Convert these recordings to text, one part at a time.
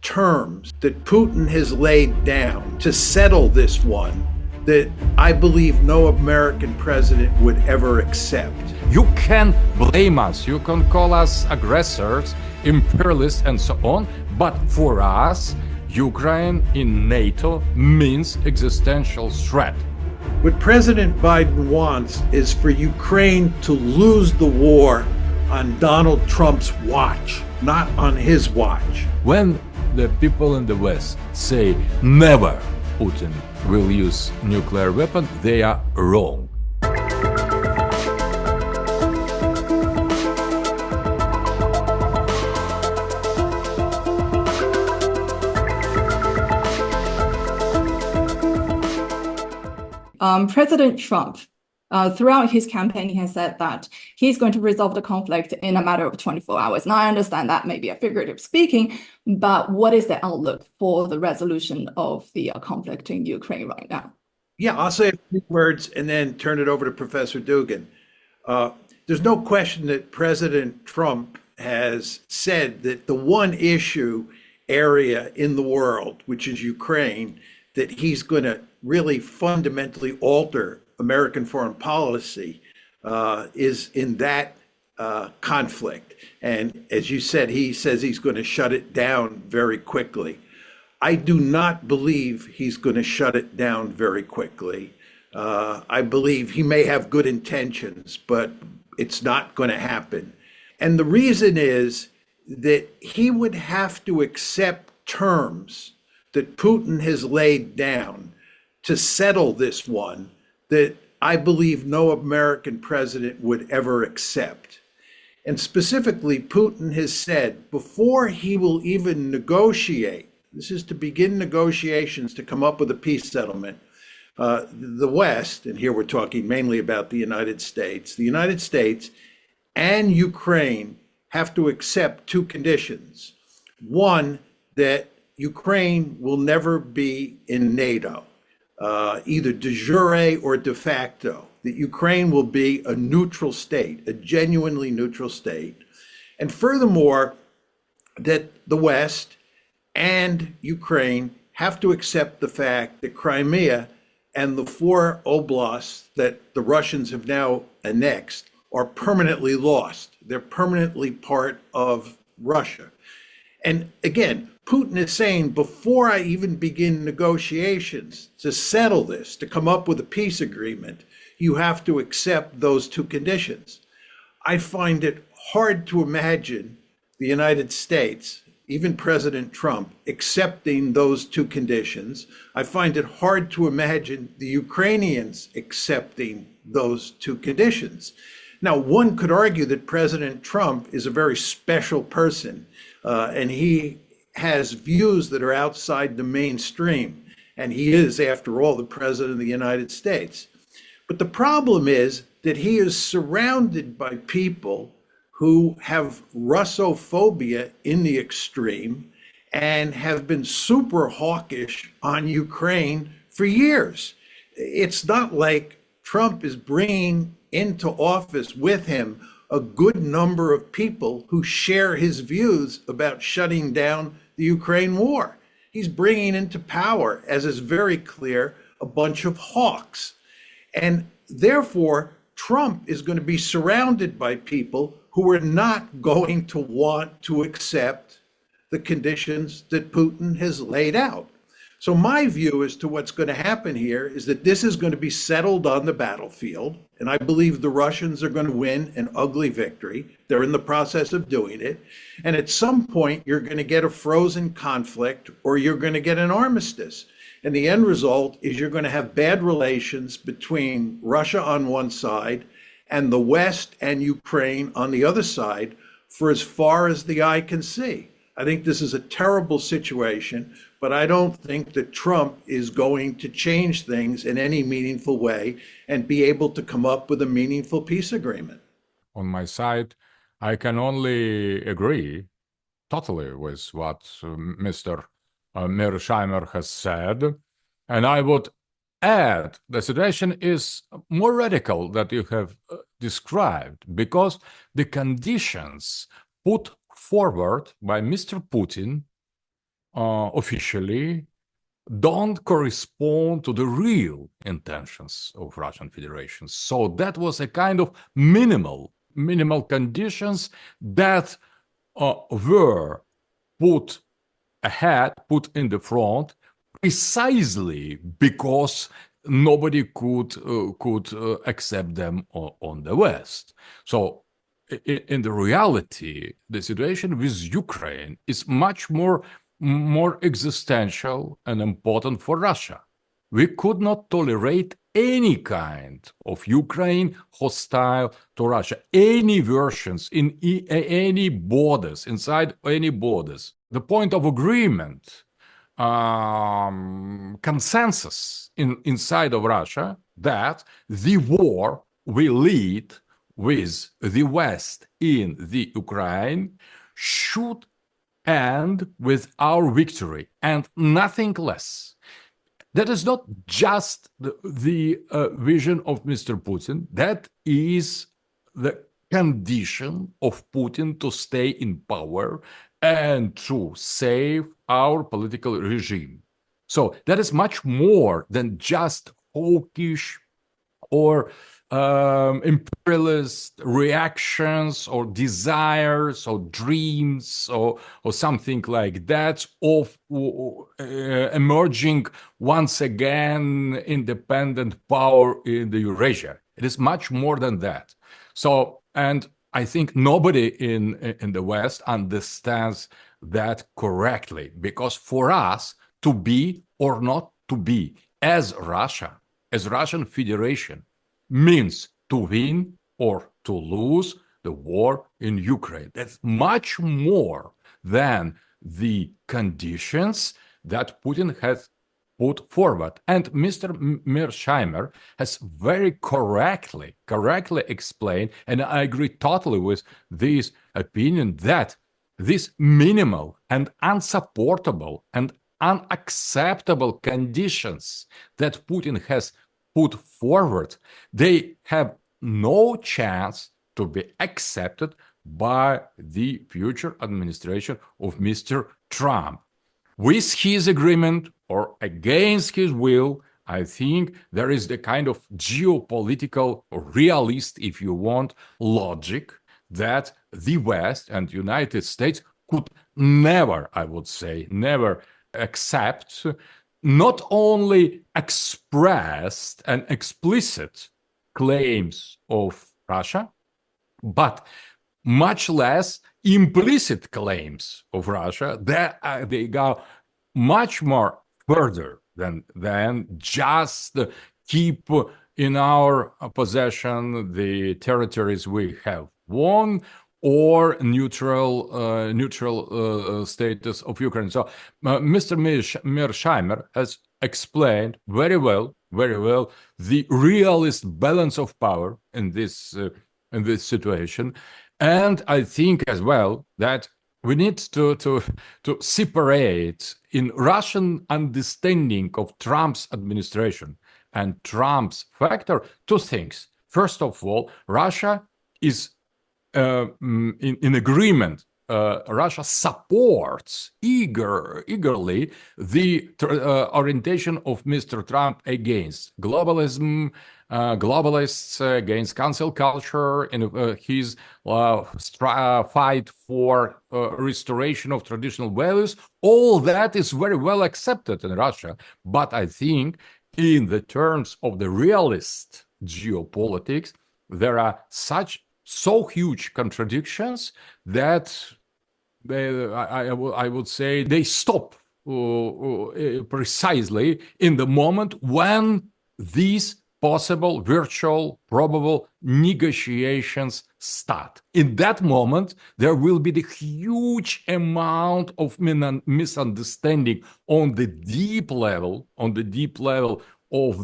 terms that Putin has laid down to settle this one that I believe no American president would ever accept. You can blame us, you can call us aggressors, imperialists, and so on, but for us, Ukraine in NATO means existential threat. What President Biden wants is for Ukraine to lose the war on Donald Trump's watch, not on his watch. When the people in the West say never Putin will use nuclear weapon, they are wrong. President Trump, throughout his campaign, he has said that he's going to resolve the conflict in a matter of 24 hours. Now, I understand that may be a figurative speaking, but what is the outlook for the resolution of the conflict in Ukraine right now? Yeah, I'll say a few words and then turn it over to Professor Dugin. There's no question that President Trump has said that the one issue area in the world, which is Ukraine, that he's going to really fundamentally alter American foreign policy is in that conflict. And as you said, he says he's going to shut it down very quickly. I do not believe he's going to shut it down very quickly. I believe he may have good intentions, but it's not going to happen. And the reason is that he would have to accept terms that Putin has laid down to settle this one that I believe no American president would ever accept. And specifically, Putin has said before he will even negotiate, this is to begin negotiations to come up with a peace settlement, the West, and here we're talking mainly about the United States and Ukraine have to accept two conditions. One, that Ukraine will never be in NATO, either de jure or de facto, that Ukraine will be a neutral state, a genuinely neutral state. And furthermore, that the West and Ukraine have to accept the fact that Crimea and the 4 oblasts that the Russians have now annexed are permanently lost. They're permanently part of Russia. And again, Putin is saying, before I even begin negotiations to settle this, to come up with a peace agreement, you have to accept those two conditions. I find it hard to imagine the United States, even President Trump, accepting those two conditions. I find it hard to imagine the Ukrainians accepting those two conditions. Now, one could argue that President Trump is a very special person, and he has views that are outside the mainstream. And he is, after all, the president of the United States. But the problem is that he is surrounded by people who have Russophobia in the extreme and have been super hawkish on Ukraine for years. It's not like Trump is bringing into office with him a good number of people who share his views about shutting down the Ukraine war. He's bringing into power, as is very clear, a bunch of hawks. And therefore, Trump is going to be surrounded by people who are not going to want to accept the conditions that Putin has laid out. So my view as to what's going to happen here is that this is going to be settled on the battlefield. And I believe the Russians are going to win an ugly victory. They're in the process of doing it. And at some point, you're going to get a frozen conflict or you're going to get an armistice. And the end result is you're going to have bad relations between Russia on one side and the West and Ukraine on the other side for as far as the eye can see. I think this is a terrible situation, but I don't think that Trump is going to change things in any meaningful way and be able to come up with a meaningful peace agreement. On my side, I can only agree totally with what Mr. Mearsheimer has said. And I would add, the situation is more radical that you have described, because the conditions put forward by Mr. Putin officially don't correspond to the real intentions of Russian Federation. So that was a kind of minimal conditions that were put in the front precisely because nobody could accept them on the West. So in the reality, the situation with Ukraine is much more existential and important for Russia. We could not tolerate any kind of Ukraine hostile to Russia, any versions in any borders, inside any borders. The point of agreement, consensus inside of Russia that the war will lead with the West in the Ukraine should end with our victory and nothing less. That is not just the vision of Mr. Putin. That is the condition of Putin to stay in power and to save our political regime. So that is much more than just hawkish or imperialist reactions or desires or dreams or something like that of emerging once again independent power in the Eurasia. It is much more than that. So, and I think nobody in the West understands that correctly, because for us to be or not to be as Russia, as Russian Federation, means to win or to lose the war in Ukraine. That's much more than the conditions that Putin has put forward. And Mr. Mearsheimer has very correctly explained, and I agree totally with this opinion, that these minimal and unsupportable and unacceptable conditions that Putin has put forward, they have no chance to be accepted by the future administration of Mr. Trump. With his agreement or against his will, I think there is the kind of geopolitical or realist, if you want, logic that the West and United States could never, I would say, never accept not only expressed and explicit claims of Russia, but much less implicit claims of Russia that they go much more further than just keep in our possession the territories we have won or neutral status of Ukraine. So Mr. Mearsheimer has explained very well the realist balance of power in this situation, and I think as well that we need to separate in Russian understanding of Trump's administration and Trump's factor two things. First of all, Russia is in agreement. Russia supports eagerly the orientation of Mr. Trump against globalism, globalists, against cancel culture, and his fight for restoration of traditional values. All that is very well accepted in Russia. But I think in the terms of the realist geopolitics, there are so huge contradictions that I would say they stop precisely in the moment when these possible, virtual, probable negotiations start. In that moment, there will be the huge amount of misunderstanding on the deep level of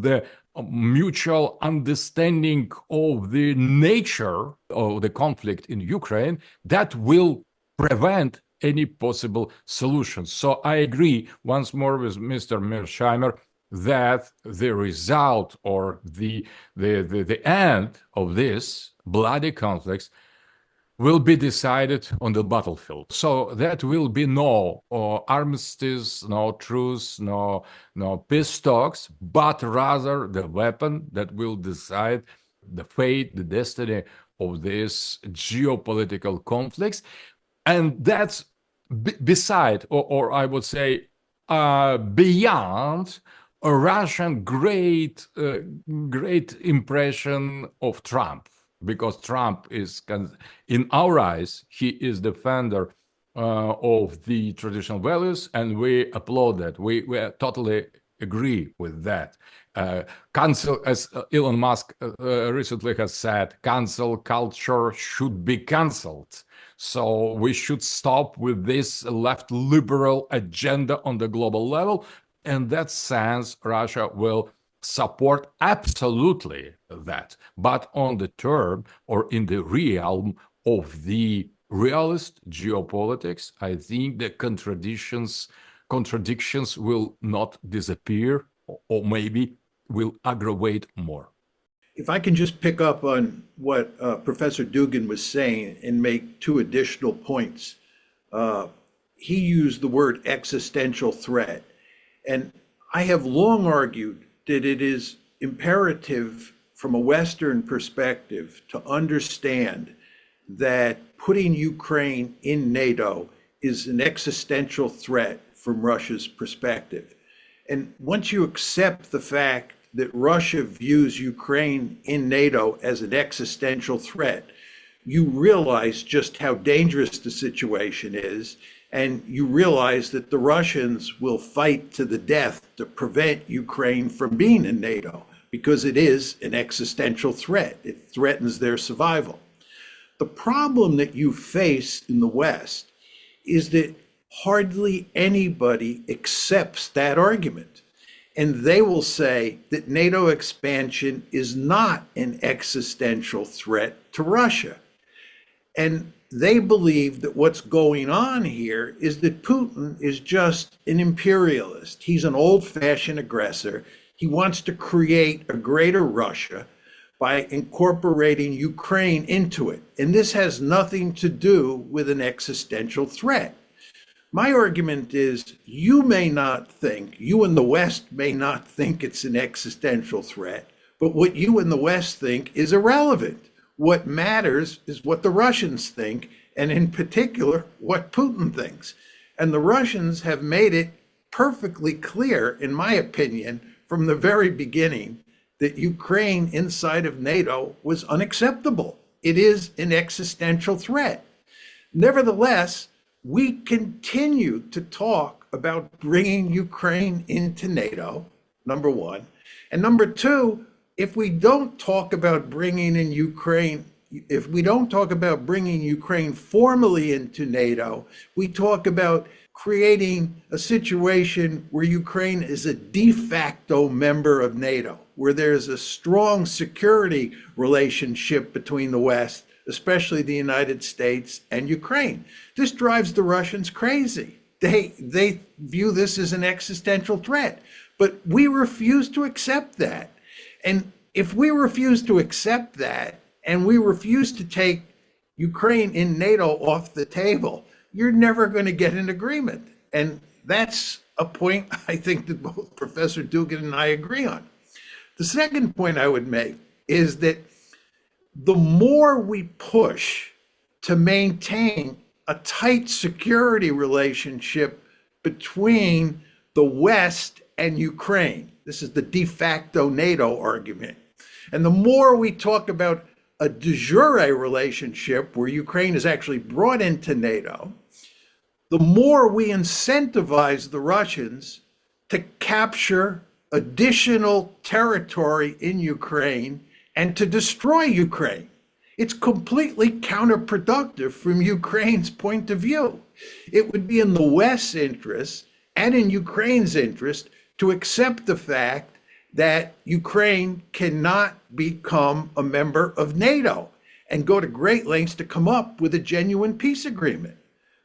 the mutual understanding of the nature of the conflict in Ukraine that will prevent any possible solutions. So I agree once more with Mr. Mearsheimer that the result or the end of this bloody conflict will be decided on the battlefield. So that will be no armistice, no truce, no peace talks, but rather the weapon that will decide the fate, the destiny of these geopolitical conflicts. And that's beside, or I would say beyond a Russian great impression of Trump, because Trump is, in our eyes, he is defender of the traditional values, and we applaud that. We totally agree with that. Cancel, as Elon Musk recently has said, cancel culture should be canceled. So we should stop with this left liberal agenda on the global level. In that sense, Russia will support absolutely that. But on the term or in the realm of the realist geopolitics, I think the contradictions will not disappear, or maybe will aggravate more. If I can just pick up on what Professor Dugin was saying and make two additional points. He used the word existential threat. And I have long argued that it is imperative from a Western perspective to understand that putting Ukraine in NATO is an existential threat from Russia's perspective. And once you accept the fact that Russia views Ukraine in NATO as an existential threat, you realize just how dangerous the situation is, and you realize that the Russians will fight to the death to prevent Ukraine from being in NATO, because it is an existential threat. It threatens their survival. The problem that you face in the West is that hardly anybody accepts that argument. And they will say that NATO expansion is not an existential threat to Russia. And they believe that what's going on here is that Putin is just an imperialist. He's an old-fashioned aggressor. He wants to create a greater Russia by incorporating Ukraine into it. And this has nothing to do with an existential threat. My argument is you may not think, you in the West may not think it's an existential threat, but what you in the West think is irrelevant. What matters is what the Russians think, and in particular, what Putin thinks. And the Russians have made it perfectly clear, in my opinion, from the very beginning, that Ukraine inside of NATO was unacceptable. It is an existential threat. Nevertheless, we continue to talk about bringing Ukraine into NATO, number one. And number two, if we don't talk about bringing in Ukraine, if we don't talk about bringing Ukraine formally into NATO, we talk about creating a situation where Ukraine is a de facto member of NATO, where there's a strong security relationship between the West, especially the United States, and Ukraine. This drives the Russians crazy. They view this as an existential threat, but we refuse to accept that. And if we refuse to accept that, and we refuse to take Ukraine in NATO off the table, you're never going to get an agreement. And that's a point I think that both Professor Dugin and I agree on. The second point I would make is that the more we push to maintain a tight security relationship between the West and Ukraine, this is the de facto NATO argument, and the more we talk about a de jure relationship where Ukraine is actually brought into NATO, the more we incentivize the Russians to capture additional territory in Ukraine and to destroy Ukraine. It's completely counterproductive from Ukraine's point of view. It would be in the West's interest and in Ukraine's interest to accept the fact that Ukraine cannot become a member of NATO and go to great lengths to come up with a genuine peace agreement.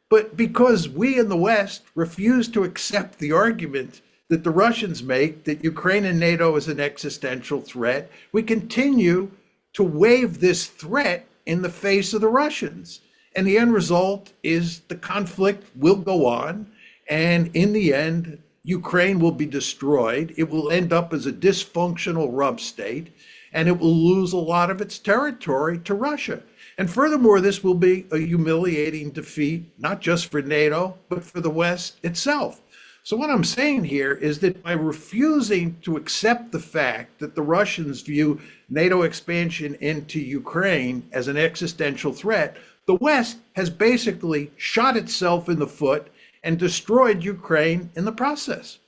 But because we in the West refuse to accept the argument that the Russians make, that Ukraine and NATO is an existential threat, we continue to wave this threat in the face of the Russians. And the end result is the conflict will go on. And in the end, Ukraine will be destroyed. It will end up as a dysfunctional rump state, and it will lose a lot of its territory to Russia. And furthermore, this will be a humiliating defeat, not just for NATO, but for the West itself. So what I'm saying here is that by refusing to accept the fact that the Russians view NATO expansion into Ukraine as an existential threat, the West has basically shot itself in the foot and destroyed Ukraine in the process.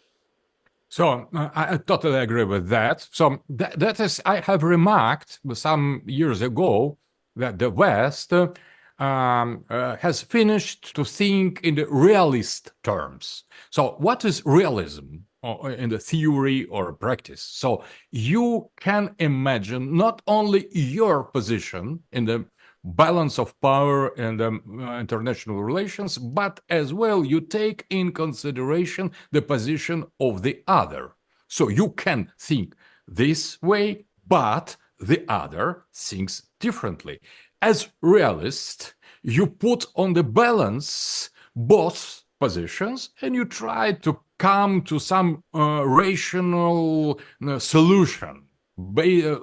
So I totally agree with that. So that is, I have remarked some years ago that the West has finished to think in the realist terms. So what is realism in the theory or practice? So you can imagine not only your position in the balance of power in the international relations, but as well you take in consideration the position of the other. So you can think this way, but the other thinks differently. As realist, you put on the balance both positions and you try to come to some rational solution.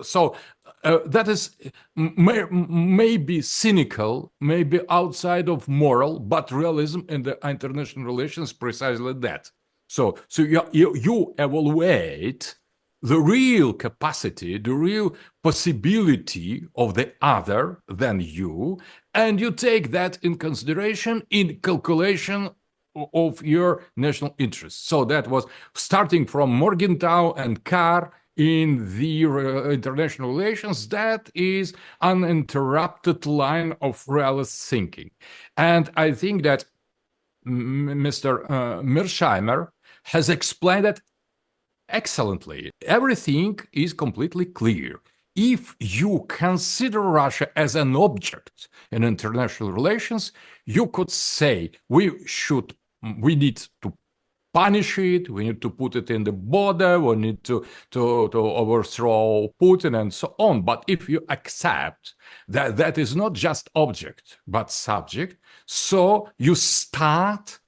So that is maybe cynical, maybe outside of moral, but realism in the international relations precisely that. So you evaluate the real capacity, the real possibility of the other than you, and you take that in consideration in calculation of your national interests. So that was starting from Morgenthau and Carr in the international relations. That is uninterrupted line of realist thinking. And I think that Mr. Mearsheimer has explained that excellently. Everything is completely clear. If you consider Russia as an object in international relations, you could say we need to punish it, we need to put it in the border, we need to overthrow Putin and so on. But if you accept that that is not just object, but subject, so you start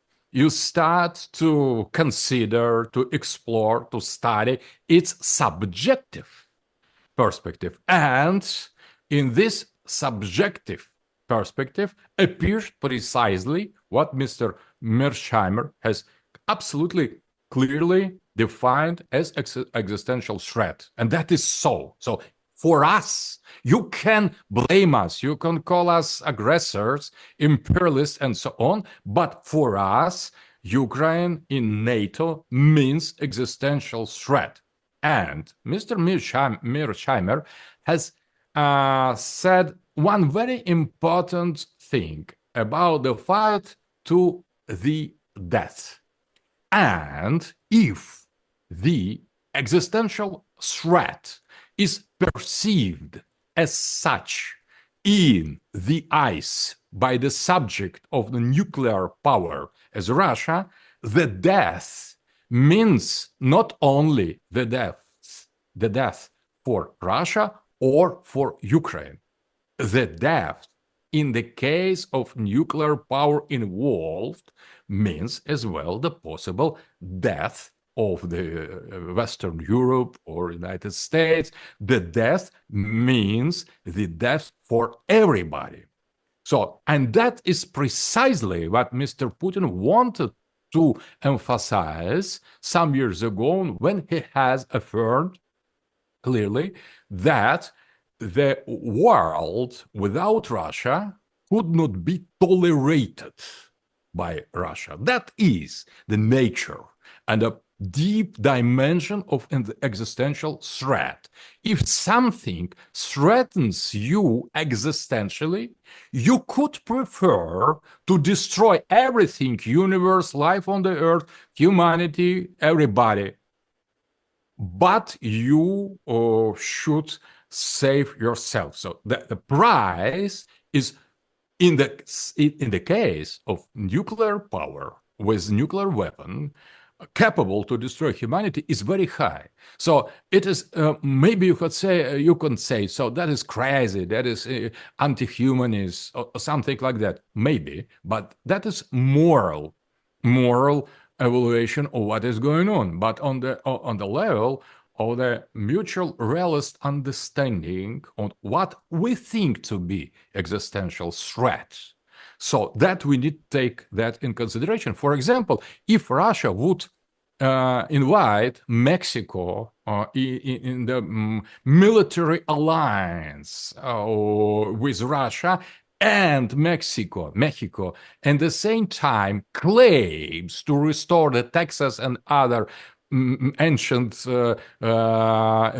to consider, to explore, to study its subjective perspective. And in this subjective perspective appears precisely what Mr. Mearsheimer has absolutely clearly defined as existential threat. And that is so. So for us, you can blame us, you can call us aggressors, imperialists, and so on. But for us, Ukraine in NATO means existential threat. And Mr. Mearsheimer has said one very important thing about the fight to the death. And if the existential threat is perceived as such in the eyes by the subject of the nuclear power as Russia, the death means not only the death for Russia or for Ukraine. The death in the case of nuclear power involved means as well the possible death of the Western Europe or United States. The death means the death for everybody. So, and that is precisely what Mr. Putin wanted to emphasize some years ago when he has affirmed clearly that the world without Russia could not be tolerated by Russia. That is the nature and a deep dimension of an existential threat. If something threatens you existentially, you could prefer to destroy everything, universe, life on the earth, humanity, everybody. But you should save yourself. So the price is in the case of nuclear power with nuclear weapon, capable to destroy humanity is very high. So it is maybe you could say so that is crazy, that is anti-humanist or something like that, maybe, but that is moral evaluation of what is going on. But on the level of the mutual realist understanding on what we think to be existential threats. So that we need to take that in consideration. For example, if Russia would invite Mexico in the military alliance with Russia and Mexico, and at the same time claims to restore the Texas and other ancient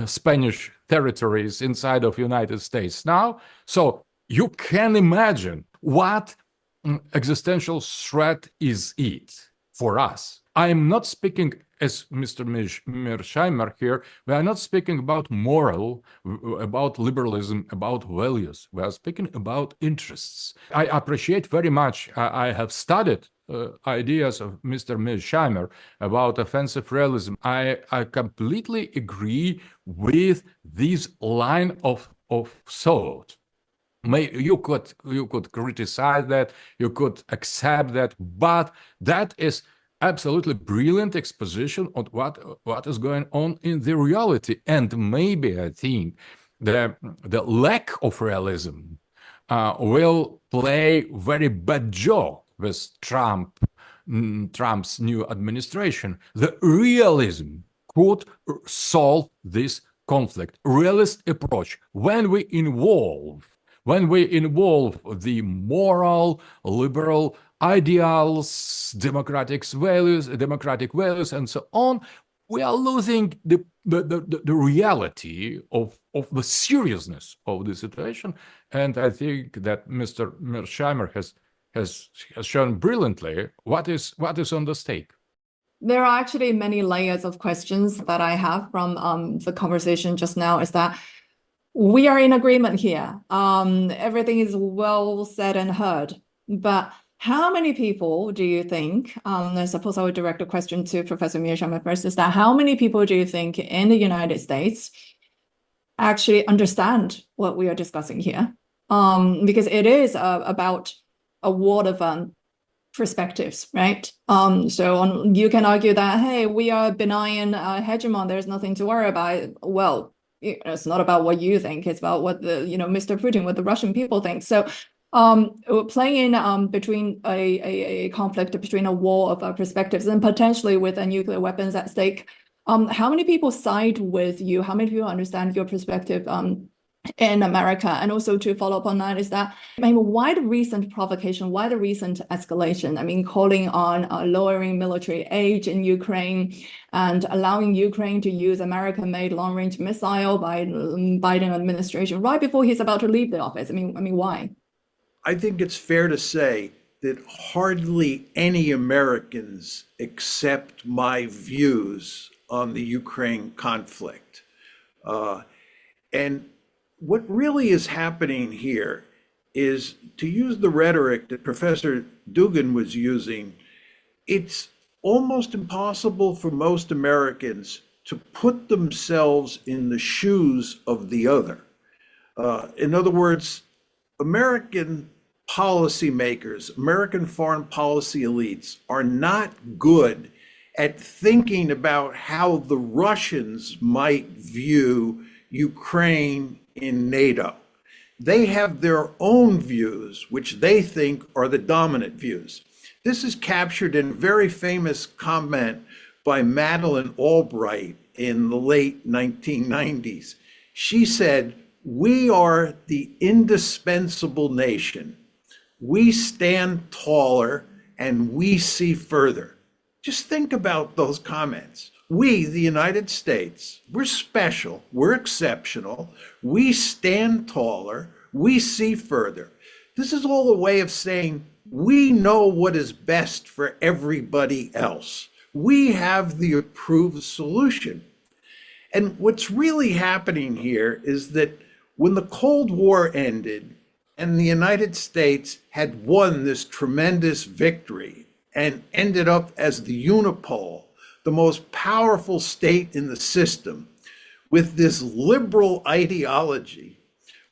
Spanish territories inside of United States now. So you can imagine what existential threat is it for us. I am not speaking, as Mr. Mearsheimer here, we are not speaking about moral, about liberalism, about values. We are speaking about interests. I appreciate very much, I have studied ideas of Mr. Mearsheimer about offensive realism. I completely agree with this line of thought. You could criticize that, you could accept that, but that is absolutely brilliant exposition of what is going on in the reality. And maybe I think the lack of realism will play very bad joke with Trump's new administration. The realism could solve this conflict. Realist approach. When we involve the moral, liberal ideals, democratic values, and so on, we are losing the reality of the seriousness of the situation. And I think that Mr. Mearsheimer has shown brilliantly what is on the stake. There are actually many layers of questions that I have from the conversation just now. Is that we are in agreement here. Everything is well said and heard. But how many people do you think, I suppose I would direct a question to Professor Mearsheimer first, is that how many people do you think in the United States actually understand what we are discussing here? Because it is about a world of perspectives, right? You can argue that, hey, we are a benign hegemon, there's nothing to worry about. Well, it's not about what you think, it's about what Mr. Putin, what the Russian people think. So playing between a conflict, between a war of perspectives, and potentially with nuclear weapons at stake, how many people side with you? How many people understand your perspective in America? And also to follow up on that is that, why the recent provocation, why the recent escalation? Calling on lowering military age in Ukraine and allowing Ukraine to use American-made long-range missile by Biden administration right before he's about to leave the office. Why? I think it's fair to say that hardly any Americans accept my views on the Ukraine conflict. And what really is happening here is, to use the rhetoric that Professor Dugin was using, it's almost impossible for most Americans to put themselves in the shoes of the other. In other words, American policymakers, American foreign policy elites are not good at thinking about how the Russians might view Ukraine in NATO. They have their own views, which they think are the dominant views. This is captured in a very famous comment by Madeleine Albright in the late 1990s. She said, "We are the indispensable nation. We stand taller and we see further." Just think about those comments. We, the United States, we're special, we're exceptional, we stand taller, we see further. This is all a way of saying we know what is best for everybody else. We have the approved solution. And what's really happening here is that when the Cold War ended and the United States had won this tremendous victory and ended up as the unipole, the most powerful state in the system with this liberal ideology,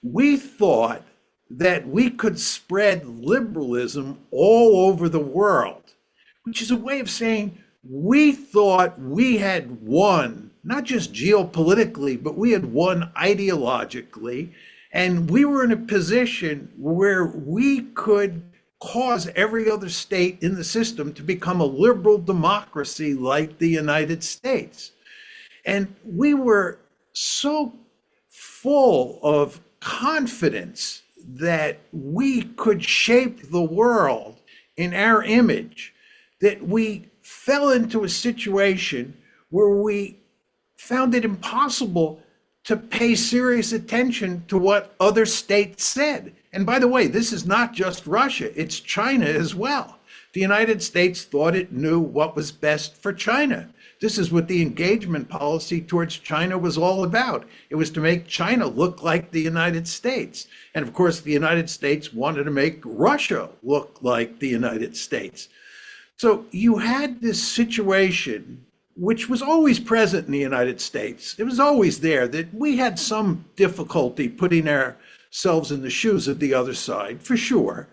we thought that we could spread liberalism all over the world, which is a way of saying we thought we had won, not just geopolitically, but we had won ideologically. And we were in a position where we could cause every other state in the system to become a liberal democracy like the United States. And we were so full of confidence that we could shape the world in our image that we fell into a situation where we found it impossible to pay serious attention to what other states said. And by the way, this is not just Russia, it's China as well. The United States thought it knew what was best for China. This is what the engagement policy towards China was all about. It was to make China look like the United States. And of course, the United States wanted to make Russia look like the United States. So you had this situation, which was always present in the United States. It was always there that we had some difficulty putting ourselves in the shoes of the other side, for sure.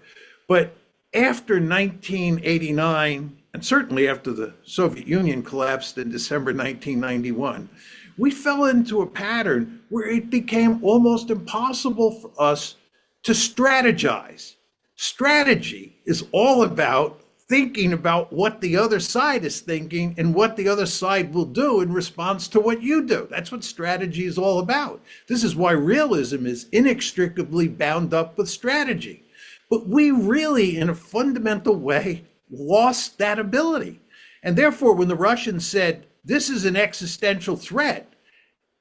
But after 1989, and certainly after the Soviet Union collapsed in December 1991, we fell into a pattern where it became almost impossible for us to strategize. Strategy is all about thinking about what the other side is thinking and what the other side will do in response to what you do. That's what strategy is all about. This is why realism is inextricably bound up with strategy. But we really, in a fundamental way, lost that ability. And therefore, when the Russians said, this is an existential threat,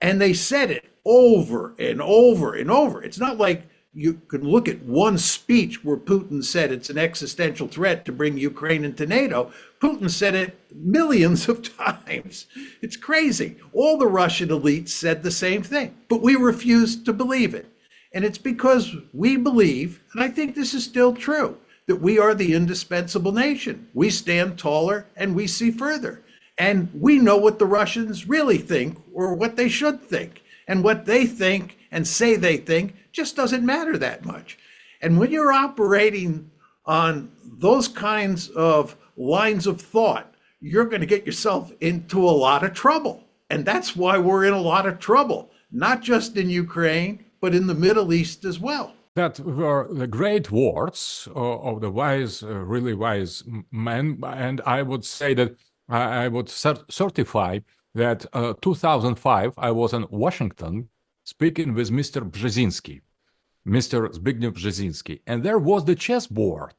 and they said it over and over and over, it's not like you can look at one speech where Putin said it's an existential threat to bring Ukraine into NATO. Putin said it millions of times. It's crazy. All the Russian elites said the same thing, but we refused to believe it. And it's because we believe, and I think this is still true, that we are the indispensable nation. We stand taller and we see further. And we know what the Russians really think or what they should think. And what they think and say they think just doesn't matter that much. And when you're operating on those kinds of lines of thought, you're going to get yourself into a lot of trouble. And that's why we're in a lot of trouble, not just in Ukraine, but in the Middle East as well. That were the great words of the wise, really wise men. And I would say that I would certify that 2005, I was in Washington speaking with Mr. Brzezinski, Mr. Zbigniew Brzezinski. And there was the chessboard,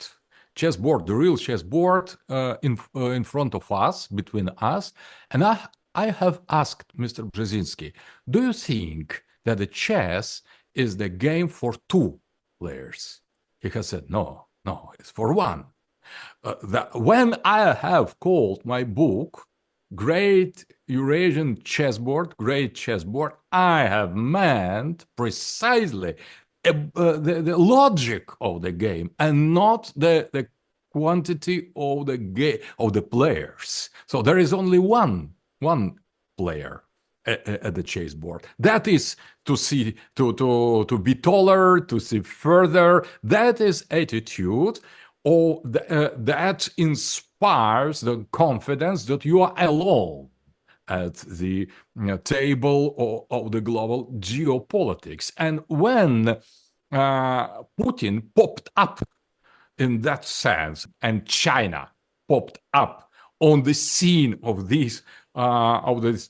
the real chessboard in front of us, between us. And I have asked Mr. Brzezinski, do you think that the chess is the game for two players? He has said, no, it's for one. When I have called my book Great Eurasian Chessboard, Great Chessboard, I have meant precisely the logic of the game and not the quantity of the players. So there is only one player at the chessboard. That is to see, to be taller, to see further. That is attitude, or that inspires the confidence that you are alone at the table of the global geopolitics. And when Putin popped up in that sense, and China popped up on the scene of this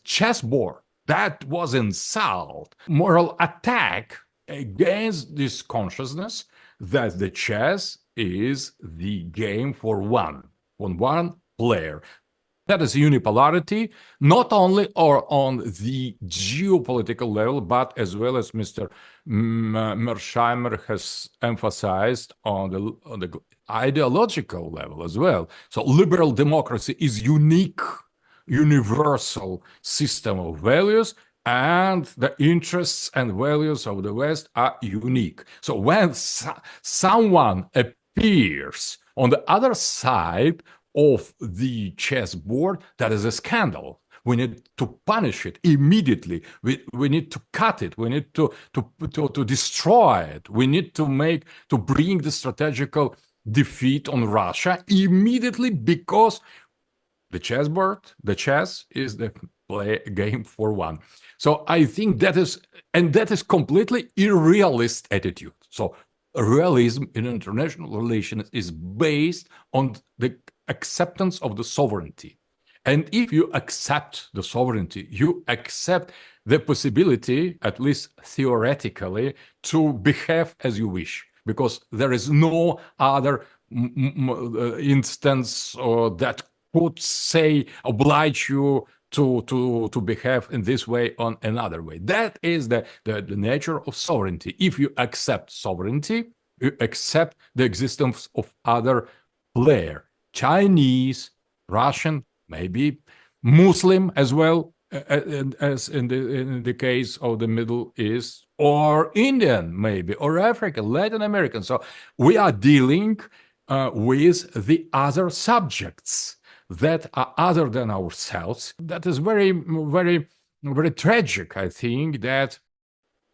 chessboard, that was insult, moral attack against this consciousness that the chess is the game for one player. That is unipolarity, not only on the geopolitical level, but as well as Mr. Mearsheimer has emphasized on the ideological level as well. So liberal democracy is unique, universal system of values, and the interests and values of the West are unique. So when someone appears on the other side of the chessboard, that is a scandal. We need to punish it immediately. We need to cut it. We need to destroy it. We need to bring the strategical defeat on Russia immediately, because the chess is the game for one. So I think that is completely irrealist attitude. So realism in international relations is based on the acceptance of the sovereignty. And if you accept the sovereignty, you accept the possibility, at least theoretically, to behave as you wish, because there is no other instance that could say, oblige you to behave in this way or another way. That is the nature of sovereignty. If you accept sovereignty, you accept the existence of other player, Chinese, Russian, maybe Muslim as well, as in the case of the Middle East, or Indian maybe, or African, Latin American. So we are dealing with the other subjects that are other than ourselves. That is very, very, very tragic, I think, that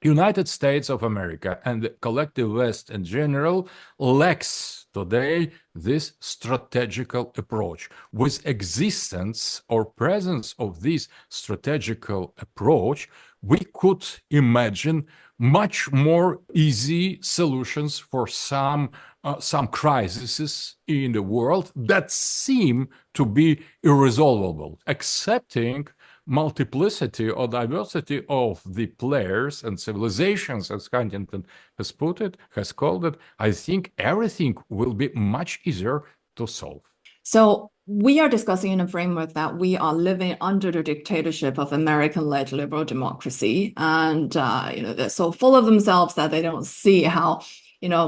United States of America and the collective West in general lacks today this strategical approach. With existence or presence of this strategical approach, we could imagine much more easy solutions for some crises in the world that seem to be irresolvable. Accepting multiplicity or diversity of the players and civilizations, as Huntington has called it, I think everything will be much easier to solve. So we are discussing in a framework that we are living under the dictatorship of American-led liberal democracy, and they're so full of themselves that they don't see how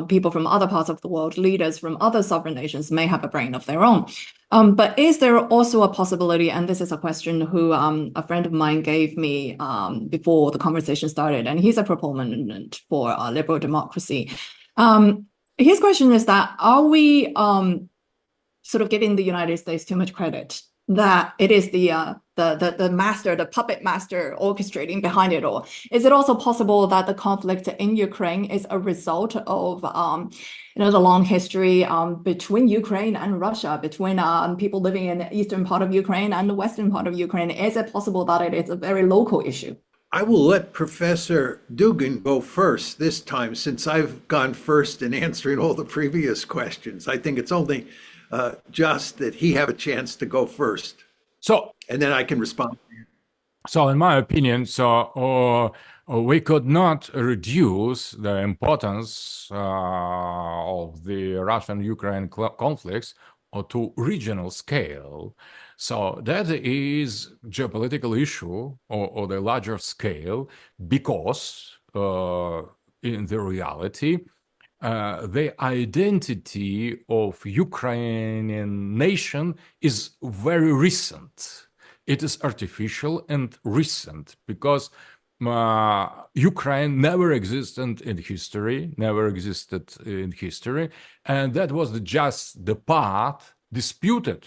people from other parts of the world, leaders from other sovereign nations, may have a brain of their own. But is there also a possibility, and this is a question who a friend of mine gave me before the conversation started, and he's a proponent for liberal democracy. His question is that, are we sort of giving the United States too much credit that it is the master, the puppet master orchestrating behind it all? Is it also possible that the conflict in Ukraine is a result of the long history between Ukraine and Russia, between people living in the eastern part of Ukraine and the western part of Ukraine? Is it possible that it is a very local issue? I will let Professor Dugin go first this time, since I've gone first in answering all the previous questions. I think it's only just that he have a chance to go first. So, and then I can respond. So in my opinion, we could not reduce the importance of the Russian-Ukraine conflicts to regional scale. So that is geopolitical issue or the larger scale, because in the reality, the identity of Ukrainian nation is very recent. It is artificial and recent, because Ukraine never existed in history, and that was just the part disputed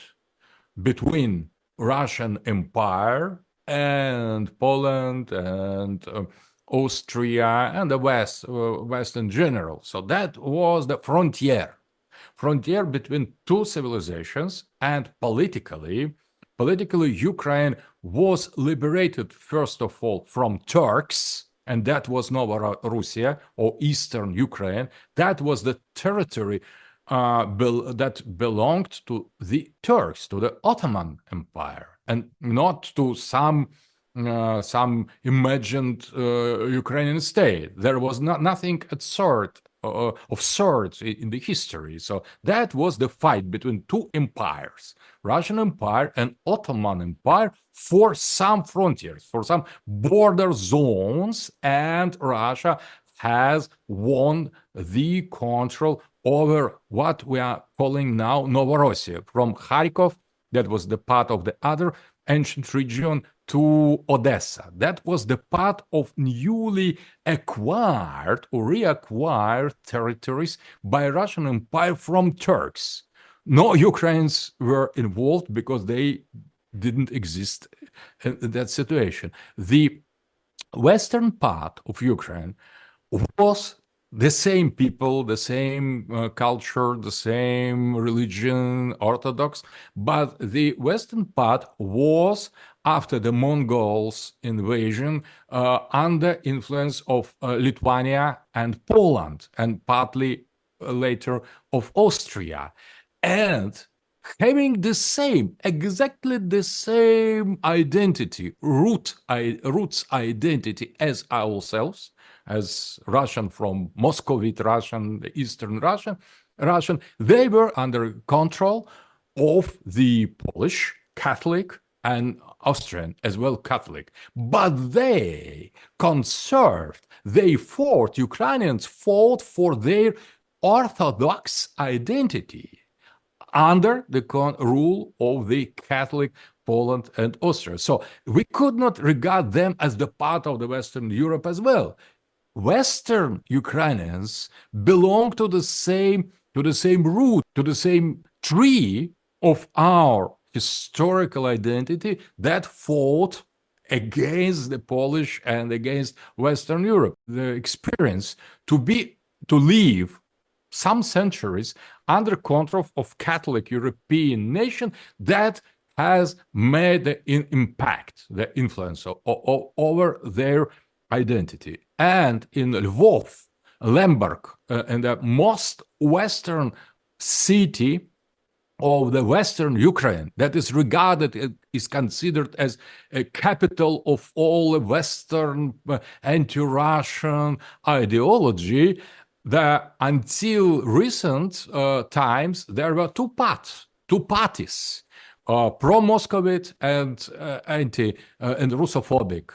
between Russian Empire and Poland and Austria and the West in general. So that was the frontier between two civilizations, and politically, Ukraine was liberated, first of all, from Turks, and that was Novorossiya or Eastern Ukraine. That was the territory that belonged to the Turks, to the Ottoman Empire, and not to some imagined Ukrainian state. There was nothing of sorts in the history. So that was the fight between two empires, Russian Empire and Ottoman Empire, for some frontiers, for some border zones, and Russia has won the control over what we are calling now Novorossiya, from Kharkov, that was the part of the other ancient region, to Odessa. That was the part of newly acquired or reacquired territories by Russian Empire from Turks. No Ukrainians were involved because they didn't exist in that situation. The western part of Ukraine was the same people, the same culture, the same religion, Orthodox, but the western part was, after the Mongols invasion, under influence of Lithuania and Poland, and partly later of Austria. And having the same, exactly the same identity, roots identity as ourselves, as Russian from Muscovite Russian, Eastern Russian, they were under control of the Polish Catholic and Austrian as well Catholic. But they conserved, Ukrainians fought for their Orthodox identity under the rule of the Catholic Poland and Austria. So we could not regard them as the part of the Western Europe as well. Western Ukrainians belong to the same root, to the same tree of our historical identity that fought against the Polish and against Western Europe. The experience to live some centuries under control of Catholic European nation that has made the impact, the influence over their identity. And in Lvov, Lemberg, in the most western city of the Western Ukraine, that is regarded, is considered as a capital of all Western anti-Russian ideology, until recent times, there were two parties, pro-Moscovite and and Russophobic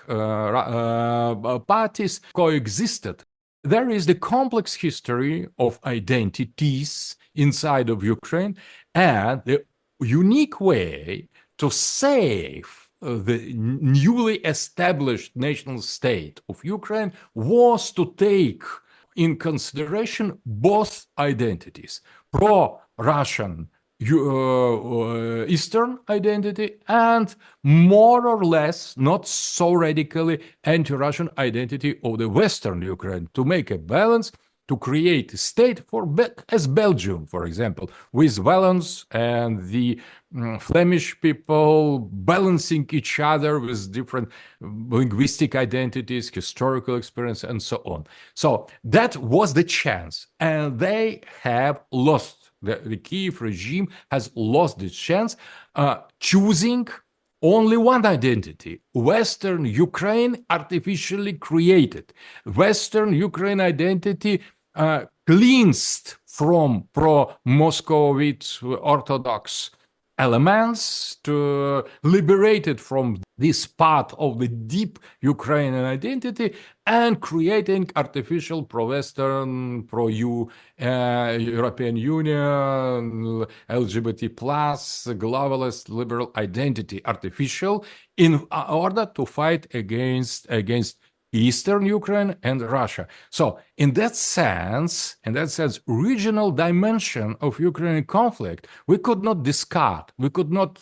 parties coexisted. There is the complex history of identities inside of Ukraine, and the unique way to save the newly established national state of Ukraine was to take in consideration both identities, pro-Russian Eastern identity and more or less, not so radically, anti-Russian identity of the Western Ukraine, to make a balance, to create a state as Belgium, for example, with Wallons and the Flemish people balancing each other with different linguistic identities, historical experience, and so on. So that was the chance, and they have lost. The Kiev regime has lost the chance, choosing only one identity, Western Ukraine artificially created. Western Ukraine identity cleansed from pro-Moscovite Orthodox elements, to liberated from this part of the deep Ukrainian identity, and creating artificial pro-Western, pro-European Union, LGBT plus, globalist, liberal identity, artificial, in order to fight against Eastern Ukraine and Russia. So in that sense, regional dimension of Ukrainian conflict, we could not discard, we could not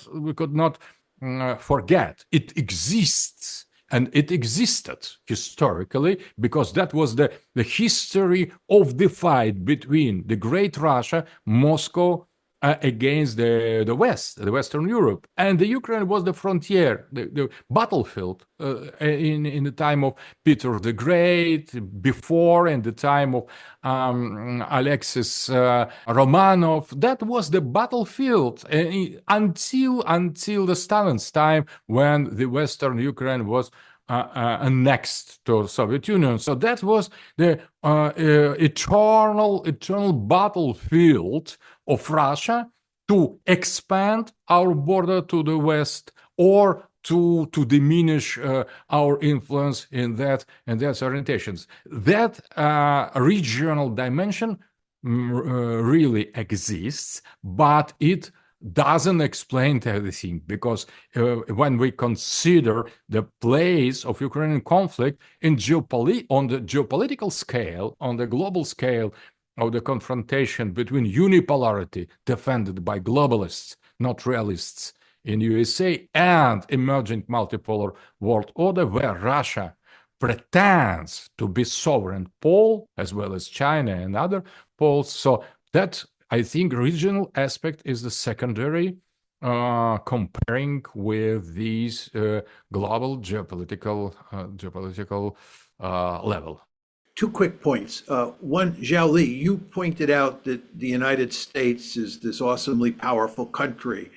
forget. It exists, and it existed historically, because that was the history of the fight between the Great Russia, Moscow, against the West, the Western Europe. And the Ukraine was the frontier, the battlefield in the time of Peter the Great, before, in the time of Alexis Romanov. That was the battlefield until the Stalin's time, when the Western Ukraine was annexed to Soviet Union. So that was the eternal battlefield of Russia to expand our border to the West, or to diminish our influence in that orientations. That regional dimension really exists, but it doesn't explain everything, because when we consider the place of Ukrainian conflict on the geopolitical scale, on the global scale, of the confrontation between unipolarity defended by globalists, not realists, in USA, and emerging multipolar world order where Russia pretends to be sovereign pole as well as China and other poles. So that, I think, regional aspect is the secondary comparing with these global geopolitical level. Two quick points. One, Zhao Li, you pointed out that the United States is this awesomely powerful country,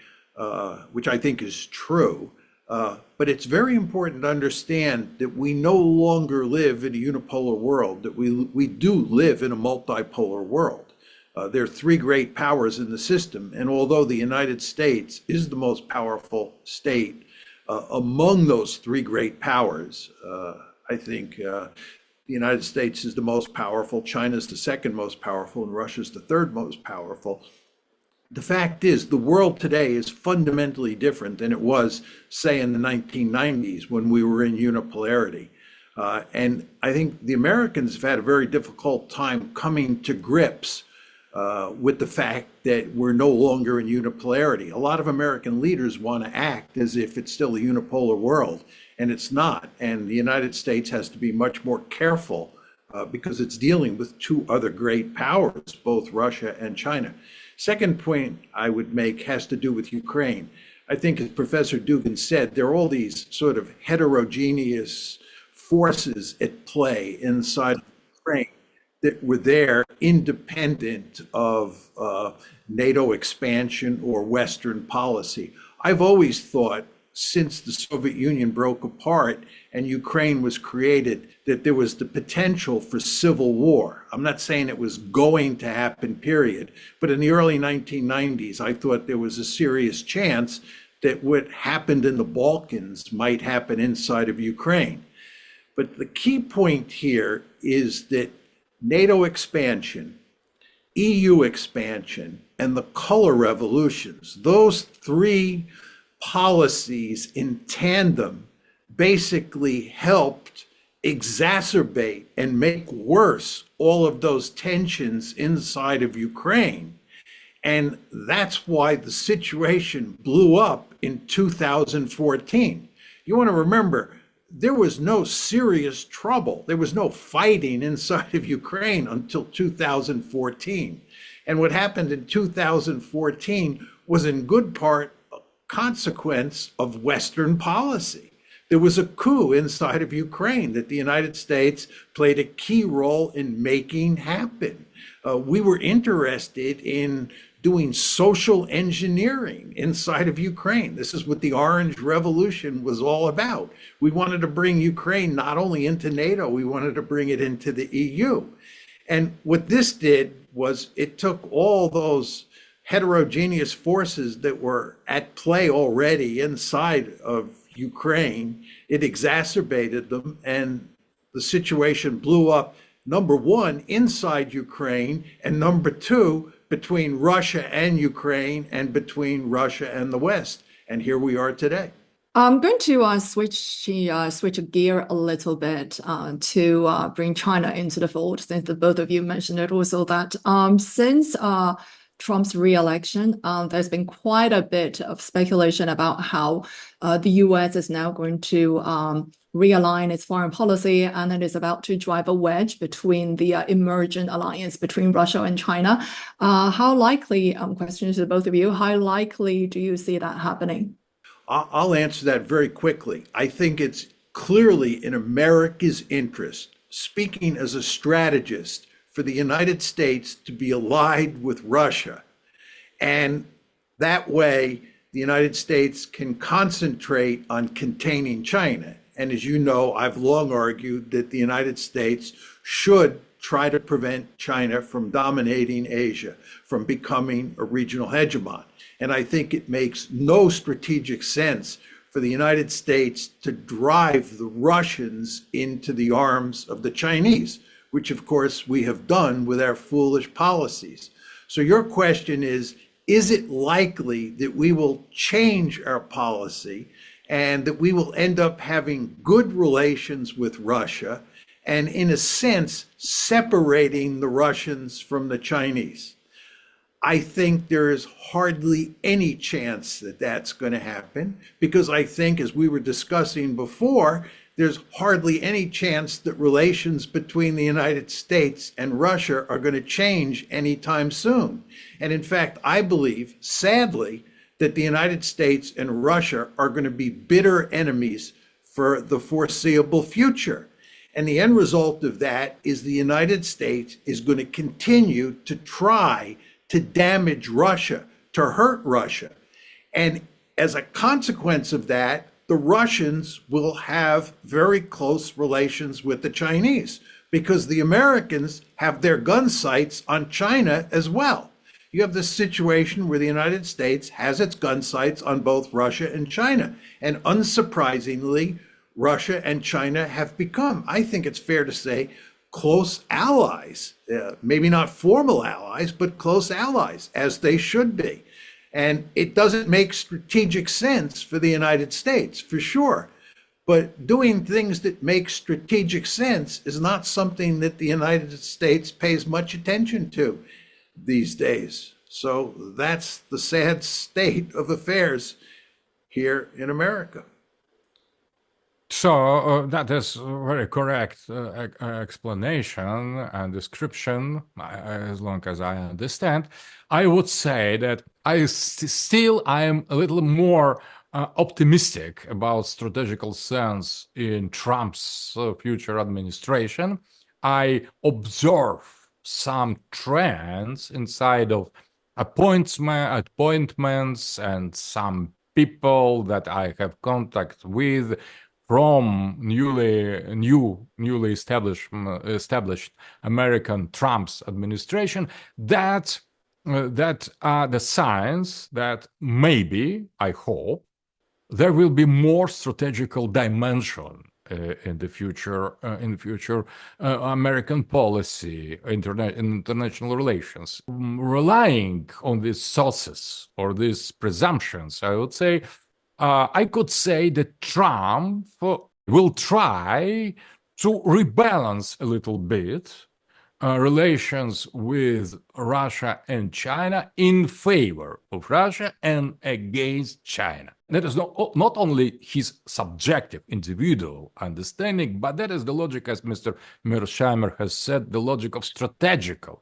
which I think is true. But it's very important to understand that we no longer live in a unipolar world, that we do live in a multipolar world. There are three great powers in the system, and although the United States is the most powerful state among those three great powers, I think the United States is the most powerful, China's the second most powerful, and Russia's the third most powerful. The fact is, the world today is fundamentally different than it was, say, in the 1990s when we were in unipolarity. And I think the Americans have had a very difficult time coming to grips with the fact that we're no longer in unipolarity. A lot of American leaders want to act as if it's still a unipolar world, and it's not. And the United States has to be much more careful because it's dealing with two other great powers, both Russia and China. Second point I would make has to do with Ukraine. I think, as Professor Dugin said, there are all these sort of heterogeneous forces at play inside Ukraine that were there independent of NATO expansion or Western policy. I've always thought, since the Soviet Union broke apart and Ukraine was created, that there was the potential for civil war. I'm not saying it was going to happen, period, but in the early 1990s, I thought there was a serious chance that what happened in the Balkans might happen inside of Ukraine. But the key point here is that NATO expansion, EU expansion, and the color revolutions, those three policies in tandem basically helped exacerbate and make worse all of those tensions inside of Ukraine. And that's why the situation blew up in 2014. You want to remember, there was no serious trouble. There was no fighting inside of Ukraine until 2014. And what happened in 2014 was in good part a consequence of Western policy. There was a coup inside of Ukraine that the United States played a key role in making happen. We were interested in doing social engineering inside of Ukraine. This is what the Orange Revolution was all about. We wanted to bring Ukraine not only into NATO, we wanted to bring it into the EU. And what this did was it took all those heterogeneous forces that were at play already inside of Ukraine, it exacerbated them, and the situation blew up, number one, inside Ukraine, and number two, between Russia and Ukraine, and between Russia and the West. And here we are today. I'm going to switch gear a little bit to bring China into the fold, since the both of you mentioned it also that since Trump's re-election, there's been quite a bit of speculation about how the US is now going to realign its foreign policy, and it is about to drive a wedge between the emergent alliance between Russia and China. How likely, question to both of you, how likely do you see that happening? I'll answer that very quickly. I think it's clearly in America's interest, speaking as a strategist, for the United States to be allied with Russia. And that way, the United States can concentrate on containing China. And as you know, I've long argued that the United States should try to prevent China from dominating Asia, from becoming a regional hegemon. And I think it makes no strategic sense for the United States to drive the Russians into the arms of the Chinese, which of course we have done with our foolish policies. So your question is it likely that we will change our policy and that we will end up having good relations with Russia and in a sense, separating the Russians from the Chinese. I think there is hardly any chance that that's going to happen because I think, as we were discussing before, there's hardly any chance that relations between the United States and Russia are going to change anytime soon. And in fact, I believe, sadly, that the United States and Russia are going to be bitter enemies for the foreseeable future. And the end result of that is the United States is going to continue to try to damage Russia, to hurt Russia. And as a consequence of that, the Russians will have very close relations with the Chinese because the Americans have their gun sights on China as well. You have this situation where the United States has its gun sights on both Russia and China. And unsurprisingly, Russia and China have become, I think it's fair to say, close allies, maybe not formal allies, but close allies, as they should be. And it doesn't make strategic sense for the United States, for sure. But doing things that make strategic sense is not something that the United States pays much attention to these days. So that's the sad state of affairs here in America. So that is a very correct explanation and description, as long as I understand. I would say that I am a little more optimistic about strategical sense in Trump's future administration. I observe some trends inside of appointments and some people that I have contact with from newly established American Trump's administration that are the signs that maybe, I hope, there will be more strategical dimension in the future American policy, international relations. Relying on these sources or these presumptions, I would say, I could say that Trump will try to rebalance a little bit relations with Russia and China in favor of Russia and against China. That is not only his subjective, individual understanding, but that is the logic, as Mr. Mearsheimer has said, the logic of strategical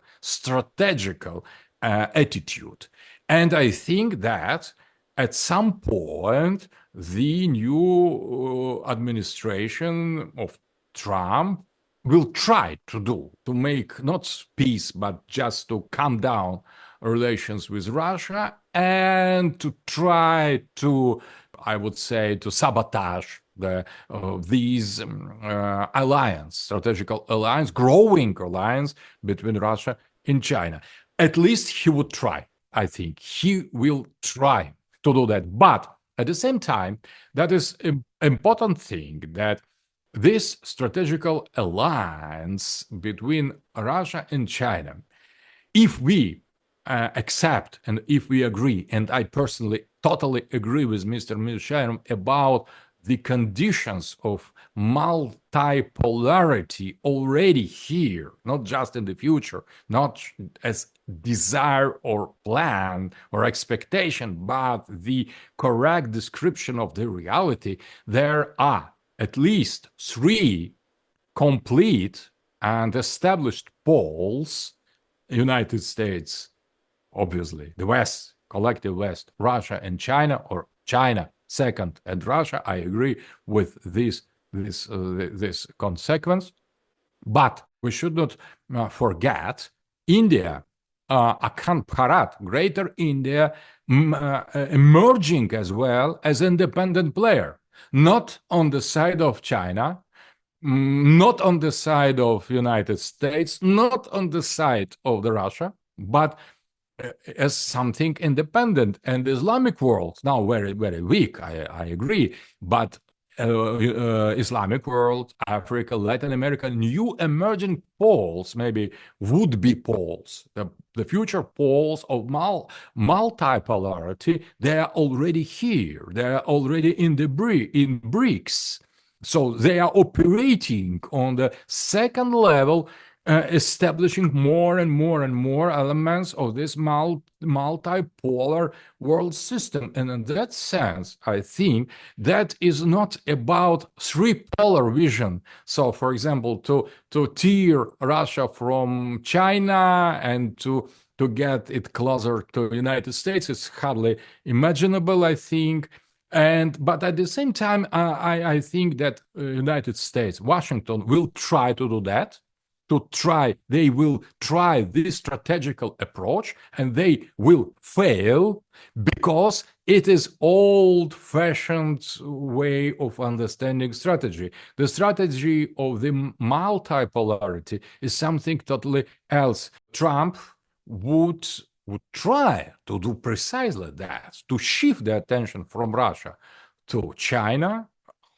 attitude. And I think that at some point, the new administration of Trump will try to make not peace, but just to calm down relations with Russia and to try to, I would say, to sabotage these strategical alliance, growing alliance between Russia and China. At least he would try. I think he will try to do that. But at the same time, that is an important thing that this strategical alliance between Russia and China, if we accept and if we agree, and I personally totally agree with Mr. Mearsheimer about the conditions of multipolarity already here, not just in the future, not as desire or plan or expectation, but the correct description of the reality, there are at least 3 complete and established poles: United States, obviously, the West, collective West, Russia and China, or China second and Russia. I agree with this consequence. But we should not forget India, Akhand Bharat, Greater India, emerging as well as independent player, not on the side of China, not on the side of United States, not on the side of the Russia, but as something independent. And the Islamic world, now very, very weak, I agree, but Islamic world, Africa, Latin America, new emerging poles, maybe would-be poles, the future poles of multipolarity, they are already here. They are already in BRICS. So they are operating on the second level, establishing more and more and more elements of this multipolar world system. And in that sense, I think that is not about three-polar vision. So, for example, to tear Russia from China and to get it closer to the United States, it's hardly imaginable, I think. But at the same time, I think that United States, Washington, will try to do that. They will try this strategical approach, and they will fail because it is old-fashioned way of understanding strategy. The strategy of the multipolarity is something totally else. Trump would try to do precisely that, to shift the attention from Russia to China,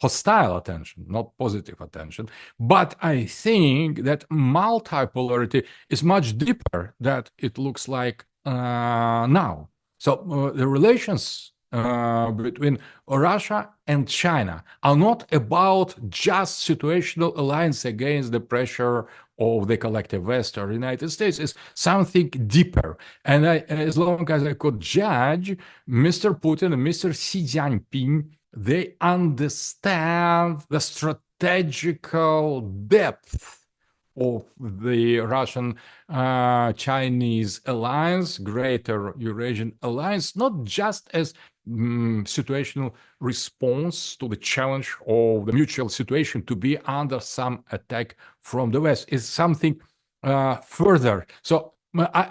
hostile attention, not positive attention. But I think that multipolarity is much deeper than it looks like now. So the relations between Russia and China are not about just situational alliance against the pressure of the collective West or United States. Is something deeper. And as long as I could judge, Mr. Putin and Mr. Xi Jinping, they understand the strategical depth of the Russian-Chinese alliance, Greater Eurasian Alliance, not just as situational response to the challenge of the mutual situation to be under some attack from the West. Is something further. So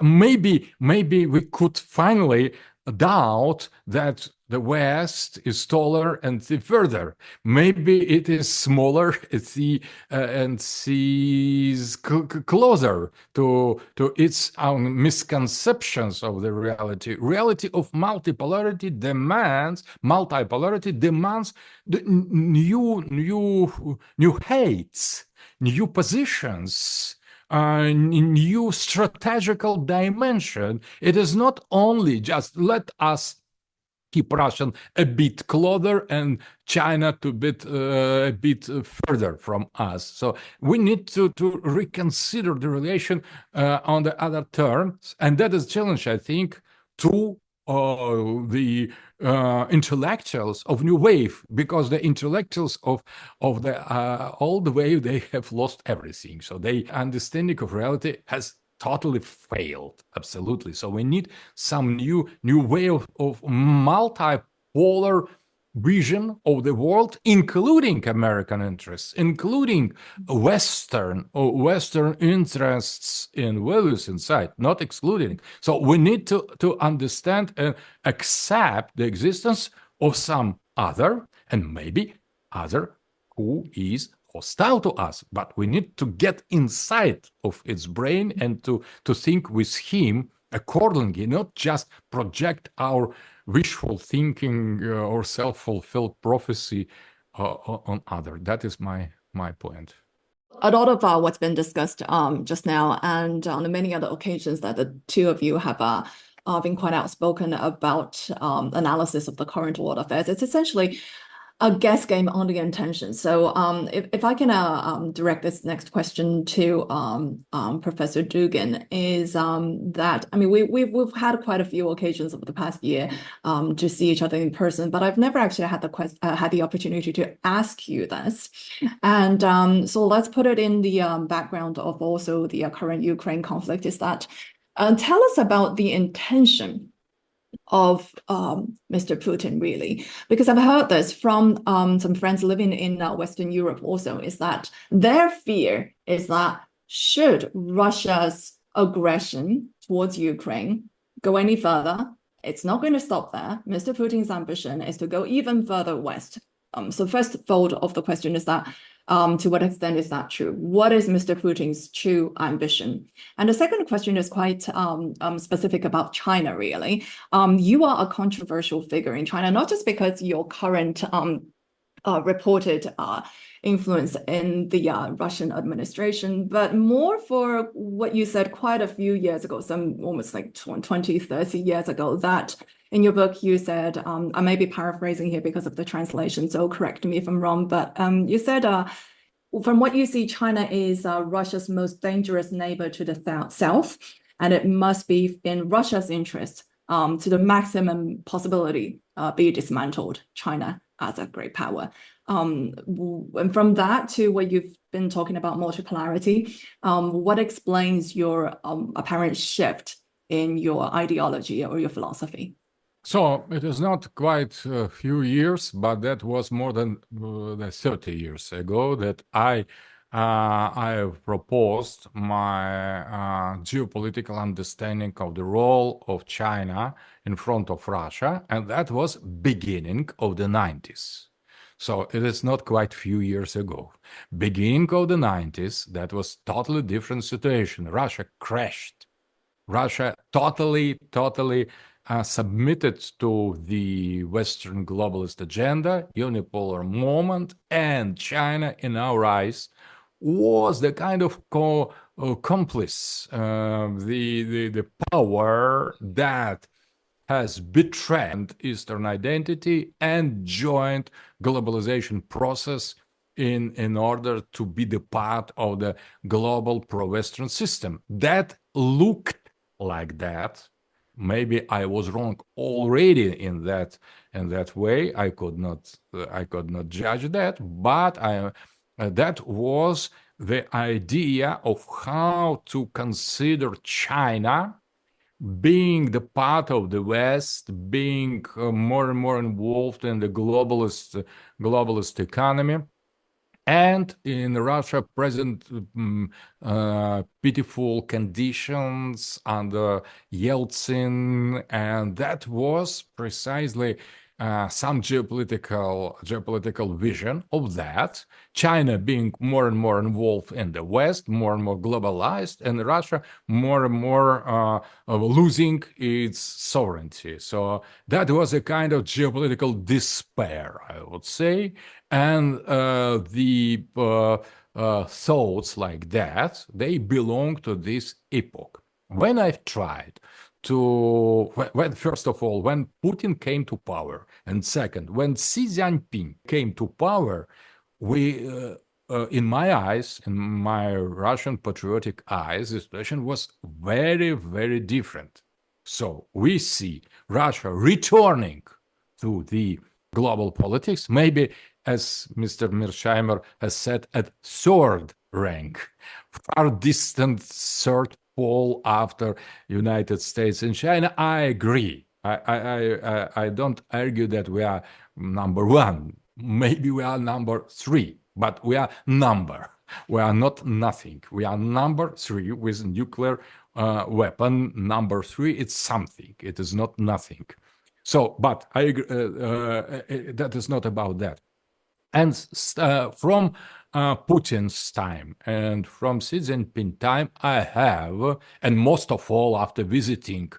maybe we could finally doubt that the West is taller and further. Maybe it is smaller and sees closer to its own misconceptions of the reality. Reality of multipolarity demands the new hates, new positions, new strategical dimension. It is not only just let us keep Russian a bit closer and China to a bit further from us. So we need to reconsider the relation on the other terms, and that is a challenge, I think, to the intellectuals of new wave, because the intellectuals of the old wave, they have lost everything. So their understanding of reality has totally failed, absolutely. So we need some new way of multipolar vision of the world, including American interests, including Western interests in values inside, not excluding. So we need to understand and accept the existence of some other, and maybe other, who is hostile to us, but we need to get inside of its brain and to think with him accordingly, not just project our wishful thinking or self-fulfilled prophecy on other. That is my point. A lot of what's been discussed just now, and on many other occasions that the two of you have been quite outspoken about analysis of the current world affairs, it's essentially a guess game on the intention. So if I can direct this next question to Professor Dugin, is that, I mean, we've had quite a few occasions over the past year to see each other in person, but I've never actually had the opportunity to ask you this. And so let's put it in the background of also the current Ukraine conflict, is that tell us about the intention of Mr. Putin, really, because I've heard this from some friends living in Western Europe also, is that their fear is that should Russia's aggression towards Ukraine go any further, it's not going to stop there. Mr. Putin's ambition is to go even further west. So first fold of the question is that to what extent is that true? What is Mr. Putin's true ambition? And the second question is quite specific about China, really. You are a controversial figure in China, not just because your current reported influence in the Russian administration, but more for what you said quite a few years ago, some almost like 20, 30 years ago, that in your book you said, I may be paraphrasing here because of the translation, so correct me if I'm wrong, but you said, from what you see, China is Russia's most dangerous neighbor to the south, and it must be in Russia's interest to the maximum possibility be dismantled, China as a great power. And from that to what you've been talking about multipolarity, what explains your apparent shift in your ideology or your philosophy? So it is not quite a few years, but that was more than 30 years ago that I have proposed my geopolitical understanding of the role of China in front of Russia, and that was beginning of the 90s. So it is not quite few years ago. Beginning of the 90s, that was totally different situation. Russia crashed. Russia totally submitted to the Western globalist agenda, unipolar moment, and China, in our eyes, was the kind of accomplice, the power that has betrayed Eastern identity and joined globalization process in order to be the part of the global pro-Western system. That looked like that. Maybe I was wrong already in that way. I could not judge that, but that was the idea of how to consider China being the part of the West, being more and more involved in the globalist economy. And in Russia, present pitiful conditions under Yeltsin, and that was precisely some geopolitical vision of that. China being more and more involved in the West, more and more globalized, and Russia more and more losing its sovereignty. So that was a kind of geopolitical despair, I would say. And the thoughts like that, they belong to this epoch. When I've tried when first of all, when Putin came to power, and second, when Xi Jinping came to power, we, in my eyes, in my Russian patriotic eyes, the situation was very, very different. So we see Russia returning to the global politics, maybe, as Mr. Mearsheimer has said, at third rank, far distant third pole after United States and China. I agree. I don't argue that we are number one. Maybe we are number three, but we are number. We are not nothing. We are number three with nuclear weapon. Number three, it's something. It is not nothing. So, but I agree, that is not about that. And from Putin's time and from Xi Jinping time, I have, and most of all after visiting,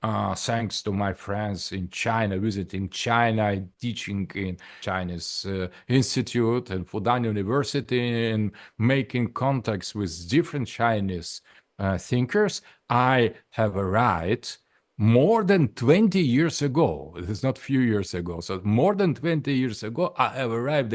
thanks to my friends in China, visiting China, teaching in Chinese Institute and Fudan University, and making contacts with different Chinese thinkers, I have a right. More than 20 years ago, it is not few years ago, so more than 20 years ago, I have arrived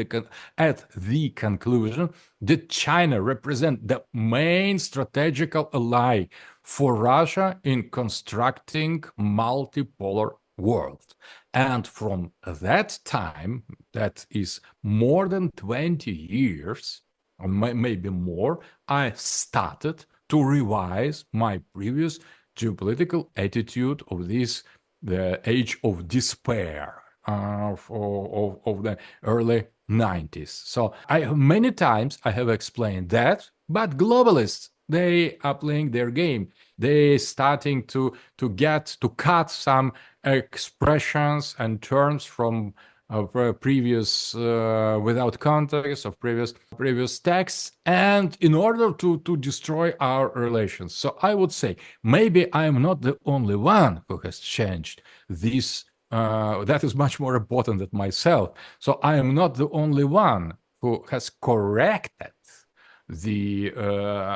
at the conclusion that China represents the main strategical ally for Russia in constructing multipolar world. And from that time, that is more than 20 years, or maybe more, I started to revise my previous geopolitical attitude of the age of despair of the early 90s. So many times I have explained that, but globalists, they are playing their game. They starting to cut some expressions and terms from previous without context of previous texts, and in order to destroy our relations. So I would say maybe I am not the only one who has changed this that is much more important than myself. So I am not the only one who has corrected the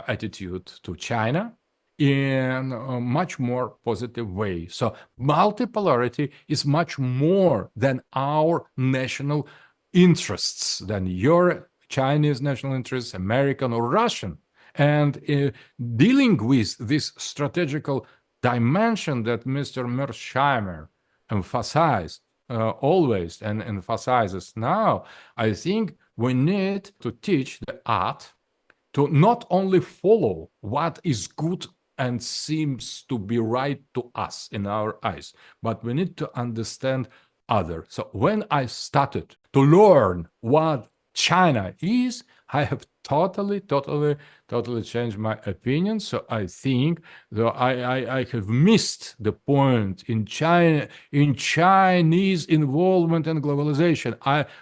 attitude to China in a much more positive way. So multipolarity is much more than our national interests, than your Chinese national interests, American or Russian. And dealing with this strategical dimension that Mr. Mearsheimer emphasized always and emphasizes now, I think we need to teach the art to not only follow what is good and seems to be right to us in our eyes, but we need to understand other. So when I started to learn what China is, I have totally changed my opinion. So I think that I have missed the point in China, in Chinese involvement in globalization.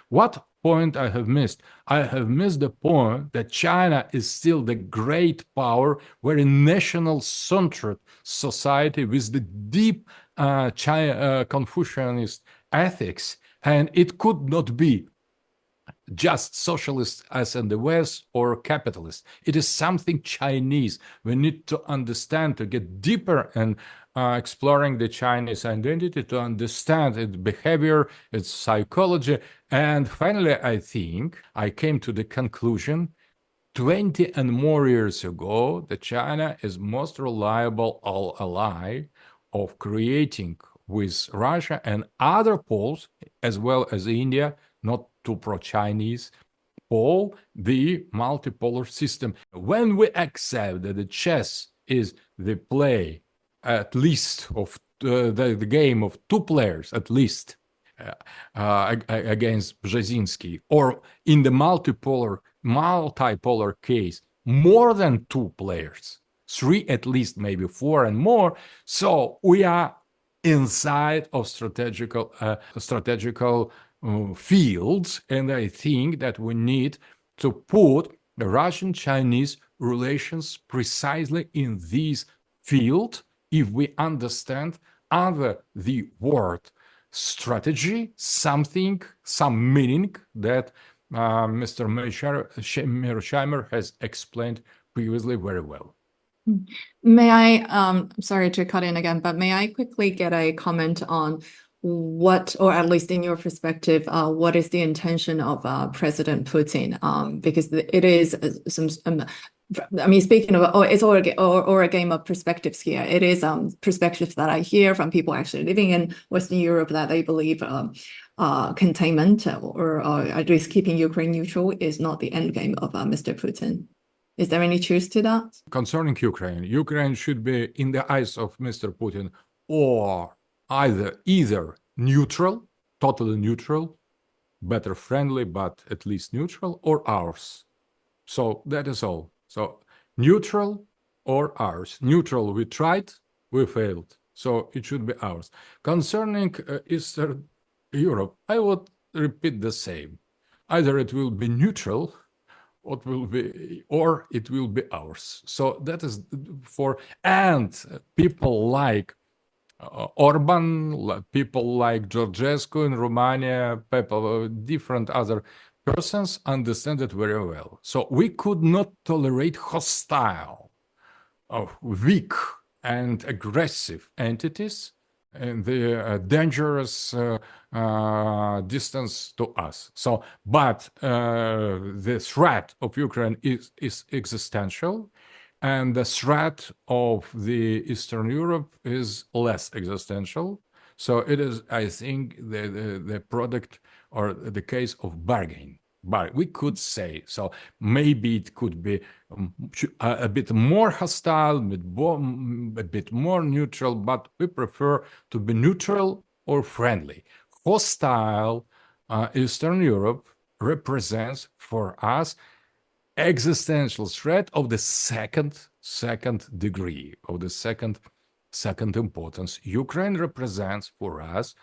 What point I have missed? I have missed the point that China is still the great power, very national-centered society with the deep Confucianist ethics, and it could not be just socialist as in the West or capitalist. It is something Chinese. We need to understand, to get deeper in exploring the Chinese identity, to understand its behavior, its psychology. And finally, I think I came to the conclusion 20 and more years ago that China is most reliable ally of creating with Russia and other poles, as well as India, not too pro-Chinese, pole, the multipolar system. When we accept that the chess is the play, at least of the game of two players, at least, against Brzezinski, or in the multipolar case, more than two players, three at least, maybe four and more. So we are inside of strategical fields, and I think that we need to put the Russian-Chinese relations precisely in this field if we understand under the word strategy some meaning that Mr. Mearsheimer has explained previously very well. May I, sorry to cut in again, but may I quickly get a comment on what, or at least in your perspective, what is the intention of President Putin? Because it is I mean, speaking of, it's all a game of perspectives here. It is perspectives that I hear from people actually living in Western Europe that they believe containment or at least keeping Ukraine neutral is not the end game of Mr. Putin. Is there any truth to that? Concerning Ukraine, Ukraine should be, in the eyes of Mr. Putin, or either neutral, totally neutral, better friendly, but at least neutral, or ours. So that is all. So neutral or ours. Neutral, we tried, we failed. So it should be ours. Concerning Eastern Europe, I would repeat the same. Either it will be neutral, or it will be ours. So that is and people like Orban, people like Georgescu in Romania, people, different other persons understand it very well. So we could not tolerate hostile, weak and aggressive entities and the dangerous distance to us. So, but the threat of Ukraine is existential, and the threat of the Eastern Europe is less existential. So it is, I think, the product or the case of bargain. But we could say, so maybe it could be a bit more hostile, a bit more neutral, but we prefer to be neutral or friendly. Hostile Eastern Europe represents for us existential threat of the second degree, of the second importance. Ukraine represents for us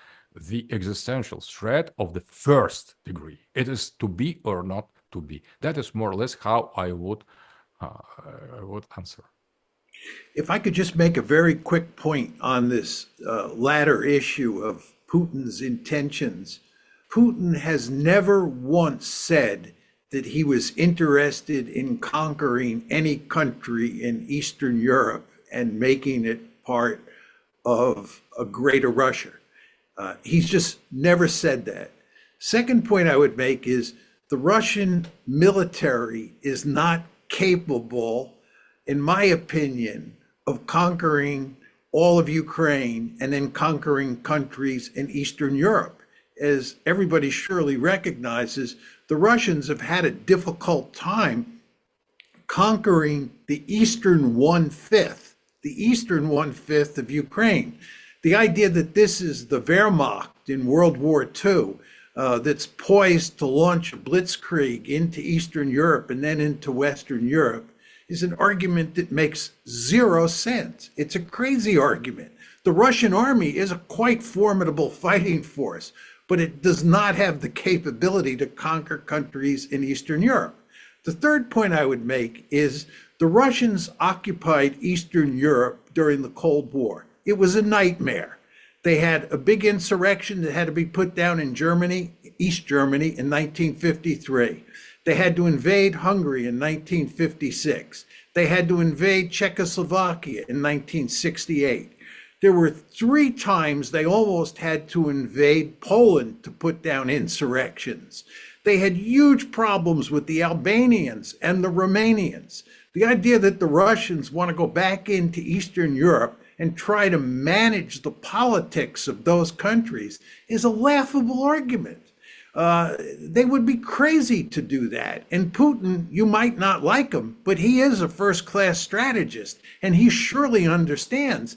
the existential threat of the first degree. It is to be or not to be. That is more or less how I would answer. If I could just make a very quick point on this latter issue of Putin's intentions. Putin has never once said that he was interested in conquering any country in Eastern Europe and making it part of a greater Russia. He's just never said that. Second point I would make is the Russian military is not capable, in my opinion, of conquering all of Ukraine and then conquering countries in Eastern Europe. As everybody surely recognizes, the Russians have had a difficult time conquering the eastern one-fifth of Ukraine. The idea that this is the Wehrmacht in World War II that's poised to launch a blitzkrieg into Eastern Europe and then into Western Europe is an argument that makes zero sense. It's a crazy argument. The Russian army is a quite formidable fighting force, but it does not have the capability to conquer countries in Eastern Europe. The third point I would make is the Russians occupied Eastern Europe during the Cold War. It was a nightmare. They had a big insurrection that had to be put down in Germany, East Germany, in 1953. They had to invade Hungary in 1956. They had to invade Czechoslovakia in 1968. There were 3 times they almost had to invade Poland to put down insurrections. They had huge problems with the Albanians and the Romanians. The idea that the Russians want to go back into Eastern Europe and try to manage the politics of those countries is a laughable argument. They would be crazy to do that. And Putin, you might not like him, but he is a first-class strategist, and he surely understands.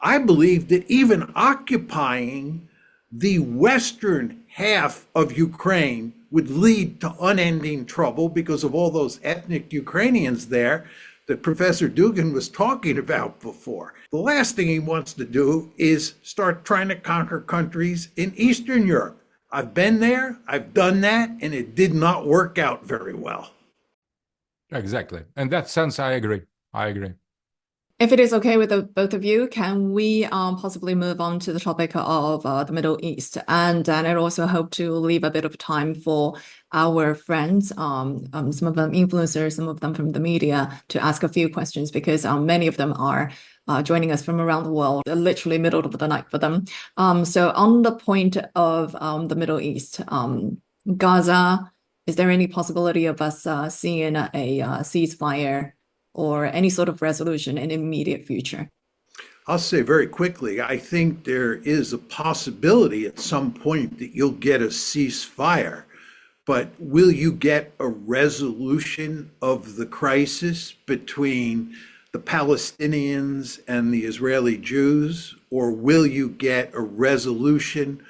I believe that even occupying the western half of Ukraine would lead to unending trouble because of all those ethnic Ukrainians there that Professor Dugin was talking about before. The last thing he wants to do is start trying to conquer countries in Eastern Europe. I've been there, I've done that, and it did not work out very well. Exactly. In that sense, I agree. If it is okay with both of you, can we possibly move on to the topic of the Middle East? And then I also hope to leave a bit of time for our friends, some of them influencers, some of them from the media, to ask a few questions, because many of them are joining us from around the world, literally middle of the night for them. So on the point of the Middle East, Gaza, is there any possibility of us seeing a ceasefire or any sort of resolution in the immediate future? I'll say very quickly, I think there is a possibility at some point that you'll get a ceasefire, but will you get a resolution of the crisis between the Palestinians and the Israeli Jews, or will you get a resolution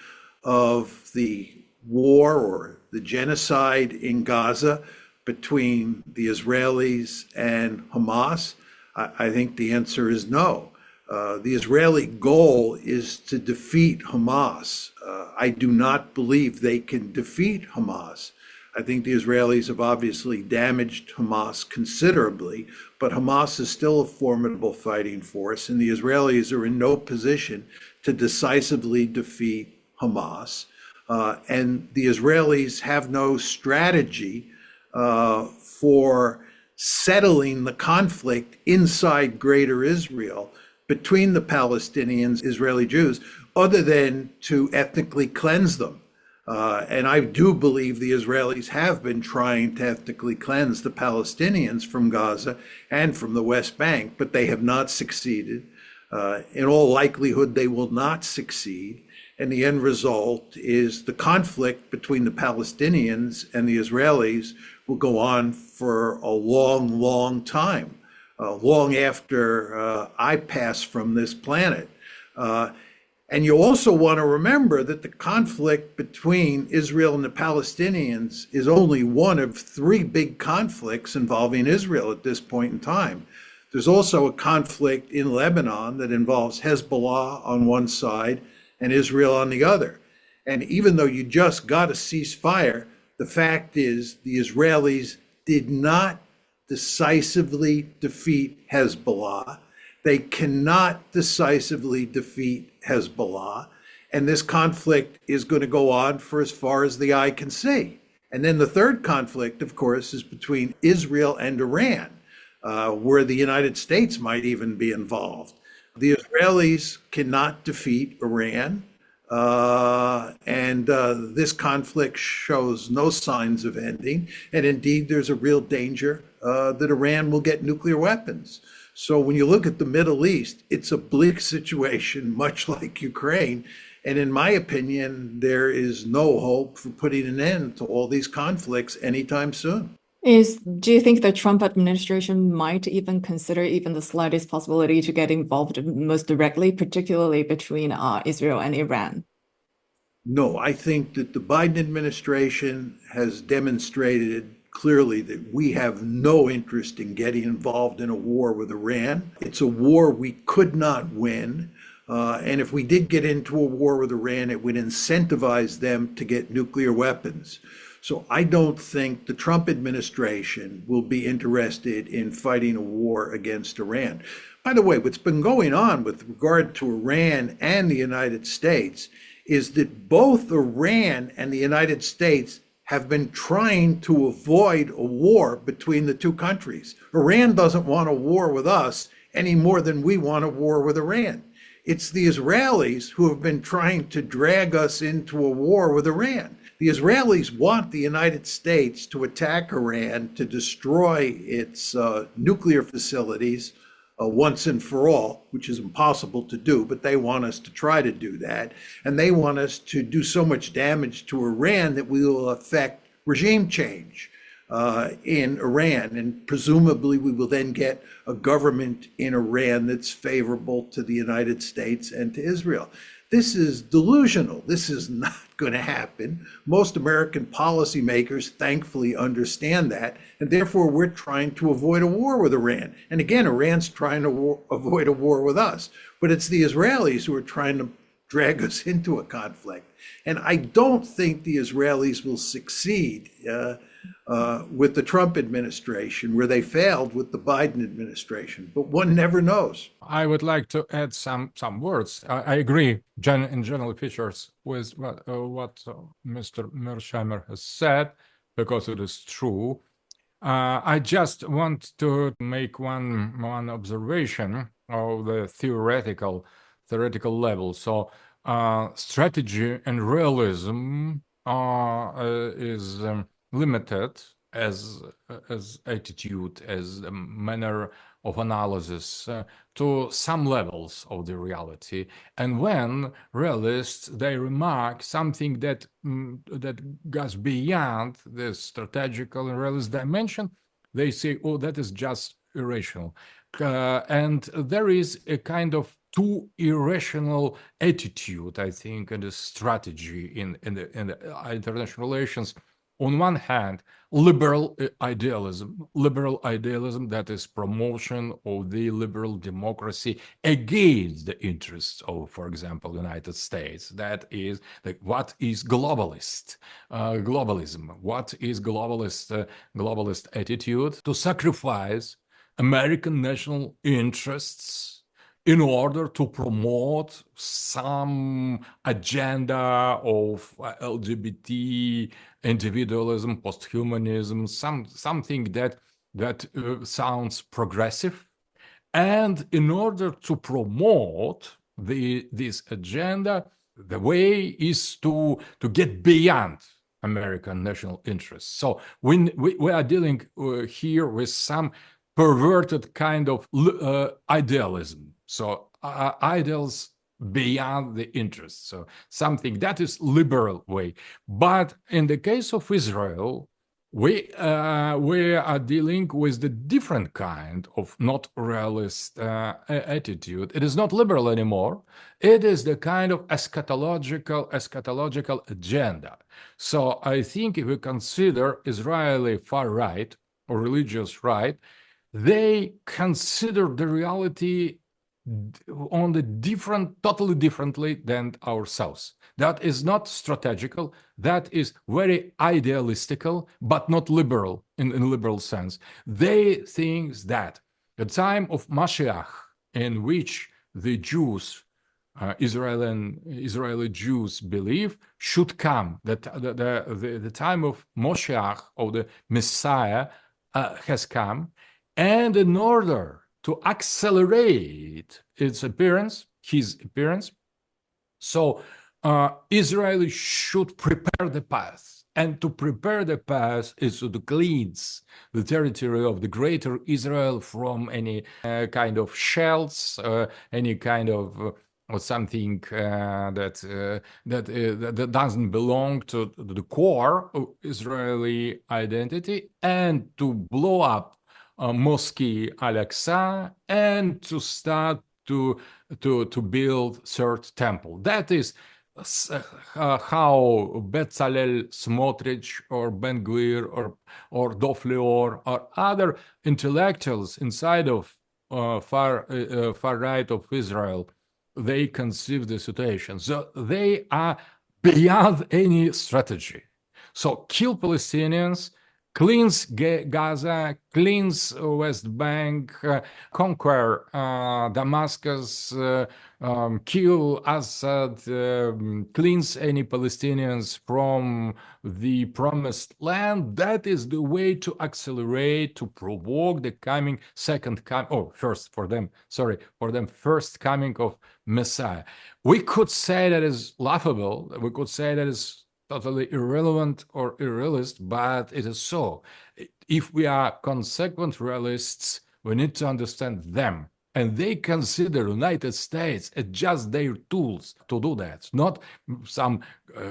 of the war or the genocide in Gaza between the Israelis and Hamas? I think the answer is no. The Israeli goal is to defeat Hamas. I do not believe they can defeat Hamas. I think the Israelis have obviously damaged Hamas considerably, but Hamas is still a formidable fighting force, and the Israelis are in no position to decisively defeat Hamas. And the Israelis have no strategy for settling the conflict inside Greater Israel between the Palestinians, Israeli Jews, other than to ethnically cleanse them. And I do believe the Israelis have been trying to ethnically cleanse the Palestinians from Gaza and from the West Bank, but they have not succeeded. In all likelihood, they will not succeed. And the end result is the conflict between the Palestinians and the Israelis will go on for a long, long time, long after I pass from this planet. And you also want to remember that the conflict between Israel and the Palestinians is only one of 3 big conflicts involving Israel at this point in time. There's also a conflict in Lebanon that involves Hezbollah on one side and Israel on the other. And even though you just got a ceasefire, the fact is the Israelis did not decisively defeat Hezbollah. They cannot decisively defeat Hezbollah. And this conflict is going to go on for as far as the eye can see. And then the third conflict, of course, is between Israel and Iran, where the United States might even be involved. The Israelis cannot defeat Iran, and this conflict shows no signs of ending. And indeed, there's a real danger that Iran will get nuclear weapons. So when you look at the Middle East, it's a bleak situation, much like Ukraine. And in my opinion, there is no hope for putting an end to all these conflicts anytime soon. Do you think the Trump administration might even consider even the slightest possibility to get involved most directly, particularly between Israel and Iran? No, I think that the Biden administration has demonstrated clearly that we have no interest in getting involved in a war with Iran. It's a war we could not win. And if we did get into a war with Iran, it would incentivize them to get nuclear weapons. So I don't think the Trump administration will be interested in fighting a war against Iran. By the way, what's been going on with regard to Iran and the United States is that both Iran and the United States have been trying to avoid a war between the two countries. Iran doesn't want a war with us any more than we want a war with Iran. It's the Israelis who have been trying to drag us into a war with Iran. The Israelis want the United States to attack Iran, to destroy its nuclear facilities once and for all, which is impossible to do, but they want us to try to do that. And they want us to do so much damage to Iran that we will affect regime change in Iran. And presumably we will then get a government in Iran that's favorable to the United States and to Israel. This is delusional. This is not going to happen. Most American policymakers thankfully understand that, and therefore we're trying to avoid a war with Iran. And again, Iran's trying to avoid a war with us, but it's the Israelis who are trying to drag us into a conflict. And I don't think the Israelis will succeed with the Trump administration, where they failed with the Biden administration, but one never knows. I would like to add some words. I agree in general features with what Mr. Mearsheimer has said, because it is true. I just want to make one observation of the theoretical level. So strategy and realism is limited as attitude, as a manner of analysis to some levels of the reality. And when realists, they remark something that goes beyond the strategical and realist dimension, they say, oh, that is just irrational. And there is a kind of too irrational attitude, I think, in the strategy in the international relations. On one hand, liberal idealism that is promotion of the liberal democracy against the interests of, for example, United States. That is what is globalism? What is globalist attitude? To sacrifice American national interests in order to promote some agenda of LGBT individualism, posthumanism, something that sounds progressive. And in order to promote this agenda, the way is to get beyond American national interests. So we are dealing here with some perverted kind of idealism. So ideals beyond the interests. So something that is liberal way. But in the case of Israel, we are dealing with the different kind of not realist attitude. It is not liberal anymore. It is the kind of eschatological agenda. So I think if we consider Israeli far right or religious right, they consider the reality on the totally differently than ourselves. That is not strategical. That is very idealistical, but not liberal in liberal sense. They think that the time of Mashiach, in which the Jews Israeli Jews believe should come. That the time of Moshiach, or the Messiah, has come, and in order to accelerate his appearance, so Israel should prepare the path. And to prepare the path is to cleanse the territory of the greater Israel from any kind of shells, any kind of or something that doesn't belong to the core of Israeli identity, and to blow up Mosque Al-Aqsa, and to start to build third temple. That is how Bezalel Smotrich or Ben Gvir or Dov Leor or other intellectuals inside of far right of Israel, they conceive the situation. So they are beyond any strategy. So kill Palestinians, cleanse Gaza, cleanse West Bank, conquer Damascus, kill Assad, cleanse any Palestinians from the promised land. That is the way to accelerate, to provoke the coming first coming of Messiah. We could say that is laughable. We could say that is totally irrelevant or irrealist, but it is so. If we are consequent realists, we need to understand them. And they consider United States as just their tools to do that, not some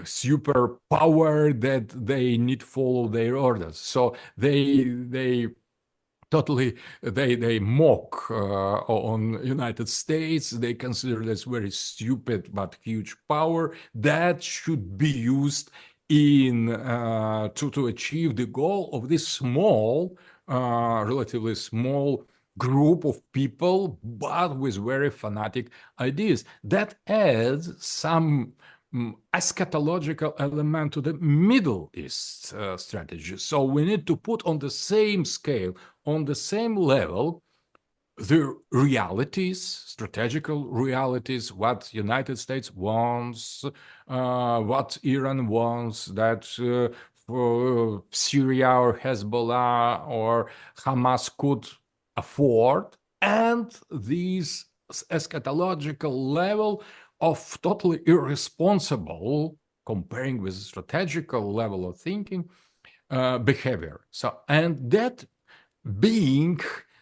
super power that they need to follow their orders. So they totally they mock on United States. They consider this very stupid but huge power that should be used in to achieve the goal of this small, relatively small group of people, but with very fanatic ideas. That adds some eschatological element to the Middle East strategy. So we need to put on the same scale, on the same level, the realities, strategical realities, what United States wants, what Iran wants, that for Syria or Hezbollah or Hamas could afford, and these eschatological level of totally irresponsible, comparing with strategical level of thinking, behavior. So, and that being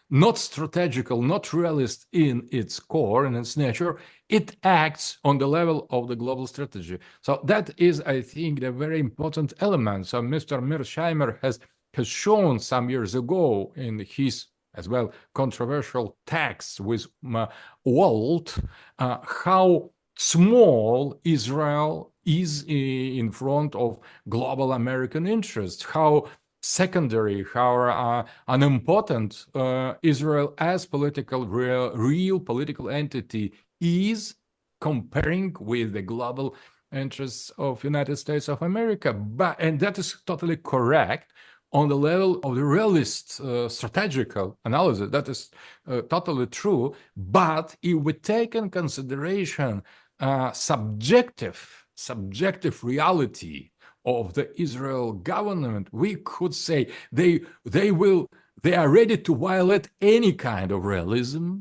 not strategical, not realist in its core, in its nature, it acts on the level of the global strategy. So that is, I think, a very important element. So Mr. Mearsheimer has shown some years ago in his as well controversial texts with Walt how small Israel is in front of global American interests, how secondary, how unimportant Israel as real political entity is, comparing with the global interests of United States of America. And that is totally correct on the level of the realist strategical analysis. That is totally true. But if we take in consideration subjective reality of the Israel government, we could say they are ready to violate any kind of realism,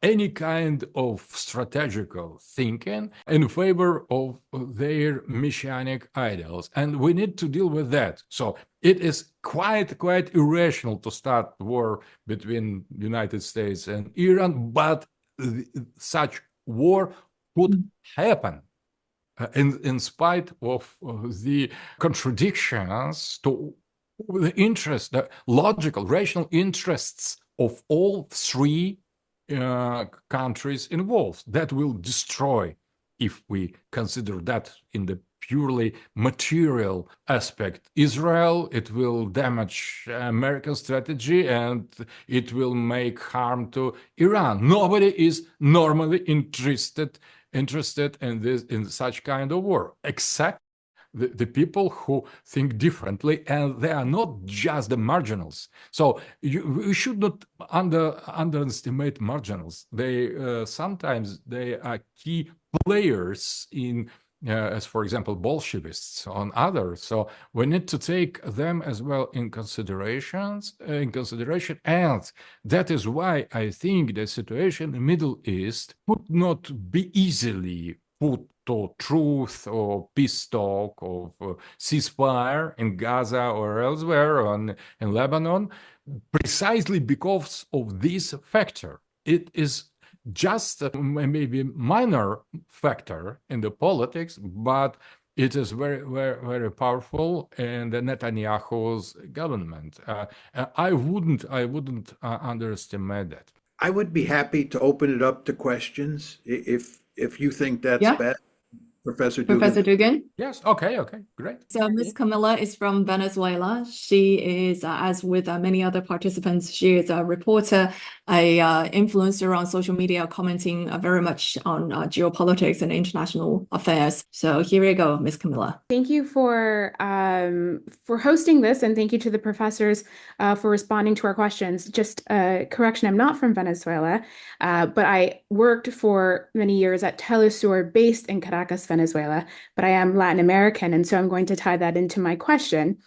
any kind of strategical thinking in favor of their messianic ideals, and we need to deal with that. So it is quite irrational to start war between the United States and Iran, but such war could happen. In spite of the contradictions to the interests, the logical, rational interests of all three countries involved, that will destroy, if we consider that in the purely material aspect, Israel, it will damage American strategy, and it will make harm to Iran. Nobody is normally interested in such kind of war, except the people who think differently, and they are not just the marginals. So we should not underestimate marginals. They sometimes they are key players in, as for example, Bolshevists on others. So we need to take them as well in consideration, and that is why I think the situation in the Middle East would not be easily put to truth or peace talk of ceasefire in Gaza or elsewhere in Lebanon, precisely because of this factor. It is just maybe minor factor in the politics, but it is very, very, very powerful in the Netanyahu's government. I wouldn't underestimate that. I would be happy to open it up to questions if you think that's Yeah, best, Professor Professor Dugin. Dugin. Yes, okay, great. So Ms. Camilla is from Venezuela. She is, as with many other participants, she is a reporter, a influencer on social media, commenting very much on geopolitics and international affairs. So here you go, Ms. Camilla. Thank you for hosting this, and thank you to the professors for responding to our questions. Just a correction, I'm not from Venezuela, but I worked for many years at Telesur based in Caracas, Venezuela, but I am Latin American, and so I'm going to tie that into my question.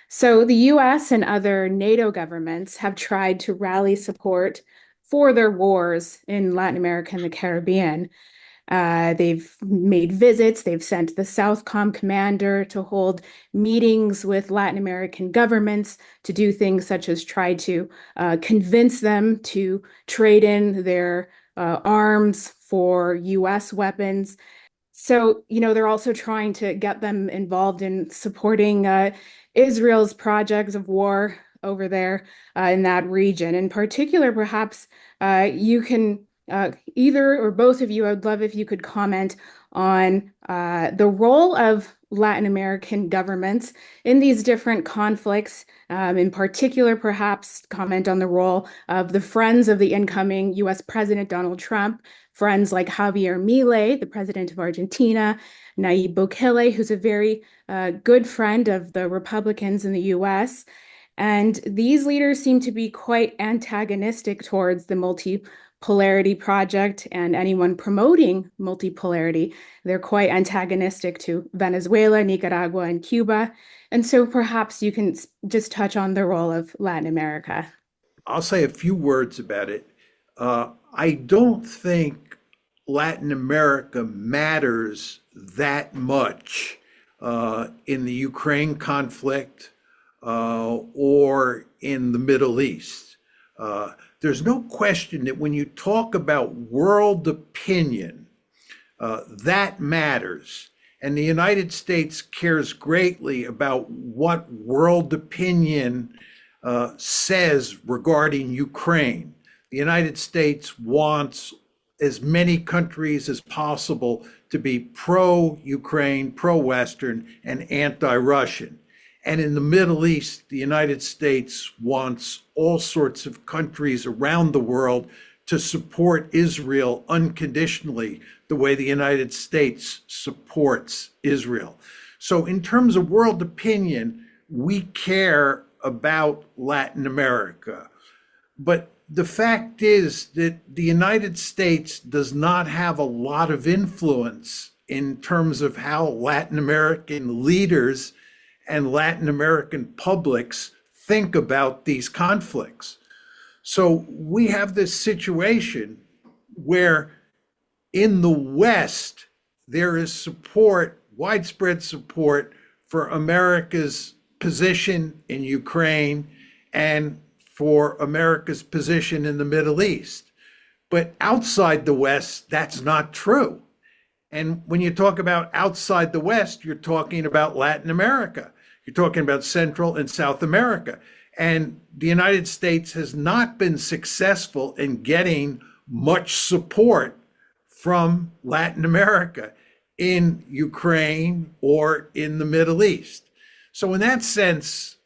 So the US and other NATO governments have tried to rally support for their wars in Latin America and the Caribbean. They've made visits, they've sent the Southcom commander to hold meetings with Latin American governments to do things such as try to convince them to trade in their arms for US weapons. So, they're also trying to get them involved in supporting Israel's projects of war over there in that region. In particular, perhaps you can either or both of you, I would love if you could comment on the role of Latin American governments in these different conflicts. In particular, perhaps comment on the role of the friends of the incoming US President Donald Trump, friends like Javier Milei, the president of Argentina, Nayib Bukele, who's a very good friend of the Republicans in the US. And these leaders seem to be quite antagonistic towards the multipolarity project and anyone promoting multipolarity. They're quite antagonistic to Venezuela, Nicaragua, and Cuba. And so perhaps you can just touch on the role of Latin America. I'll say a few words about it. I don't think Latin America matters that much in the Ukraine conflict or in the Middle East. There's no question that when you talk about world opinion, that matters. And the United States cares greatly about what world opinion says regarding Ukraine. The United States wants as many countries as possible to be pro-Ukraine, pro-Western, and anti-Russian. And in the Middle East, the United States wants all sorts of countries around the world to support Israel unconditionally, the way the United States supports Israel. So in terms of world opinion, we care about Latin America. But the fact is that the United States does not have a lot of influence in terms of how Latin American leaders and Latin American publics think about these conflicts. So we have this situation where in the West, there is support, widespread support for America's position in Ukraine and for America's position in the Middle East. But outside the West, that's not true. And when you talk about outside the West, you're talking about Latin America. You're talking about Central and South America. And the United States has not been successful in getting much support from Latin America in Ukraine or in the Middle East. So in that sense,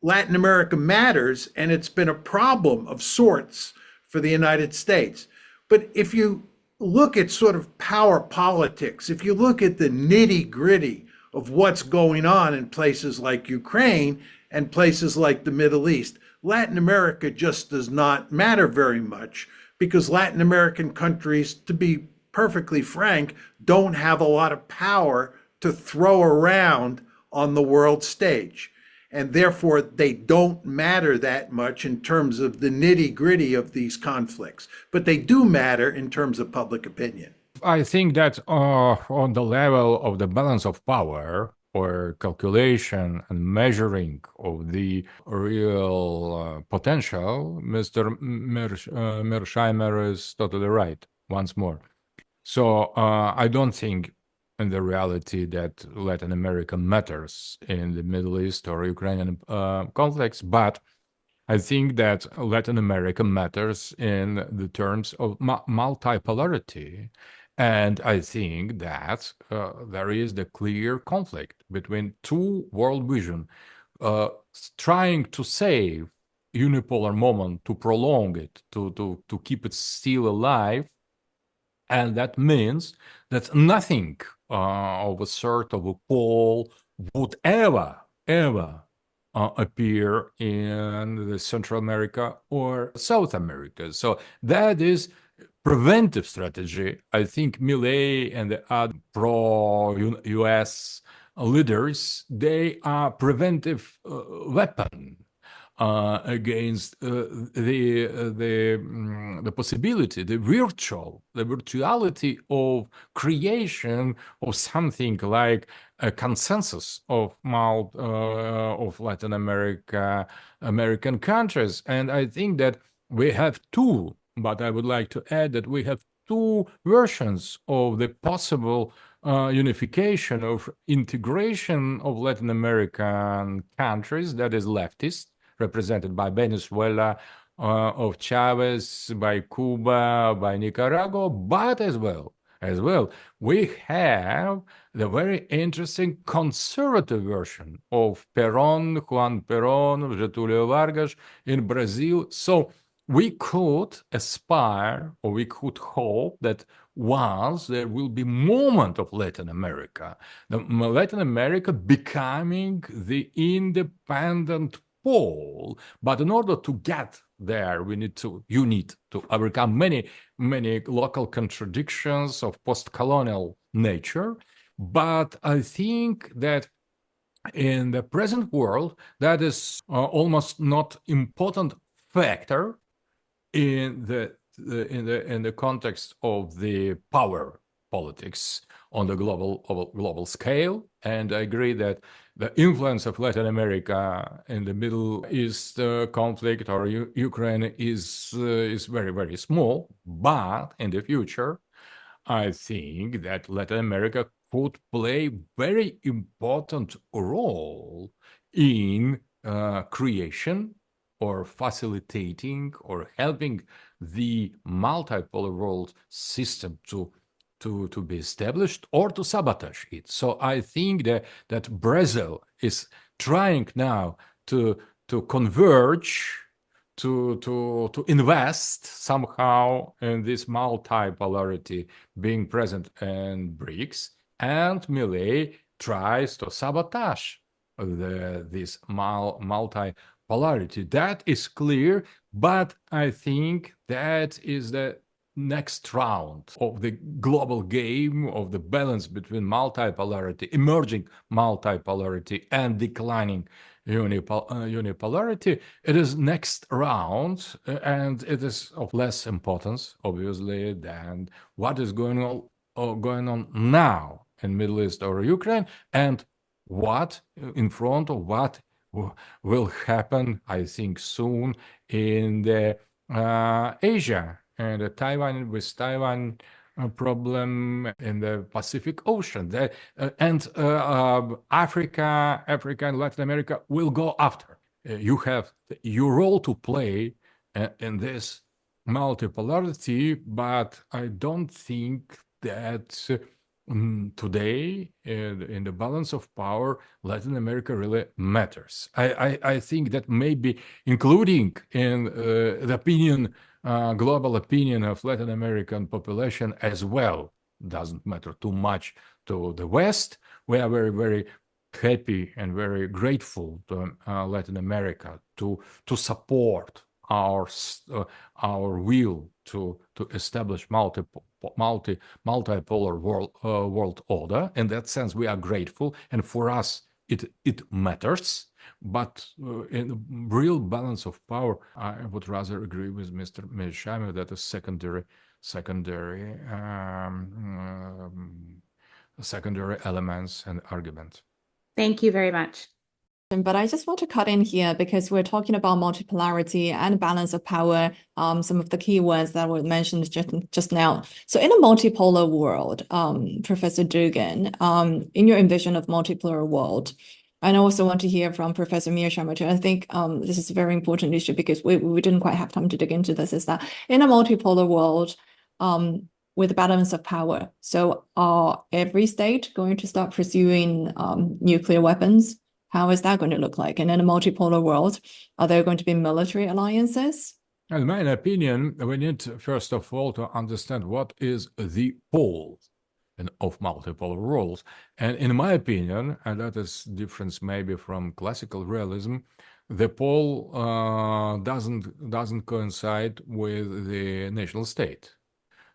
Latin America matters, and it's been a problem of sorts for the United States. But if you look at sort of power politics, if you look at the nitty gritty of what's going on in places like Ukraine and places like the Middle East, Latin America just does not matter very much because Latin American countries, to be perfectly frank, don't have a lot of power to throw around on the world stage. And therefore, they don't matter that much in terms of the nitty gritty of these conflicts, but they do matter in terms of public opinion. I think that on the level of the balance of power or calculation and measuring of the real potential, Mr. Mearsheimer is totally right, once more. So I don't think in the reality that Latin America matters in the Middle East or Ukrainian conflicts, but I think that Latin America matters in the terms of multipolarity. And I think that there is the clear conflict between two world vision, trying to save unipolar moment, to prolong it, to keep it still alive. And that means that nothing of a sort of a pole would ever appear in the Central America or South America. So that is preventive strategy. I think Milei and the other pro-US leaders, they are preventive weapon against the possibility, the virtuality of creation of something like a consensus of Latin American countries. And I think that we have two, but I would like to add that we have two versions of the possible unification of integration of Latin American countries, that is leftist, represented by Venezuela, of Chavez, by Cuba, by Nicaragua, but as well, we have the very interesting conservative version of Juan Perón, Getúlio Vargas in Brazil. So we could aspire, or we could hope that once there will be moment of Latin America, Latin America becoming the independent pole. But in order to get there, you need to overcome many local contradictions of post-colonial nature. But I think that in the present world, that is almost not important factor in the context of the power politics on the global scale. And I agree that the influence of Latin America in the Middle East conflict or Ukraine is very, very small. But in the future, I think that Latin America could play very important role in creation or facilitating or helping the multipolar world system to be established or to sabotage it. So I think that Brazil is trying now to converge, to invest somehow in this multipolarity being present in BRICS, and Milei tries to sabotage this multipolarity. That is clear, but I think that is the next round of the global game of the balance between multipolarity, emerging multipolarity, and declining unipolarity. It is next round, and it is of less importance, obviously, than what is going on now in Middle East or Ukraine, and what in front of what will happen, I think, soon in the Asia and Taiwan problem in the Pacific Ocean. And Africa and Latin America will go after. You have your role to play in this multipolarity, but I don't think that today in the balance of power, Latin America really matters. I think that maybe including in the opinion, global opinion of Latin American population as well doesn't matter too much to the West. We are very, very happy and very grateful to Latin America to support our will to establish multipolar world order. In that sense, we are grateful, and for us, it matters. But in real balance of power, I would rather agree with Mr. Mearsheimer that is secondary elements and arguments. Thank you very much. But I just want to cut in here because we're talking about multipolarity and balance of power, some of the key words that were mentioned just now. So in a multipolar world, Professor Dugin, in your envision of multipolar world, and I also want to hear from Professor Mearsheimer too. I think this is a very important issue because we didn't quite have time to dig into this, is that in a multipolar world, with balance of power, so are every state going to start pursuing nuclear weapons? How is that going to look like? And in a multipolar world, are there going to be military alliances? In my opinion, we need first of all to understand what is the pole of multipolar worlds. And in my opinion, and that is difference maybe from classical realism, the pole doesn't coincide with the national state.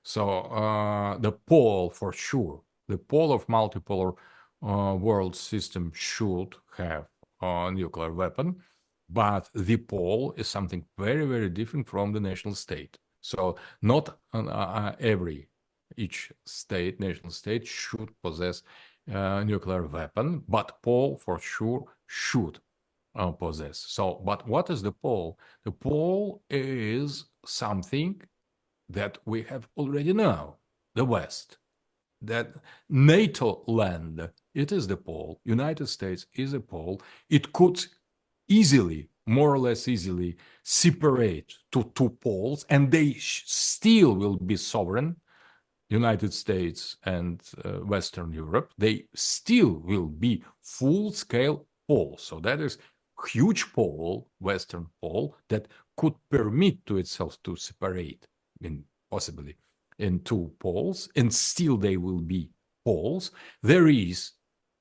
So the pole for sure, the pole of multipolar world system should have a nuclear weapon, but the pole is something very, very different from the national state. So not each state, national state, should possess a nuclear weapon, but pole for sure should possess. So, but what is the pole? The pole is something that we have already now, the West. That NATO land, it is the pole. United States is a pole. It could easily, more or less easily, separate to two poles, and they still will be sovereign. United States and Western Europe, they still will be full-scale poles. So that is huge pole, Western pole, that could permit to itself to separate, possibly in two poles, and still they will be poles. There is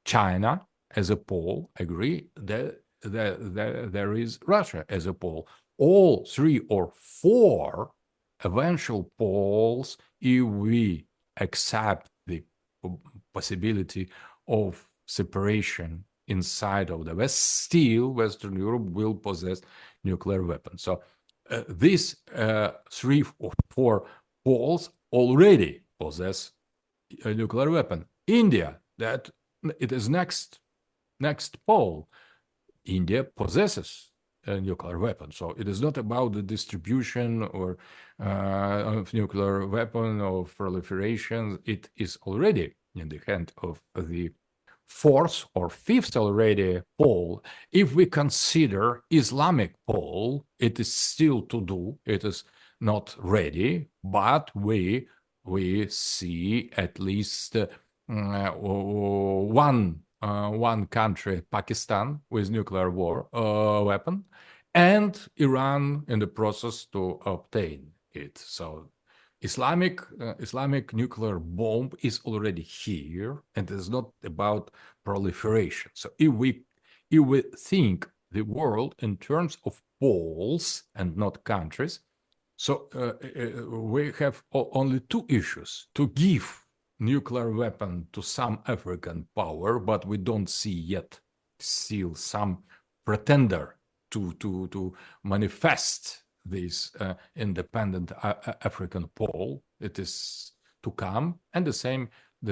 China as a pole, agree, there is Russia as a pole. All 3 or 4 eventual poles, if we accept the possibility of separation inside of the West, still Western Europe will possess nuclear weapons. So these 3 or 4 poles already possess a nuclear weapon. India, that it is next pole. India possesses a nuclear weapon. So it is not about the distribution or of nuclear weapon or proliferation. It is already in the hand of the 4th or 5th already pole. If we consider Islamic pole, it is still to do. It is not ready, but we see at least one country, Pakistan, with nuclear weapon, and Iran in the process to obtain it. So Islamic nuclear bomb is already here, and it's not about proliferation. So if we think the world in terms of poles and not countries, so we have only 2 issues: to give nuclear weapon to some African power, but we don't see yet still some pretender to manifest this independent African pole. It is to come, and the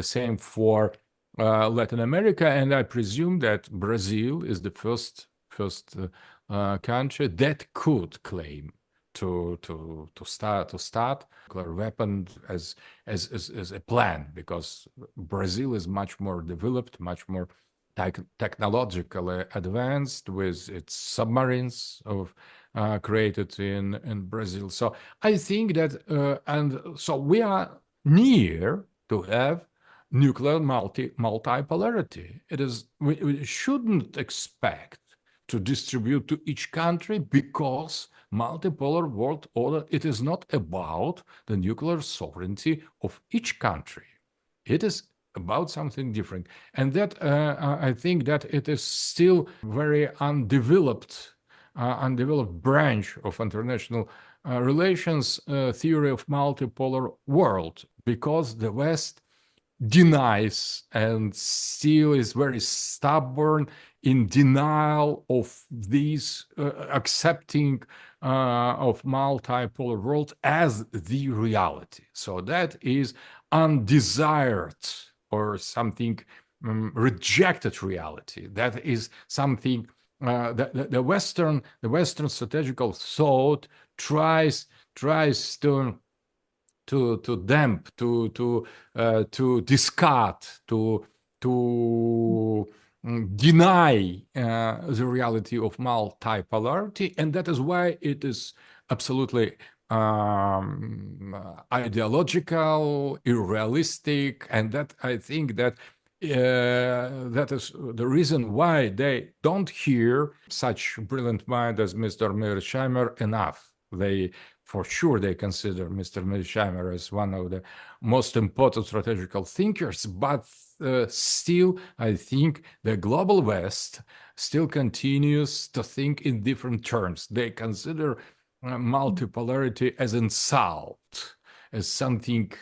same for Latin America. And I presume that Brazil is the first country that could claim to start nuclear weapon as a plan, because Brazil is much more developed, much more technologically advanced with its submarines created in Brazil. So I think that and so we are near to have nuclear multipolarity. We shouldn't expect to distribute to each country because multipolar world order, it is not about the nuclear sovereignty of each country. It is about something different. And that I think that it is still very undeveloped branch of international relations theory of multipolar world, because the West denies and still is very stubborn in denial of these accepting of multipolar world as the reality. So that is undesired or something rejected reality. That is something the Western strategical thought tries to damp, to discard, to deny the reality of multipolarity, and that is why it is absolutely ideological, unrealistic, and that I think that that is the reason why they don't hear such brilliant mind as Mr. Mearsheimer enough. For sure, they consider Mr. Mearsheimer as one of the most important strategical thinkers, but still, I think the global West still continues to think in different terms. They consider multipolarity as insult, as something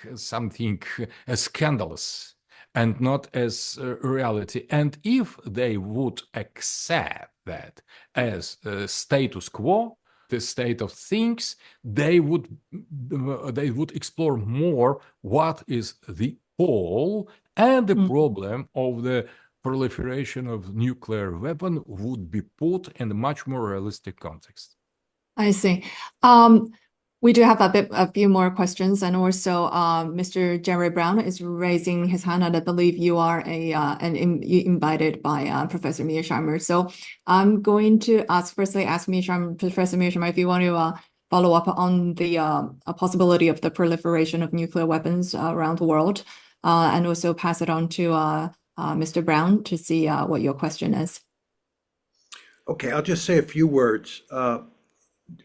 as scandalous, and not as reality. And if they would accept that as status quo, the state of things, they would explore more what is the pole, and the problem of the proliferation of nuclear weapon would be put in a much more realistic context. I see. We do have a few more questions, and also Mr. Jerry Brown is raising his hand, and I believe you are you invited by Professor Mearsheimer. So I'm going to firstly ask Professor Mearsheimer, if you want to follow up on the possibility of the proliferation of nuclear weapons around the world, and also pass it on to Mr. Brown to see what your question is. Okay, I'll just say a few words.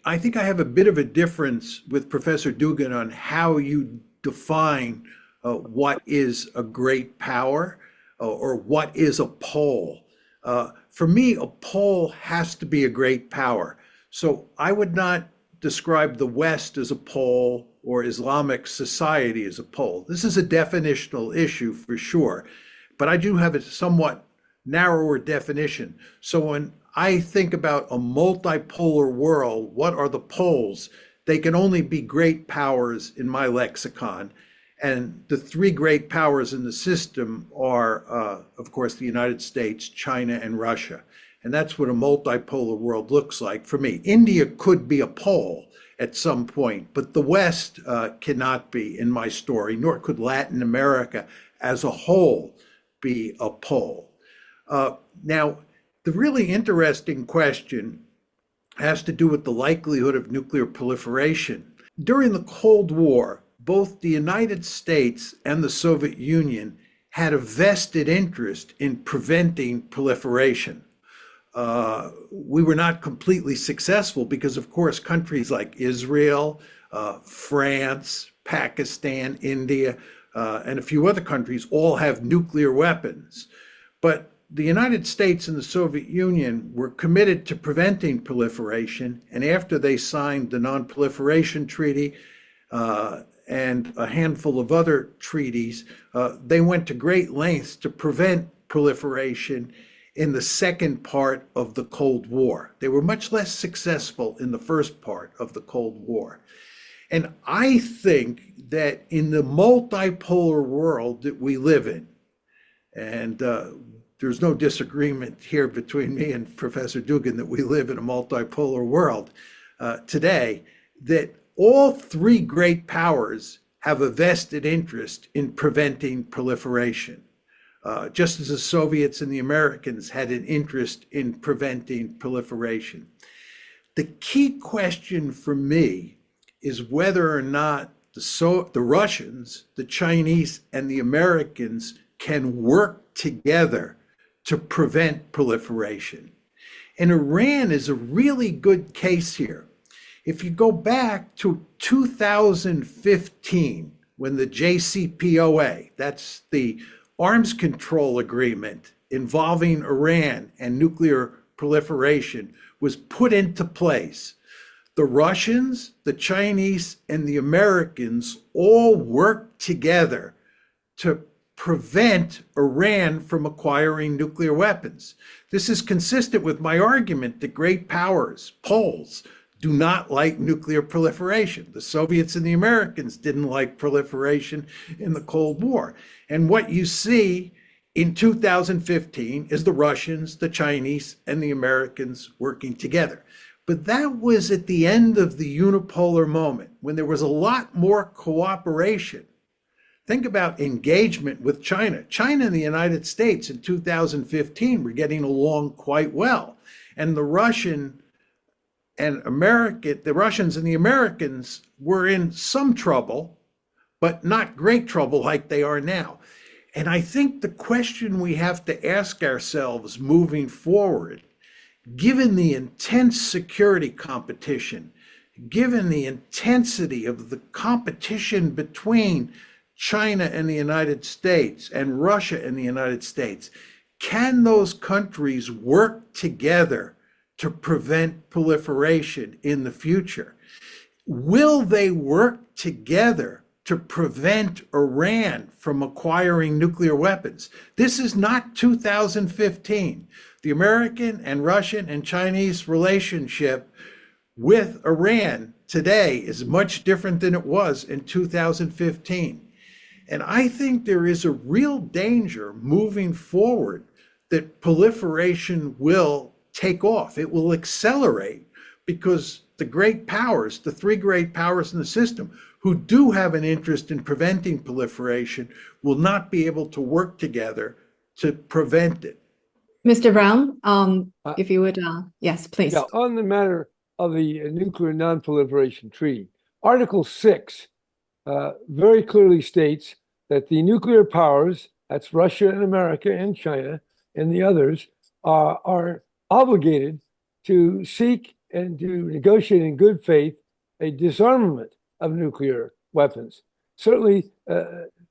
I think I have a bit of a difference with Professor Dugin on how you define what is a great power or what is a pole. For me, a pole has to be a great power. So I would not describe the West as a pole or Islamic society as a pole. This is a definitional issue for sure, but I do have a somewhat narrower definition. So when I think about a multipolar world, what are the poles? They can only be great powers in my lexicon. And the three great powers in the system are, of course, the United States, China, and Russia. And that's what a multipolar world looks like for me. India could be a pole at some point, but the West cannot be in my story, nor could Latin America as a whole be a pole. Now, the really interesting question has to do with the likelihood of nuclear proliferation. During the Cold War, both the United States and the Soviet Union had a vested interest in preventing proliferation. We were not completely successful because, of course, countries like Israel, France, Pakistan, India, and a few other countries all have nuclear weapons. But the United States and the Soviet Union were committed to preventing proliferation, and after they signed the Non-Proliferation Treaty and a handful of other treaties, they went to great lengths to prevent proliferation in the second part of the Cold War. They were much less successful in the first part of the Cold War. And I think that in the multipolar world that we live in, and there's no disagreement here between me and Professor Dugin that we live in a multipolar world today, that all three great powers have a vested interest in preventing proliferation, just as the Soviets and the Americans had an interest in preventing proliferation. The key question for me is whether or not the Russians, the Chinese, and the Americans can work together to prevent proliferation. And Iran is a really good case here. If you go back to 2015, when the JCPOA, that's the arms control agreement involving Iran and nuclear proliferation, was put into place, the Russians, the Chinese, and the Americans all worked together to prevent Iran from acquiring nuclear weapons. This is consistent with my argument that great powers, poles, do not like nuclear proliferation. The Soviets and the Americans didn't like proliferation in the Cold War. And what you see in 2015 is the Russians, the Chinese, and the Americans working together. But that was at the end of the unipolar moment, when there was a lot more cooperation. Think about engagement with China. China and the United States in 2015 were getting along quite well. And the Russians and the Americans were in some trouble, but not great trouble like they are now. And I think the question we have to ask ourselves moving forward, given the intense security competition, given the intensity of the competition between China and the United States and Russia and the United States, can those countries work together to prevent proliferation in the future? Will they work together to prevent Iran from acquiring nuclear weapons? This is not 2015. The American and Russian and Chinese relationship with Iran today is much different than it was in 2015. And I think there is a real danger moving forward that proliferation will take off. It will accelerate because the great powers, the three great powers in the system, who do have an interest in preventing proliferation, will not be able to work together to prevent it. Mr. Brown, if you would, yes, please. Yeah, on the matter of the nuclear non-proliferation treaty, Article 6 very clearly states that the nuclear powers, that's Russia and America and China and the others, are obligated to seek and to negotiate in good faith a disarmament of nuclear weapons, certainly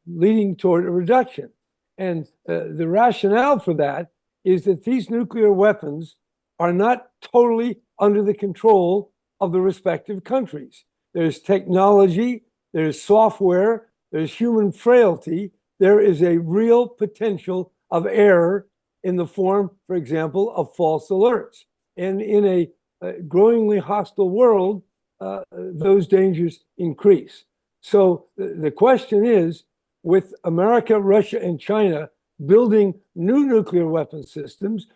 leading toward a reduction. And the rationale for that is that these nuclear weapons are not totally under the control of the respective countries. There's technology, there's software, there's human frailty. There is a real potential of error in the form, for example, of false alerts. And in a growingly hostile world, those dangers increase. So the question is, with America, Russia, and China building new nuclear weapon systems,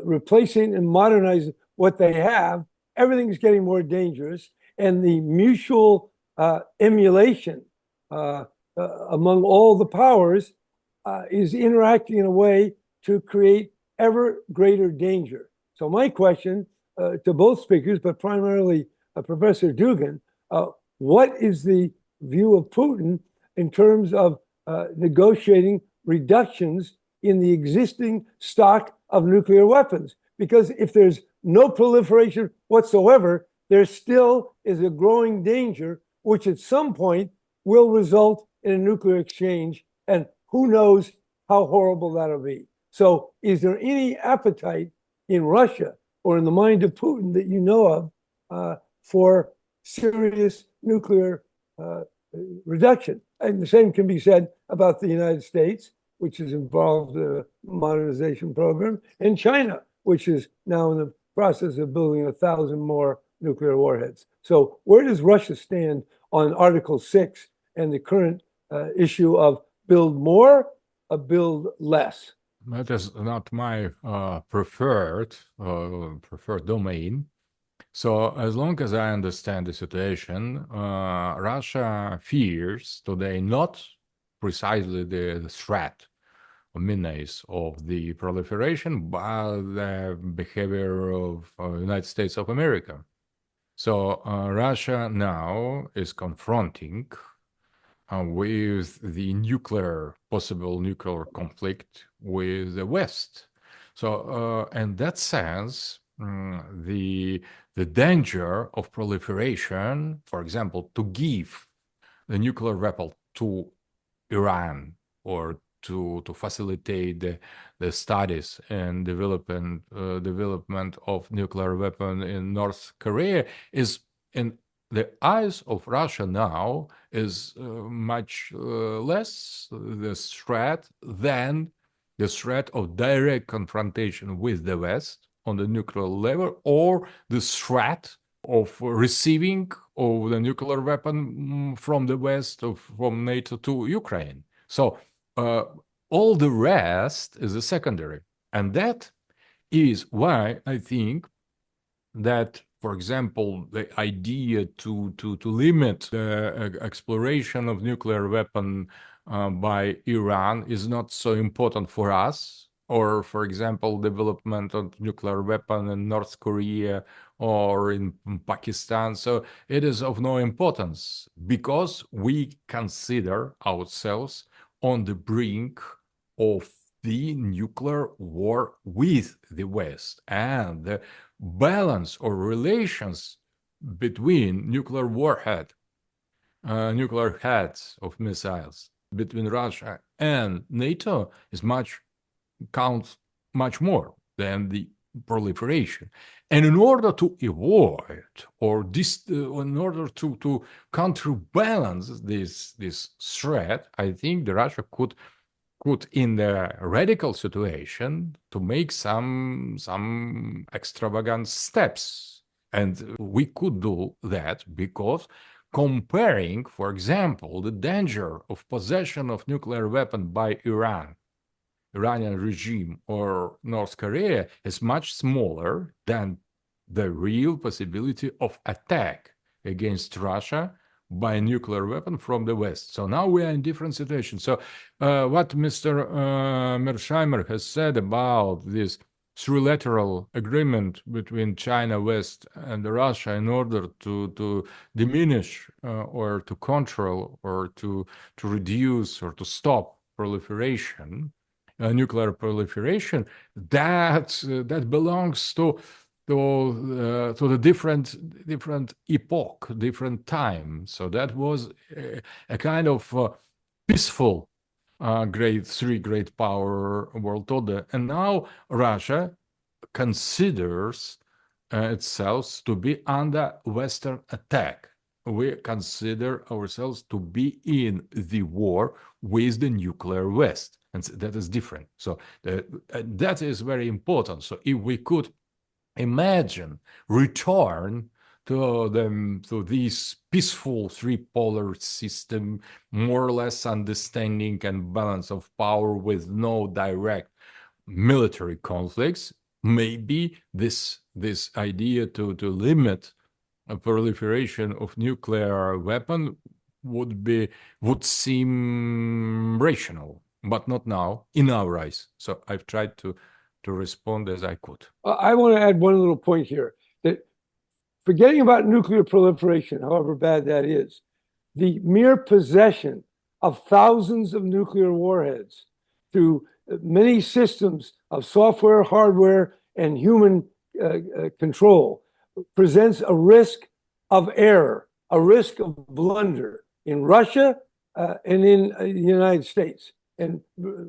replacing and modernizing what they have, everything's getting more dangerous. And the mutual emulation among all the powers is interacting in a way to create ever greater danger. So my question to both speakers, but primarily Professor Dugin, what is the view of Putin in terms of negotiating reductions in the existing stock of nuclear weapons? Because if there's no proliferation whatsoever, there still is a growing danger, which at some point will result in a nuclear exchange. And who knows how horrible that'll be. So is there any appetite in Russia or in the mind of Putin that you know of for serious nuclear reduction? And the same can be said about the United States, which is involved in a modernization program, and China, which is now in the process of building 1,000 more nuclear warheads. So where does Russia stand on Article 6 and the current issue of build more or build less? That is not my preferred domain. So as long as I understand the situation, Russia fears today not precisely the threat or menace of the proliferation, but the behavior of United States of America. So Russia now is confronting with the possible nuclear conflict with the West. So, in that sense, the danger of proliferation, for example, to give the nuclear weapon to Iran or to facilitate the studies and development of nuclear weapon in North Korea is, in the eyes of Russia now, is much less the threat than the threat of direct confrontation with the West on the nuclear level, or the threat of receiving of the nuclear weapon from the West, from NATO to Ukraine. So all the rest is a secondary. And that is why I think that, for example, the idea to limit the exploration of nuclear weapon by Iran is not so important for us, or, for example, development of nuclear weapon in North Korea or in Pakistan. So it is of no importance because we consider ourselves on the brink of the nuclear war with the West, and the balance or relations between nuclear heads of missiles between Russia and NATO counts much more than the proliferation. And in order to avoid or in order to counterbalance this threat, I think the Russia could in the radical situation to make some extravagant steps. And we could do that because comparing, for example, the danger of possession of nuclear weapon by Iranian regime or North Korea is much smaller than the real possibility of attack against Russia by nuclear weapon from the West. So now we are in different situations. So what Mr. Mearsheimer has said about this trilateral agreement between China, West, and Russia in order to diminish or to control or to reduce or to stop proliferation, nuclear proliferation, that belongs to the different epoch, different time. So that was a kind of peaceful great power world order. And now Russia considers itself to be under Western attack. We consider ourselves to be in the war with the nuclear West. And that is different. So that is very important. So if we could imagine return to this peaceful three-polar system, more or less understanding and balance of power with no direct military conflicts, maybe this idea to limit a proliferation of nuclear weapon would seem rational, but not now in our eyes. So I've tried to respond as I could. I want to add one little point here, that forgetting about nuclear proliferation, however bad that is, the mere possession of thousands of nuclear warheads through many systems of software, hardware, and human control presents a risk of error, a risk of blunder in Russia and in the United States, and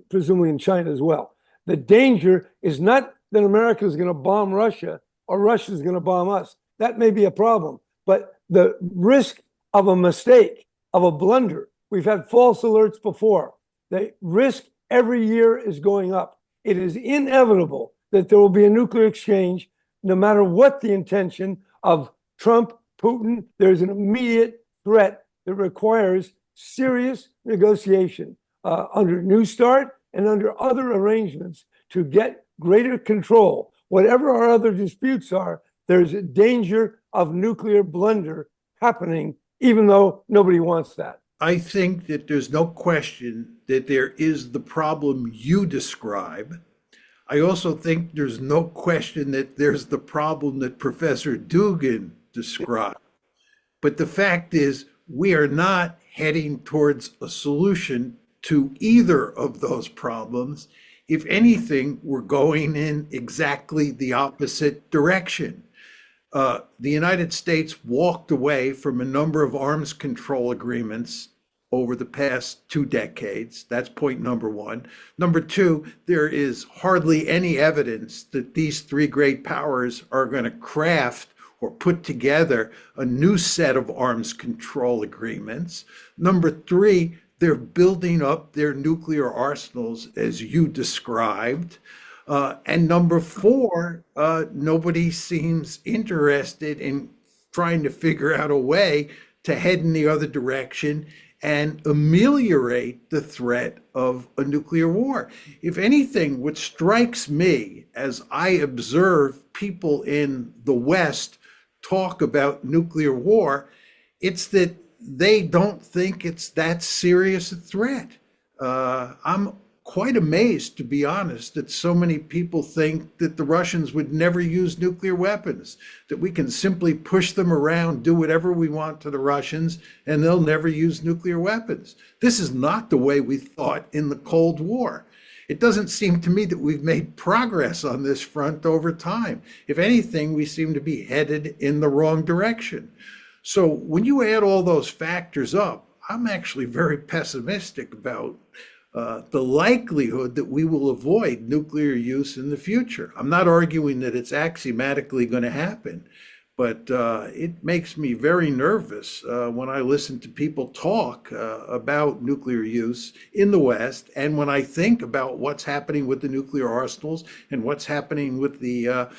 presumably in China as well. The danger is not that America is going to bomb Russia or Russia is going to bomb us. That may be a problem, but the risk of a mistake, of a blunder, we've had false alerts before. The risk every year is going up. It is inevitable that there will be a nuclear exchange, no matter what the intention of Trump, Putin. There's an immediate threat that requires serious negotiation under New START and under other arrangements to get greater control. Whatever our other disputes are, there's a danger of nuclear blunder happening, even though nobody wants that. I think that there's no question that there is the problem you describe. I also think there's no question that there's the problem that Professor Dugin described. But the fact is, we are not heading towards a solution to either of those problems. If anything, we're going in exactly the opposite direction. The United States walked away from a number of arms control agreements over the past 2 decades. That's point number one. Number two, there is hardly any evidence that these 3 great powers are going to craft or put together a new set of arms control agreements. Number 3, they're building up their nuclear arsenals, as you described. And number 4, nobody seems interested in trying to figure out a way to head in the other direction and ameliorate the threat of a nuclear war. If anything, what strikes me as I observe people in the West talk about nuclear war, it's that they don't think it's that serious a threat. I'm quite amazed, to be honest, that so many people think that the Russians would never use nuclear weapons, that we can simply push them around, do whatever we want to the Russians, and they'll never use nuclear weapons. This is not the way we thought in the Cold War. It doesn't seem to me that we've made progress on this front over time. If anything, we seem to be headed in the wrong direction. So when you add all those factors up, I'm actually very pessimistic about the likelihood that we will avoid nuclear use in the future. I'm not arguing that it's axiomatically going to happen, but it makes me very nervous when I listen to people talk about nuclear use in the West, and when I think about what's happening with the nuclear arsenals and what's happening with the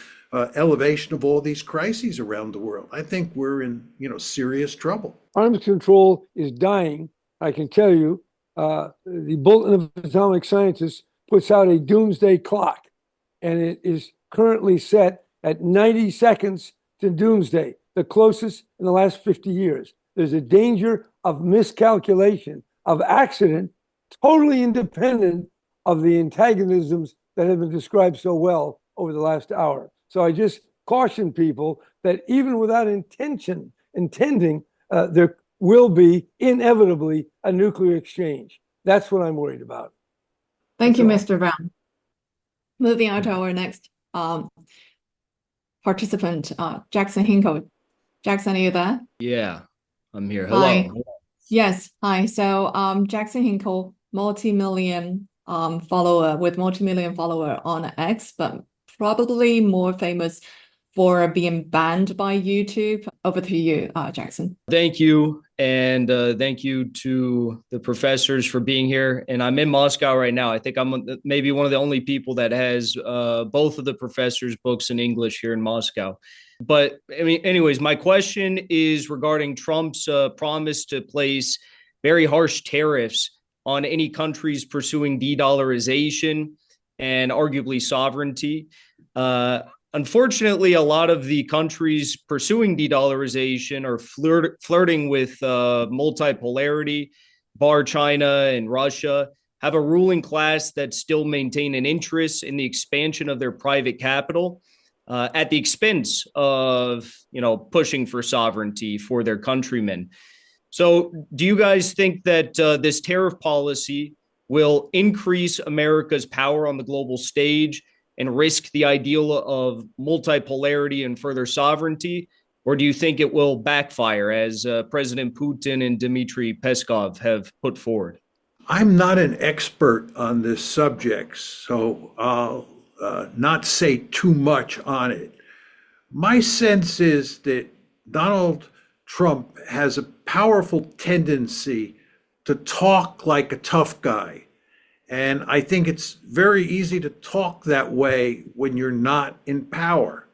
elevation of all these crises around the world. I think we're in, serious trouble. Arms control is dying. I can tell you, the Bulletin of Atomic Scientists puts out a doomsday clock, and it is currently set at 90 seconds to doomsday, the closest in the last 50 years. There's a danger of miscalculation, of accident, totally independent of the antagonisms that have been described so well over the last hour. So I just caution people that even without intending, there will be inevitably a nuclear exchange. That's what I'm worried about. Thank you, Mr. Brown. Moving on to our next participant, Jackson Hinkle. Jackson, are you there? Yeah, I'm here. Hello. Hi. Yes, hi. So Jackson Hinkle, multi-million follower on X, but probably more famous for being banned by YouTube. Over to you, Jackson. Thank you. And thank you to the professors for being here. And I'm in Moscow right now. I think I'm maybe one of the only people that has both of the professors' books in English here in Moscow. But anyways, my question is regarding Trump's promise to place very harsh tariffs on any countries pursuing de-dollarization and arguably sovereignty. Unfortunately, a lot of the countries pursuing de-dollarization are flirting with multipolarity. Bar China and Russia have a ruling class that still maintain an interest in the expansion of their private capital at the expense of, pushing for sovereignty for their countrymen. So do you guys think that this tariff policy will increase America's power on the global stage and risk the ideal of multipolarity and further sovereignty? Or do you think it will backfire, as President Putin and Dmitry Peskov have put forward? I'm not an expert on this subject, so I'll not say too much on it. My sense is that Donald Trump has a powerful tendency to talk like a tough guy. And I think it's very easy to talk that way when you're not in power.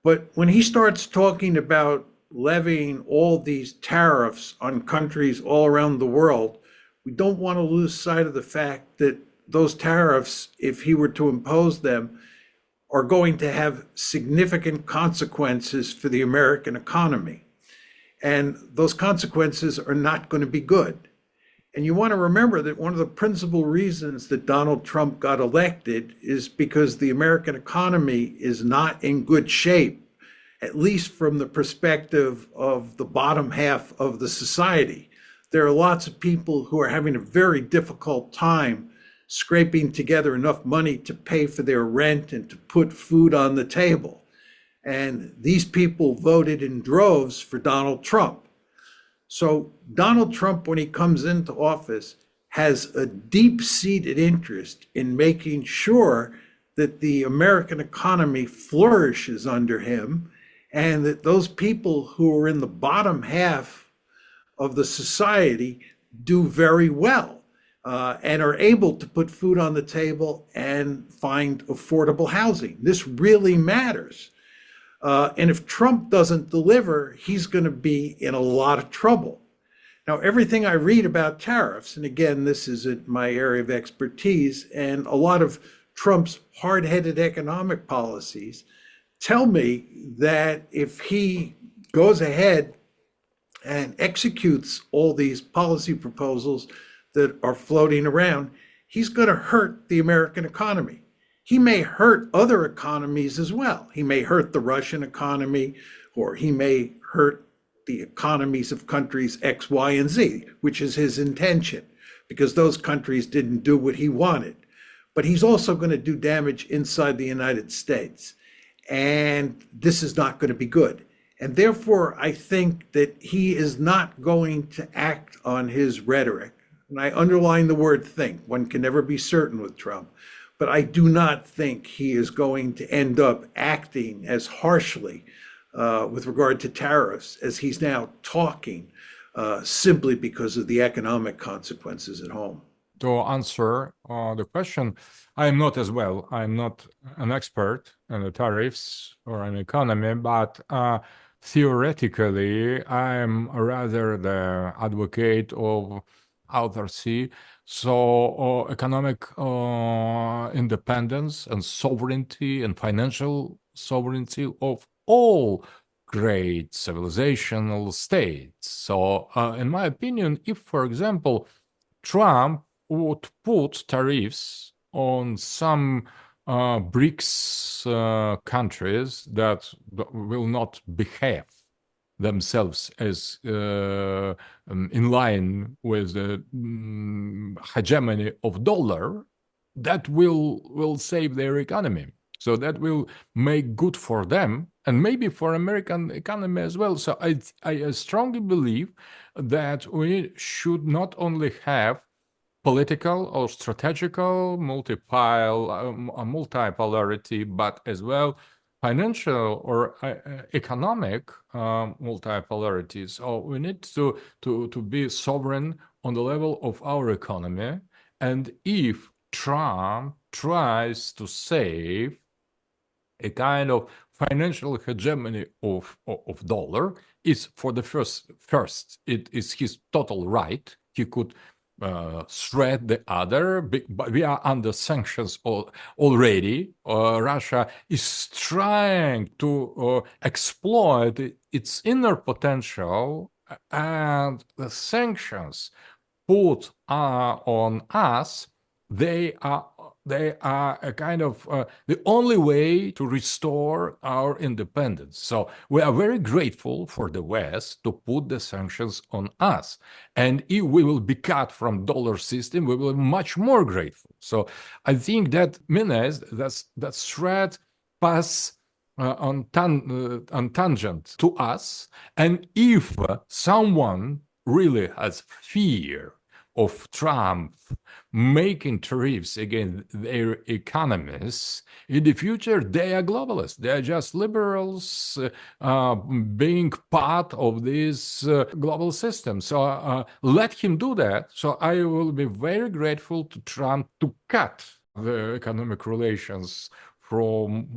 But when he starts talking about levying all these tariffs on countries all around the world, we don't want to lose sight of the fact that those tariffs, if he were to impose them, are going to have significant consequences for the American economy. And those consequences are not going to be good. And you want to remember that one of the principal reasons that Donald Trump got elected is because the American economy is not in good shape. at least from the perspective of the bottom half of the society. There are lots of people who are having a very difficult time scraping together enough money to pay for their rent and to put food on the table. And these people voted in droves for Donald Trump. So Donald Trump, when he comes into office, has a deep-seated interest in making sure that the American economy flourishes under him, and that those people who are in the bottom half of the society do very well, and are able to put food on the table and find affordable housing. This really matters. And if Trump doesn't deliver, he's going to be in a lot of trouble. Now, everything I read about tariffs, and again, this isn't my area of expertise, and a lot of Trump's hard-headed economic policies tell me that if he goes ahead and executes all these policy proposals that are floating around, he's going to hurt the American economy. He may hurt other economies as well. He may hurt the Russian economy, or he may hurt the economies of countries X, Y, and Z, which is his intention, because those countries didn't do what he wanted. But he's also going to do damage inside the United States. And this is not going to be good. And therefore, I think that he is not going to act on his rhetoric. And I underline the word think. One can never be certain with Trump. But I do not think he is going to end up acting as harshly with regard to tariffs as he's now talking, simply because of the economic consequences at home. To answer the question, I'm not as well. I'm not an expert on the tariffs or an economy, but theoretically, I'm rather the advocate of autarky. So economic independence and sovereignty and financial sovereignty of all great civilizational states. So in my opinion, if, for example, Trump would put tariffs on some BRICS countries that will not behave themselves as in line with the hegemony of dollar, that will save their economy. So that will make good for them and maybe for American economy as well. So I strongly believe that we should not only have political or strategical multipolarity, but as well financial or economic multipolarity. So we need to be sovereign on the level of our economy. And if Trump tries to save a kind of financial hegemony of dollar, is for the first, it is his total right. He could threat the other, but we are under sanctions already. Russia is trying to exploit its inner potential, and the sanctions put on us, they are a kind of the only way to restore our independence. So we are very grateful for the West to put the sanctions on us. And if we will be cut from dollar system, we will be much more grateful. So I think that means that threat pass on tangent to us. And if someone really has fear of Trump making tariffs against their economies, in the future, they are globalists. They are just liberals being part of this global system. So let him do that. So I will be very grateful to Trump to cut the economic relations from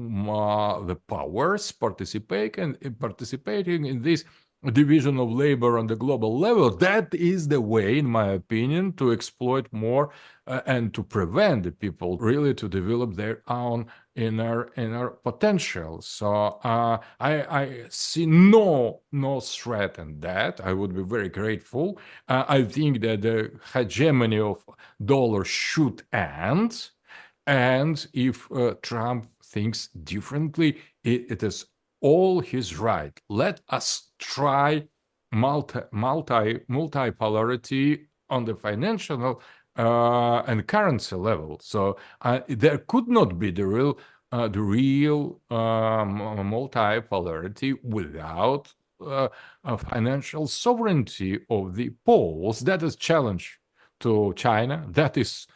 the powers participating in this division of labor on the global level. That is the way, in my opinion, to exploit more and to prevent the people really to develop their own inner potential. So I see no threat in that. I would be very grateful. I think that the hegemony of dollar should end. And if Trump thinks differently, it is all he's right. Let us try multipolarity on the financial and currency level. So there could not be the real multipolarity without a financial sovereignty of the poles. That is challenge to China. That is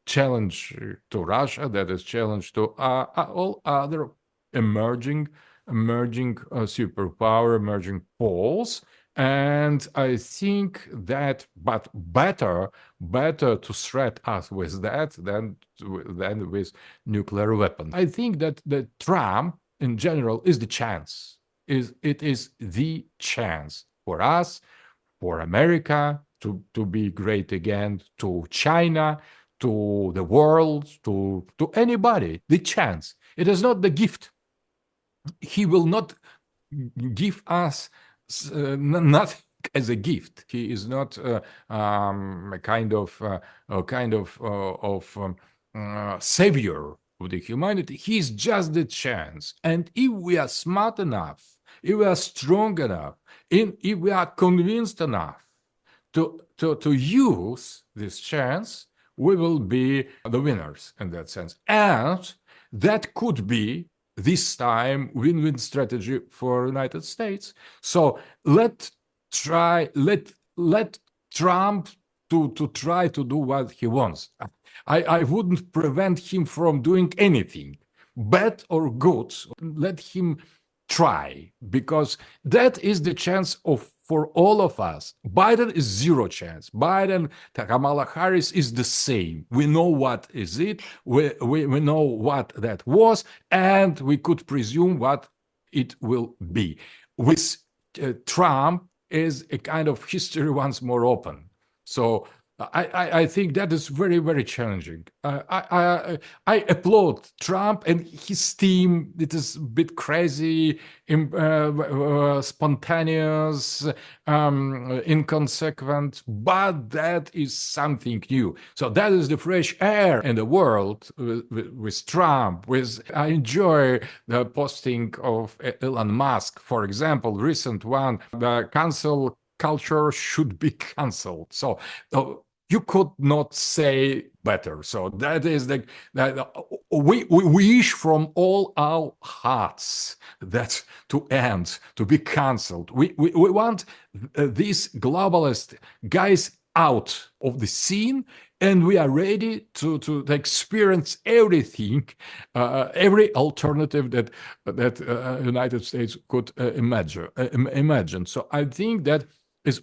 challenge to Russia. That is challenge to all other emerging superpower, emerging poles. And I think that, but better to threat us with that than with nuclear weapons. I think that Trump in general is the chance. It is the chance for us, for America to be great again, to China, to the world, to anybody. The chance. It is not the gift. He will not give us nothing as a gift. He is not a kind of savior of the humanity. He's just the chance. And if we are smart enough, if we are strong enough, if we are convinced enough to use this chance, we will be the winners in that sense. And that could be this time win-win strategy for United States. So let Trump to try to do what he wants. I wouldn't prevent him from doing anything, bad or good. Let him try, because that is the chance for all of us. Biden is zero chance. Biden, Kamala Harris is the same. We know what is it. We know what that was, and we could presume what it will be. With Trump is a kind of history once more open. So I think that is very, very challenging. I applaud Trump and his team. It is a bit crazy, spontaneous, inconsequent, but that is something new. So that is the fresh air in the world with Trump. I enjoy the posting of Elon Musk, for example, recent one, the cancel culture should be cancelled. So you could not say better. So that is we wish from all our hearts that to end, to be cancelled. We want these globalist guys out of the scene, and we are ready to experience everything, every alternative that United States could imagine. So I think that is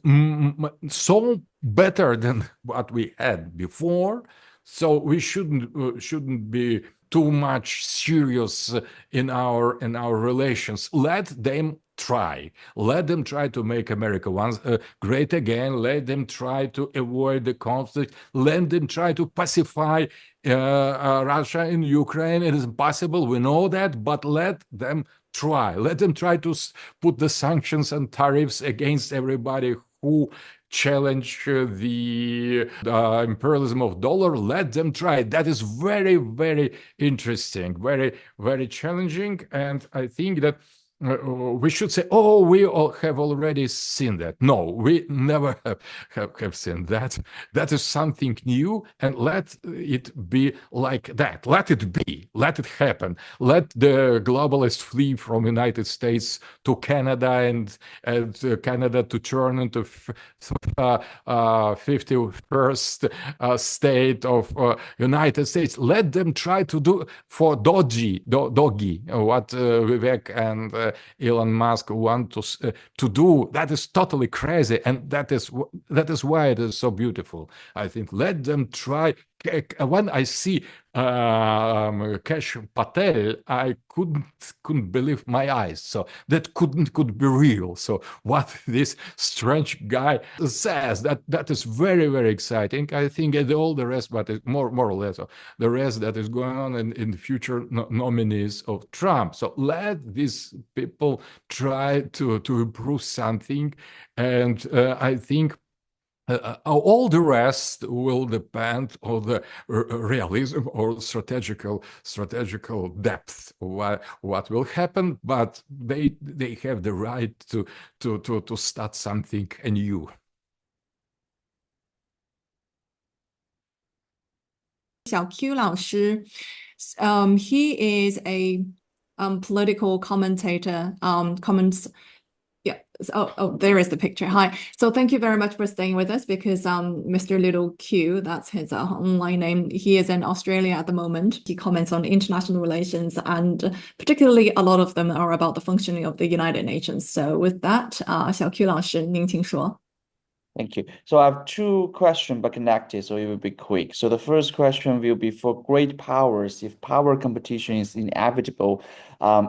so better than what we had before. So we shouldn't be too much serious in our relations. Let them try. Let them try to make America once great again. Let them try to avoid the conflict. Let them try to pacify Russia and Ukraine. It is possible. We know that, but let them try. Let them try to put the sanctions and tariffs against everybody who challenge the imperialism of dollar. Let them try. That is very, very interesting, very, very challenging. And I think that we should say, oh, we all have already seen that. No, we never have seen that. That is something new, and let it be like that. Let it be. Let it happen. Let the globalists flee from United States to Canada, and Canada to turn into 51st state of United States. Let them try to do for doggy, what Vivek and Elon Musk want to do. That is totally crazy, and that is why it is so beautiful. I think let them try. When I see Kash Patel, I couldn't believe my eyes. So that could be real. So what this strange guy says, that is very, very exciting. I think all the rest, but more or less, the rest that is going on in the future nominees of Trump. So let these people try to improve something, and I think All the rest will depend on the realism or strategical depth. What will happen? But they have the right to start something anew. Xiao Q 老师, he is a political commentator, comments. Yeah. There is the picture. Hi. So thank you very much for staying with us because Mr. Little Q, that's his online name. He is in Australia at the moment. He comments on international relations, and particularly a lot of them are about the functioning of the United Nations. So with that, 小 Q 老师，您请说。Thank you. So I have two questions, but connected, so it will be quick. So the first question will be for great powers. If power competition is inevitable,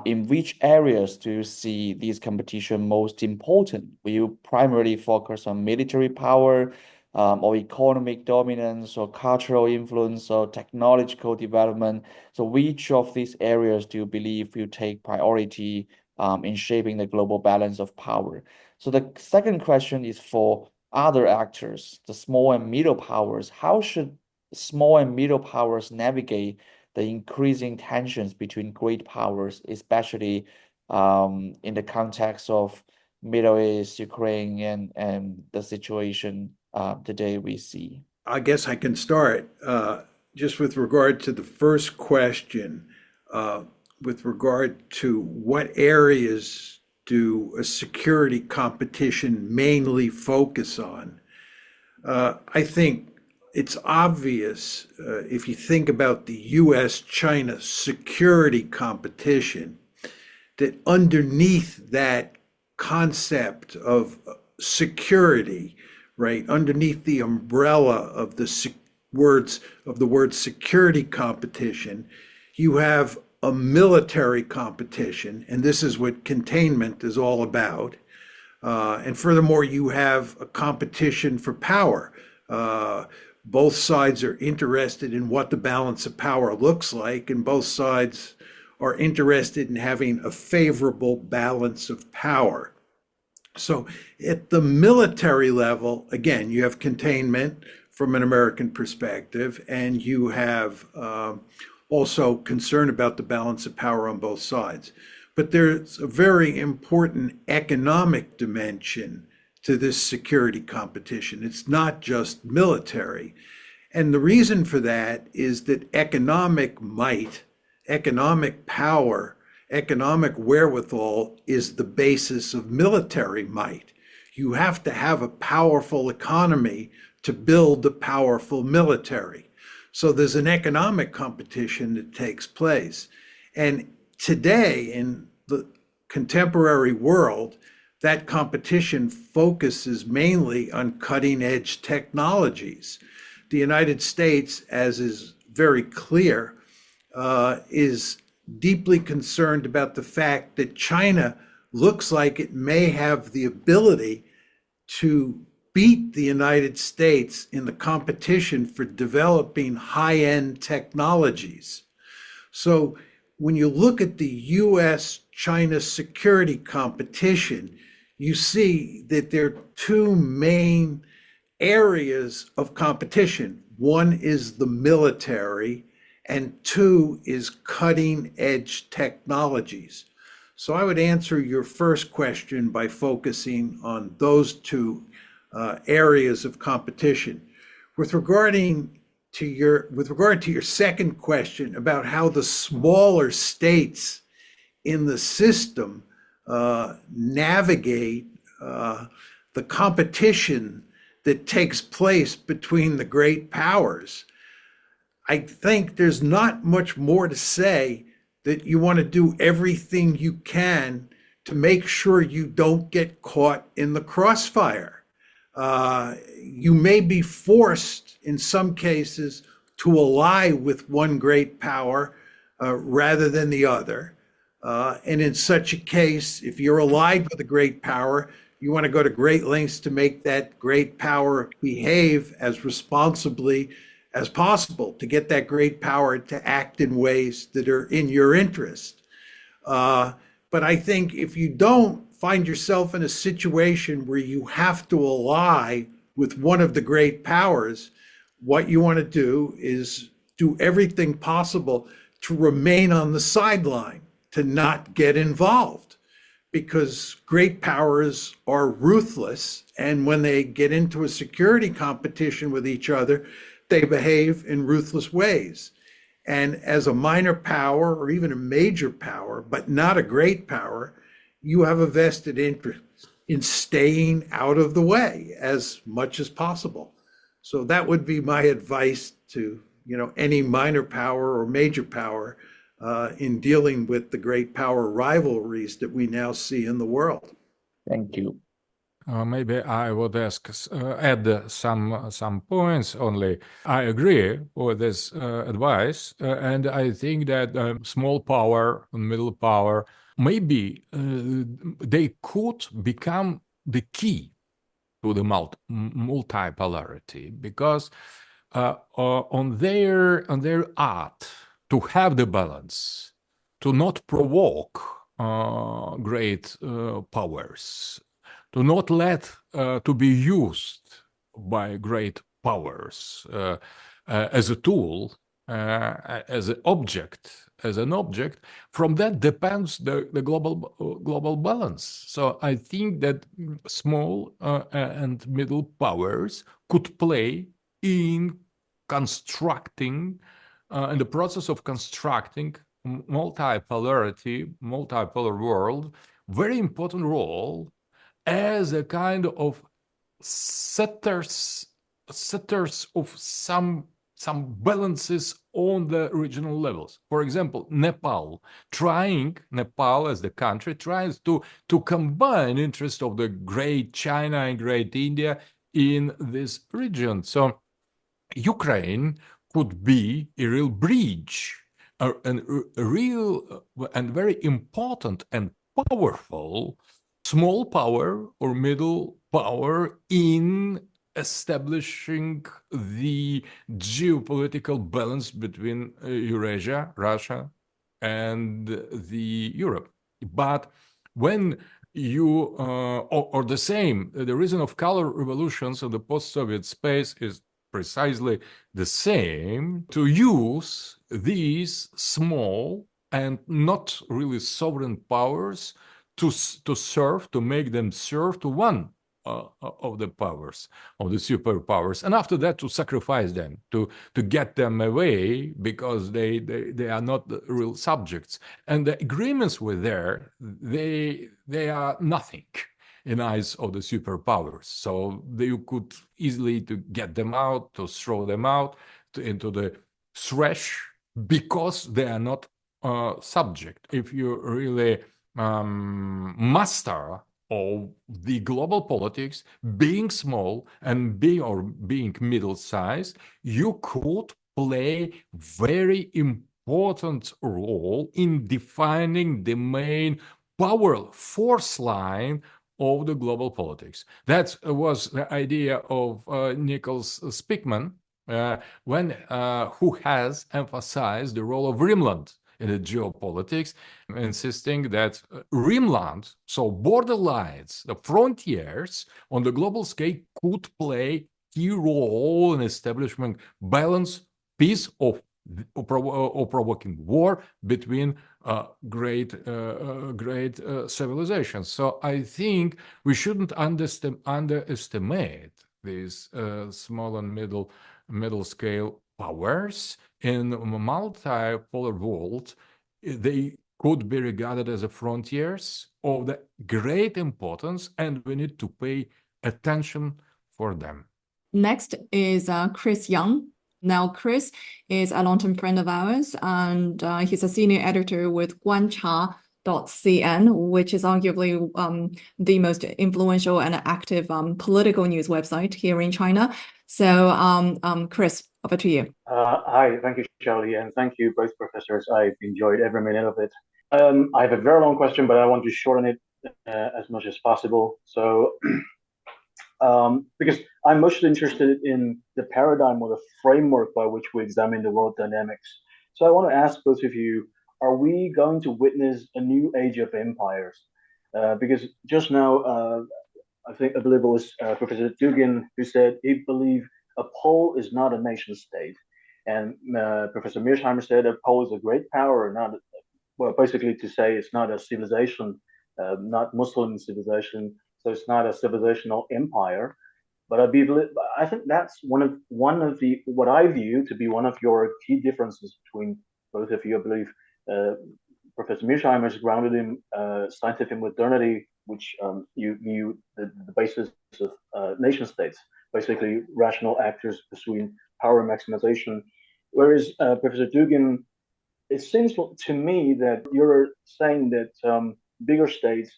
in which areas do you see this competition most important? Will you primarily focus on military power, or economic dominance, or cultural influence, or technological development? So which of these areas do you believe will take priority in shaping the global balance of power? So the second question is for other actors, the small and middle powers. How should small and middle powers navigate the increasing tensions between great powers, especially in the context of Middle East, Ukraine, and the situation today we see? I guess I can start just with regard to the first question, with regard to what areas do a security competition mainly focus on. I think it's obvious if you think about the US-China security competition, that underneath that concept of security, right, underneath the umbrella of the word security competition, you have a military competition, and this is what containment is all about. And furthermore, you have a competition for power. Both sides are interested in what the balance of power looks like, and both sides are interested in having a favorable balance of power. So at the military level, again, you have containment from an American perspective, and you have also concern about the balance of power on both sides. But there's a very important economic dimension to this security competition. It's not just military. And the reason for that is that economic might, economic power, economic wherewithal is the basis of military might. You have to have a powerful economy to build a powerful military. So there's an economic competition that takes place. And today in the contemporary world, that competition focuses mainly on cutting edge technologies. The United States, as is very clear, is deeply concerned about the fact that China looks like it may have the ability to beat the United States in the competition for developing high-end technologies. So when you look at the US-China security competition, you see that there are two main areas of competition. One is the military, and two is cutting-edge technologies. So I would answer your first question by focusing on those two areas of competition. With regard to your second question about how the smaller states in the system navigate the competition that takes place between the great powers, I think there's not much more to say that you want to do everything you can to make sure you don't get caught in the crossfire. You may be forced in some cases to ally with one great power rather than the other. And in such a case, if you're allied with a great power, you want to go to great lengths to make that great power behave as responsibly as possible, to get that great power to act in ways that are in your interest. But I think if you don't find yourself in a situation where you have to ally with one of the great powers, what you want to do is do everything possible to remain on the sideline, to not get involved, because great powers are ruthless. And when they get into a security competition with each other, they behave in ruthless ways. And as a minor power or even a major power, but not a great power, you have a vested interest in staying out of the way as much as possible. So that would be my advice to, any minor power or major power in dealing with the great power rivalries that we now see in the world. Thank you. Maybe I would add some points only. I agree with this advice, and I think that small power, middle power, maybe they could become the key to the multipolarity, because on their art to have the balance, to not provoke great powers, to not let to be used by great powers as a tool, as an object, from that depends the global balance. So I think that small and middle powers could play in constructing, in the process of constructing multipolar world, very important role as a kind of setters of some balances on the regional levels. For example, Nepal as the country tries to combine interest of the great China and great India in this region. So Ukraine could be a real bridge, a real and very important and powerful small power or middle power in establishing the geopolitical balance between Eurasia, Russia, and the Europe. But when you or the same, the reason of color revolutions of the post-Soviet space is precisely the same, to use these small and not really sovereign powers to make them serve to one of the powers, of the superpowers, and after that to sacrifice them, to get them away, because they are not the real subjects. And the agreements were there, they are nothing in eyes of the superpowers. So you could easily to get them out, to throw them out into the trash, because they are not subject. If you really master of the global politics, being small and being middle-sized, you could play very important role in defining the main power force line of the global politics. That was the idea of Nicholas Spickman, who has emphasized the role of Rimland in the geopolitics, insisting that Rimland, so borderlines, the frontiers on the global scale, could play key role in establishing balance, peace, or provoking war between great civilizations. So I think we shouldn't underestimate these small and middle scale powers. In a multipolar world, they could be regarded as a frontiers of the great importance, and we need to pay attention for them. Next is Kris Young. Now, Kris is a long-term friend of ours, and he's a senior editor with Guancha.cn, which is arguably the most influential and active political news website here in China. So, Kris, over to you. Hi, thank you, Shirley, and thank you both professors. I've enjoyed every minute of it. I have a very long question, but I want to shorten it as much as possible. So, because I'm most interested in the paradigm or the framework by which we examine the world dynamics. So I want to ask both of you, are we going to witness a new age of empires? Because just now, I believe it was Professor Dugin who said he believed a pole is not a nation state, and Professor Mearsheimer said a pole is a great power, not well, basically to say it's not a civilization, not Muslim civilization, so it's not a civilizational empire. But I think that's one of the what I view to be one of your key differences between both of you. I believe Professor Mearsheimer is grounded in scientific modernity, which you view the basis of nation states, basically rational actors pursuing power maximization. Whereas Professor Dugin, it seems to me that you're saying that bigger states,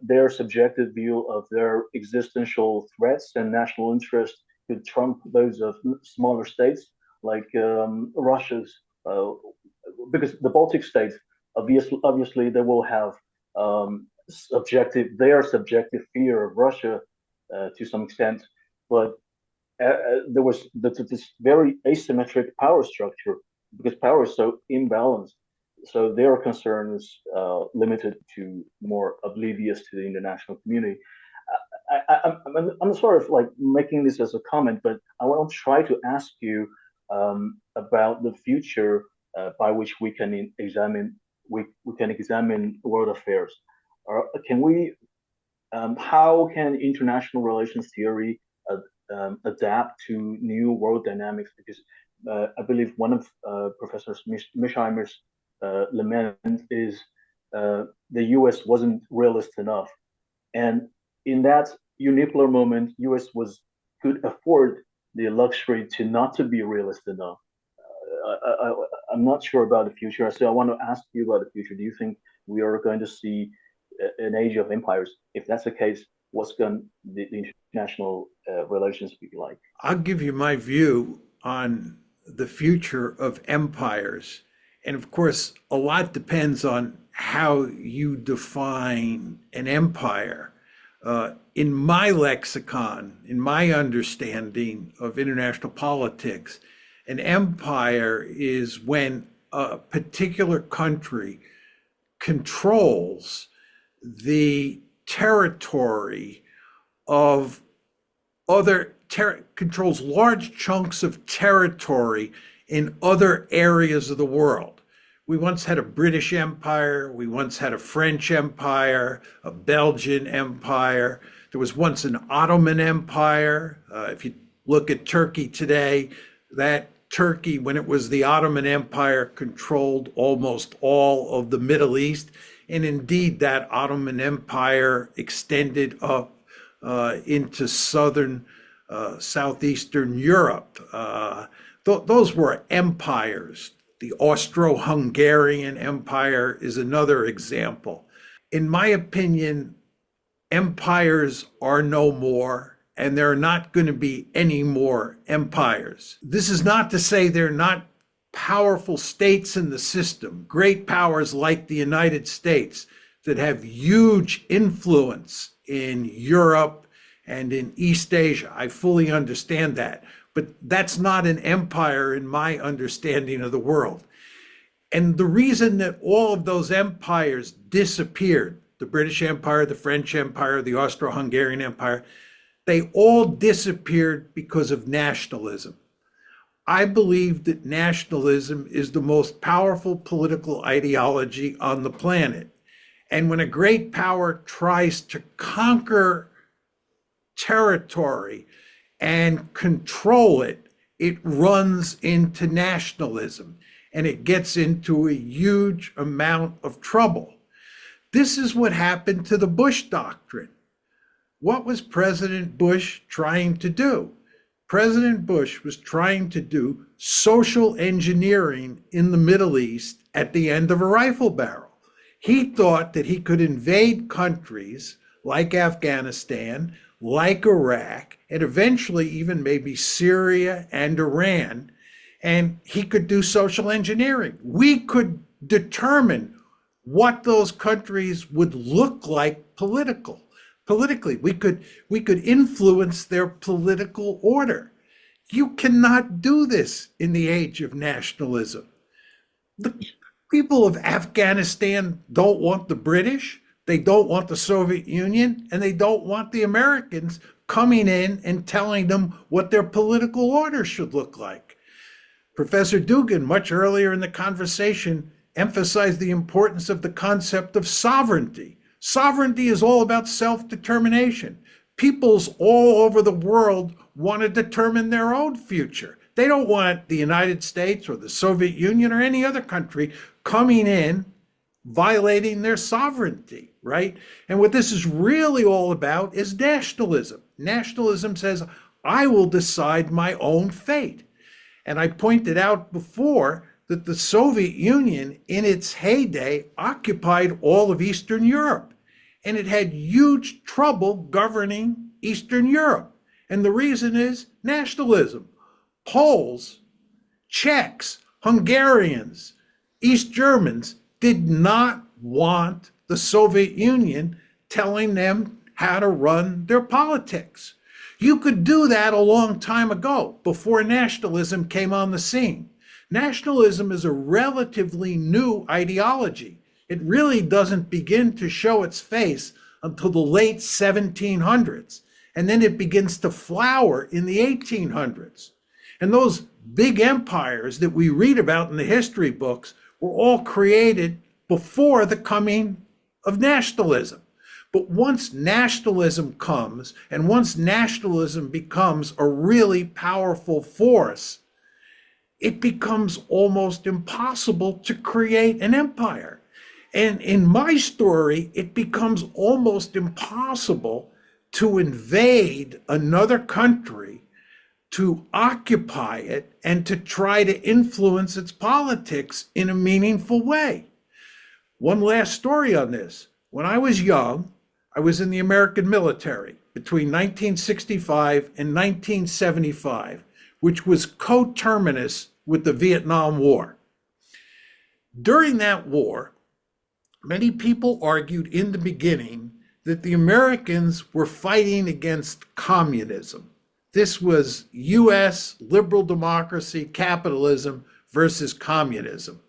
their subjective view of their existential threats and national interest could trump those of smaller states like Russia's, because the Baltic states, obviously they will have their subjective fear of Russia to some extent, but there was this very asymmetric power structure because power is so imbalanced. So their concern is limited to more oblivious to the international community. I'm sort of like making this as a comment, but I want to try to ask you about the future by which we can examine world affairs. Can we? How can international relations theory adapt to new world dynamics? Because I believe one of Professor Mearsheimer's lament is the U.S. wasn't realist enough, and in that unipolar moment, U.S. could afford the luxury to be realist enough. I'm not sure about the future, so I want to ask you about the future. Do you think we are going to see an age of empires? If that's the case, what's going the international relations be like? I'll give you my view on the future of empires. And of course, a lot depends on how you define an empire. In my lexicon, in my understanding of international politics, an empire is when a particular country controls the territory of controls large chunks of territory in other areas of the world. We once had a British Empire, we once had a French Empire, a Belgian Empire. There was once an Ottoman Empire. If you look at Turkey today, that Turkey, when it was the Ottoman Empire, controlled almost all of the Middle East. And indeed, that Ottoman Empire extended up into southeastern Europe. Those were empires. The Austro-Hungarian Empire is another example. In my opinion, empires are no more, and there are not going to be any more empires. This is not to say they're not powerful states in the system, great powers like the United States that have huge influence in Europe and in East Asia. I fully understand that, but that's not an empire in my understanding of the world. And the reason that all of those empires disappeared, the British Empire, the French Empire, the Austro-Hungarian Empire, they all disappeared because of nationalism. I believe that nationalism is the most powerful political ideology on the planet. And when a great power tries to conquer territory and control it, it runs into nationalism and it gets into a huge amount of trouble. This is what happened to the Bush Doctrine. What was President Bush trying to do? President Bush was trying to do social engineering in the Middle East at the end of a rifle barrel. He thought that he could invade countries like Afghanistan, like Iraq, and eventually even maybe Syria and Iran, and he could do social engineering. We could determine what those countries would look like politically. We could influence their political order. You cannot do this in the age of nationalism. The people of Afghanistan don't want the British. They don't want the Soviet Union, and they don't want the Americans coming in and telling them what their political order should look like. Professor Dugin, much earlier in the conversation, emphasized the importance of the concept of sovereignty. Sovereignty is all about self-determination. Peoples all over the world want to determine their own future. They don't want the United States or the Soviet Union or any other country coming in, violating their sovereignty, right? And what this is really all about is nationalism. Nationalism says, I will decide my own fate. And I pointed out before that the Soviet Union, in its heyday, occupied all of Eastern Europe. And it had huge trouble governing Eastern Europe. And the reason is nationalism. Poles, Czechs, Hungarians, East Germans did not want the Soviet Union telling them how to run their politics. You could do that a long time ago, before nationalism came on the scene. Nationalism is a relatively new ideology. It really doesn't begin to show its face until the late 1700s, and then it begins to flower in the 1800s. And those big empires that we read about in the history books were all created before the coming of nationalism. But once nationalism comes, and once nationalism becomes a really powerful force, it becomes almost impossible to create an empire. And in my story, it becomes almost impossible to invade another country, to occupy it, and to try to influence its politics in a meaningful way. One last story on this. When I was young, I was in the American military between 1965 and 1975, which was coterminous with the Vietnam War. During that war, many people argued in the beginning that the Americans were fighting against communism. This was US liberal democracy, capitalism versus communism.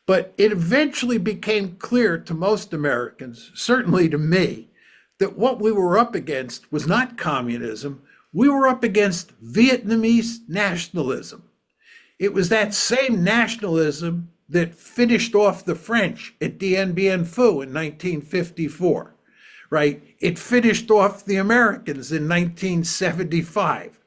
But it eventually became clear to most Americans, certainly to me, that what we were up against was not communism. We were up against Vietnamese nationalism. It was that same nationalism that finished off the French at Dien Bien Phu in 1954, right? It finished off the Americans in 1975.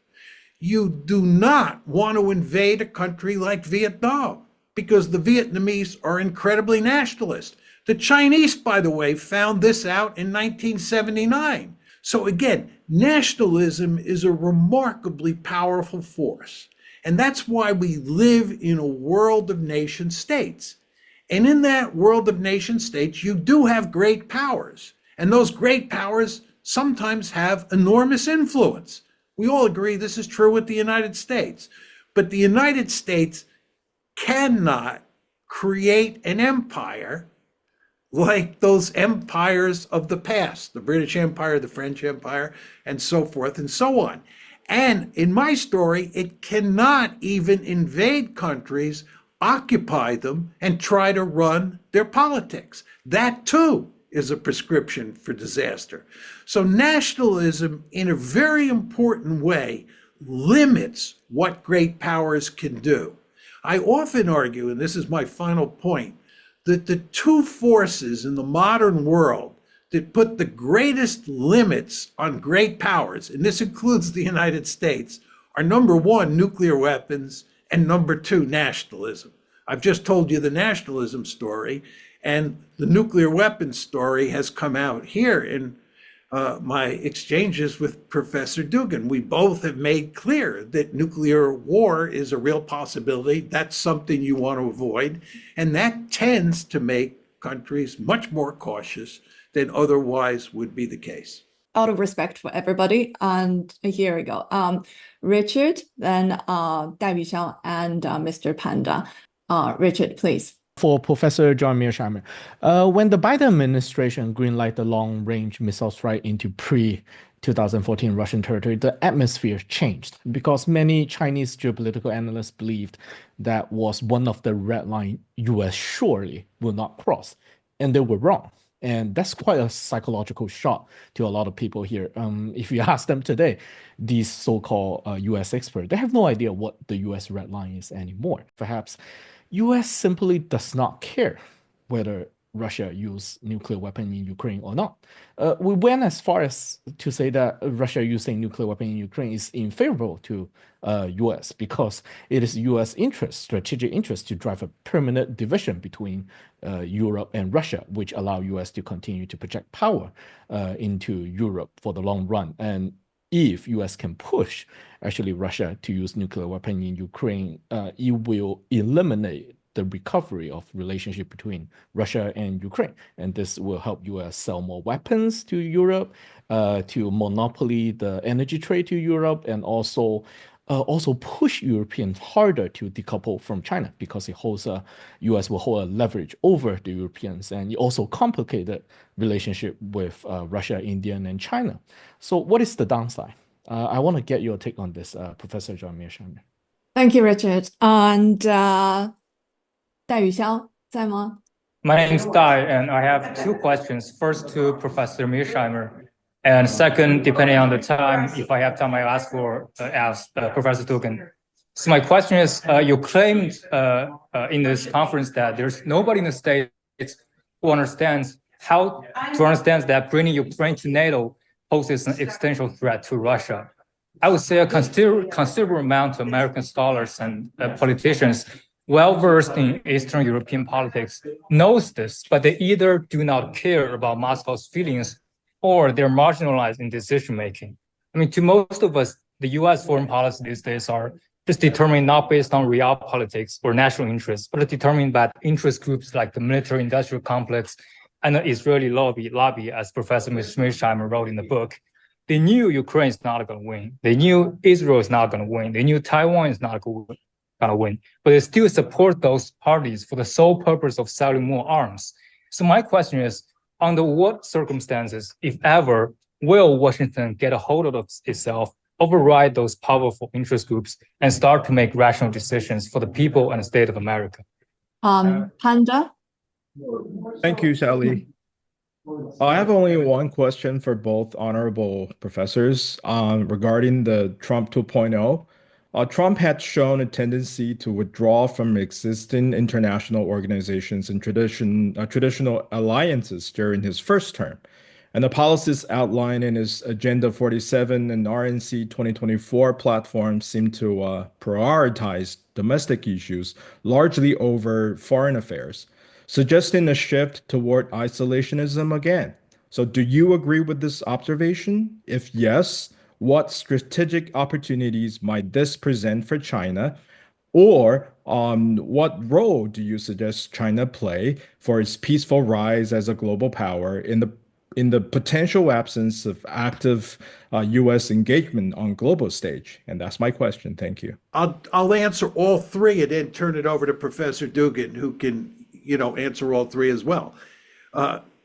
You do not want to invade a country like Vietnam, because the Vietnamese are incredibly nationalist. The Chinese, by the way, found this out in 1979. So again, nationalism is a remarkably powerful force. And that's why we live in a world of nation states. And in that world of nation states, you do have great powers. And those great powers sometimes have enormous influence. We all agree this is true with the United States. But the United States cannot create an empire like those empires of the past, the British Empire, the French Empire, and so forth and so on. And in my story, it cannot even invade countries, occupy them, and try to run their politics. That too is a prescription for disaster. So nationalism, in a very important way, limits what great powers can do. I often argue, and this is my final point, that the two forces in the modern world that put the greatest limits on great powers, and this includes the United States, are number one, nuclear weapons, and number two, nationalism. I've just told you the nationalism story, and the nuclear weapons story has come out here in my exchanges with Professor Dugin. We both have made clear that nuclear war is a real possibility. That's something you want to avoid. And that tends to make countries much more cautious than otherwise would be the case. Out of respect for everybody, and here we go. Richard, then Dai Xiao, and Mr. Panda. Richard, please. For Professor John Mearsheimer, when the Biden administration greenlighted the long-range missile strike into pre-2014 Russian territory, the atmosphere changed because many Chinese geopolitical analysts believed that was one of the red lines US surely will not cross, and they were wrong. And that's quite a psychological shock to a lot of people here. If you ask them today, these so-called US experts, they have no idea what the US red line is anymore. Perhaps US simply does not care whether Russia use nuclear weapon in Ukraine or not. We went as far as to say that Russia using nuclear weapon in Ukraine is unfavorable to US because it is US interest, strategic interest to drive a permanent division between Europe and Russia, which allow US to continue to project power into Europe for the long run. And if US can push actually Russia to use nuclear weapon in Ukraine, it will eliminate the recovery of relationship between Russia and Ukraine. And this will help US sell more weapons to Europe, to monopoly the energy trade to Europe, and also push Europeans harder to decouple from China because it holds US will hold a leverage over the Europeans, and it also complicated relationship with Russia, India, and China. So what is the downside? I want to get your take on this, Professor John Mearsheimer. Thank you, Richard. And 戴宇霄在吗？ My name is Dai, and I have two questions. First to Professor Mearsheimer, and second, depending on the time, if I have time, I ask Professor Dugin. So my question is, you claimed in this conference that there's nobody in the States who understands that bringing Ukraine to NATO poses an existential threat to Russia. I would say a considerable amount of American scholars and politicians well-versed in Eastern European politics knows this, but they either do not care about Moscow's feelings or they're marginalized in decision-making. I mean, to most of us, the US foreign policy these days are just determined not based on real politics or national interests, but determined by interest groups like the military-industrial complex and the Israeli lobby, as Professor Mearsheimer wrote in the book. They knew Ukraine is not going to win. They knew Israel is not going to win. They knew Taiwan is not going to win, but they still support those parties for the sole purpose of selling more arms. So my question is, under what circumstances, if ever, will Washington get a hold of itself, override those powerful interest groups, and start to make rational decisions for the people and the state of America? Panda? Thank you, Sally. I have only one question for both honorable professors regarding the Trump 2.0. Trump had shown a tendency to withdraw from existing international organizations and traditional alliances during his first term. And the policies outlined in his Agenda 47 and RNC 2024 platform seem to prioritize domestic issues largely over foreign affairs, suggesting a shift toward isolationism again. So do you agree with this observation? If yes, what strategic opportunities might this present for China? Or what role do you suggest China play for its peaceful rise as a global power in the potential absence of active US engagement on global stage? And that's my question. Thank you. I'll answer all three and then turn it over to Professor Dugin, who can, answer all three as well.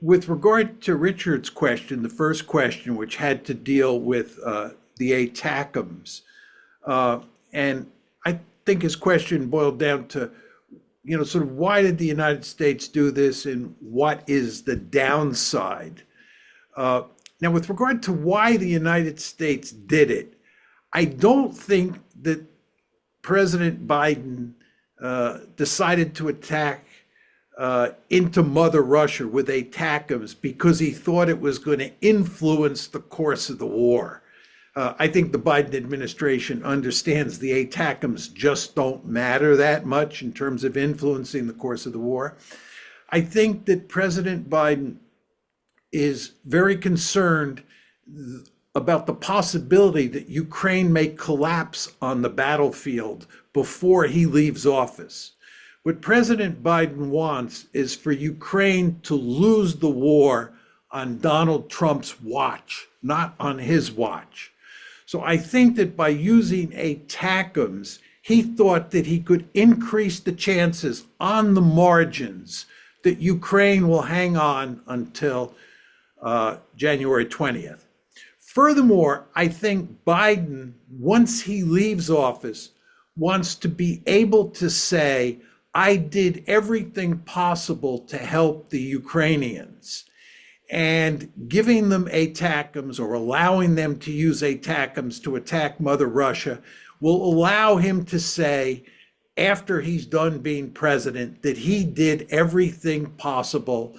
With regard to Richard's question, the first question, which had to deal with the ATACMS, and I think his question boiled down to, sort of why did the United States do this and what is the downside? Now, with regard to why the United States did it, I don't think that President Biden decided to attack into Mother Russia with ATACMS because he thought it was going to influence the course of the war. I think the Biden administration understands the ATACMS just don't matter that much in terms of influencing the course of the war. I think that President Biden is very concerned about the possibility that Ukraine may collapse on the battlefield before he leaves office. What President Biden wants is for Ukraine to lose the war on Donald Trump's watch, not on his watch. So I think that by using ATACMS, he thought that he could increase the chances on the margins that Ukraine will hang on until January 20th. Furthermore, I think Biden, once he leaves office, wants to be able to say, I did everything possible to help the Ukrainians. and giving them ATACMS or allowing them to use ATACMS to attack Mother Russia will allow him to say, after he's done being president, that he did everything possible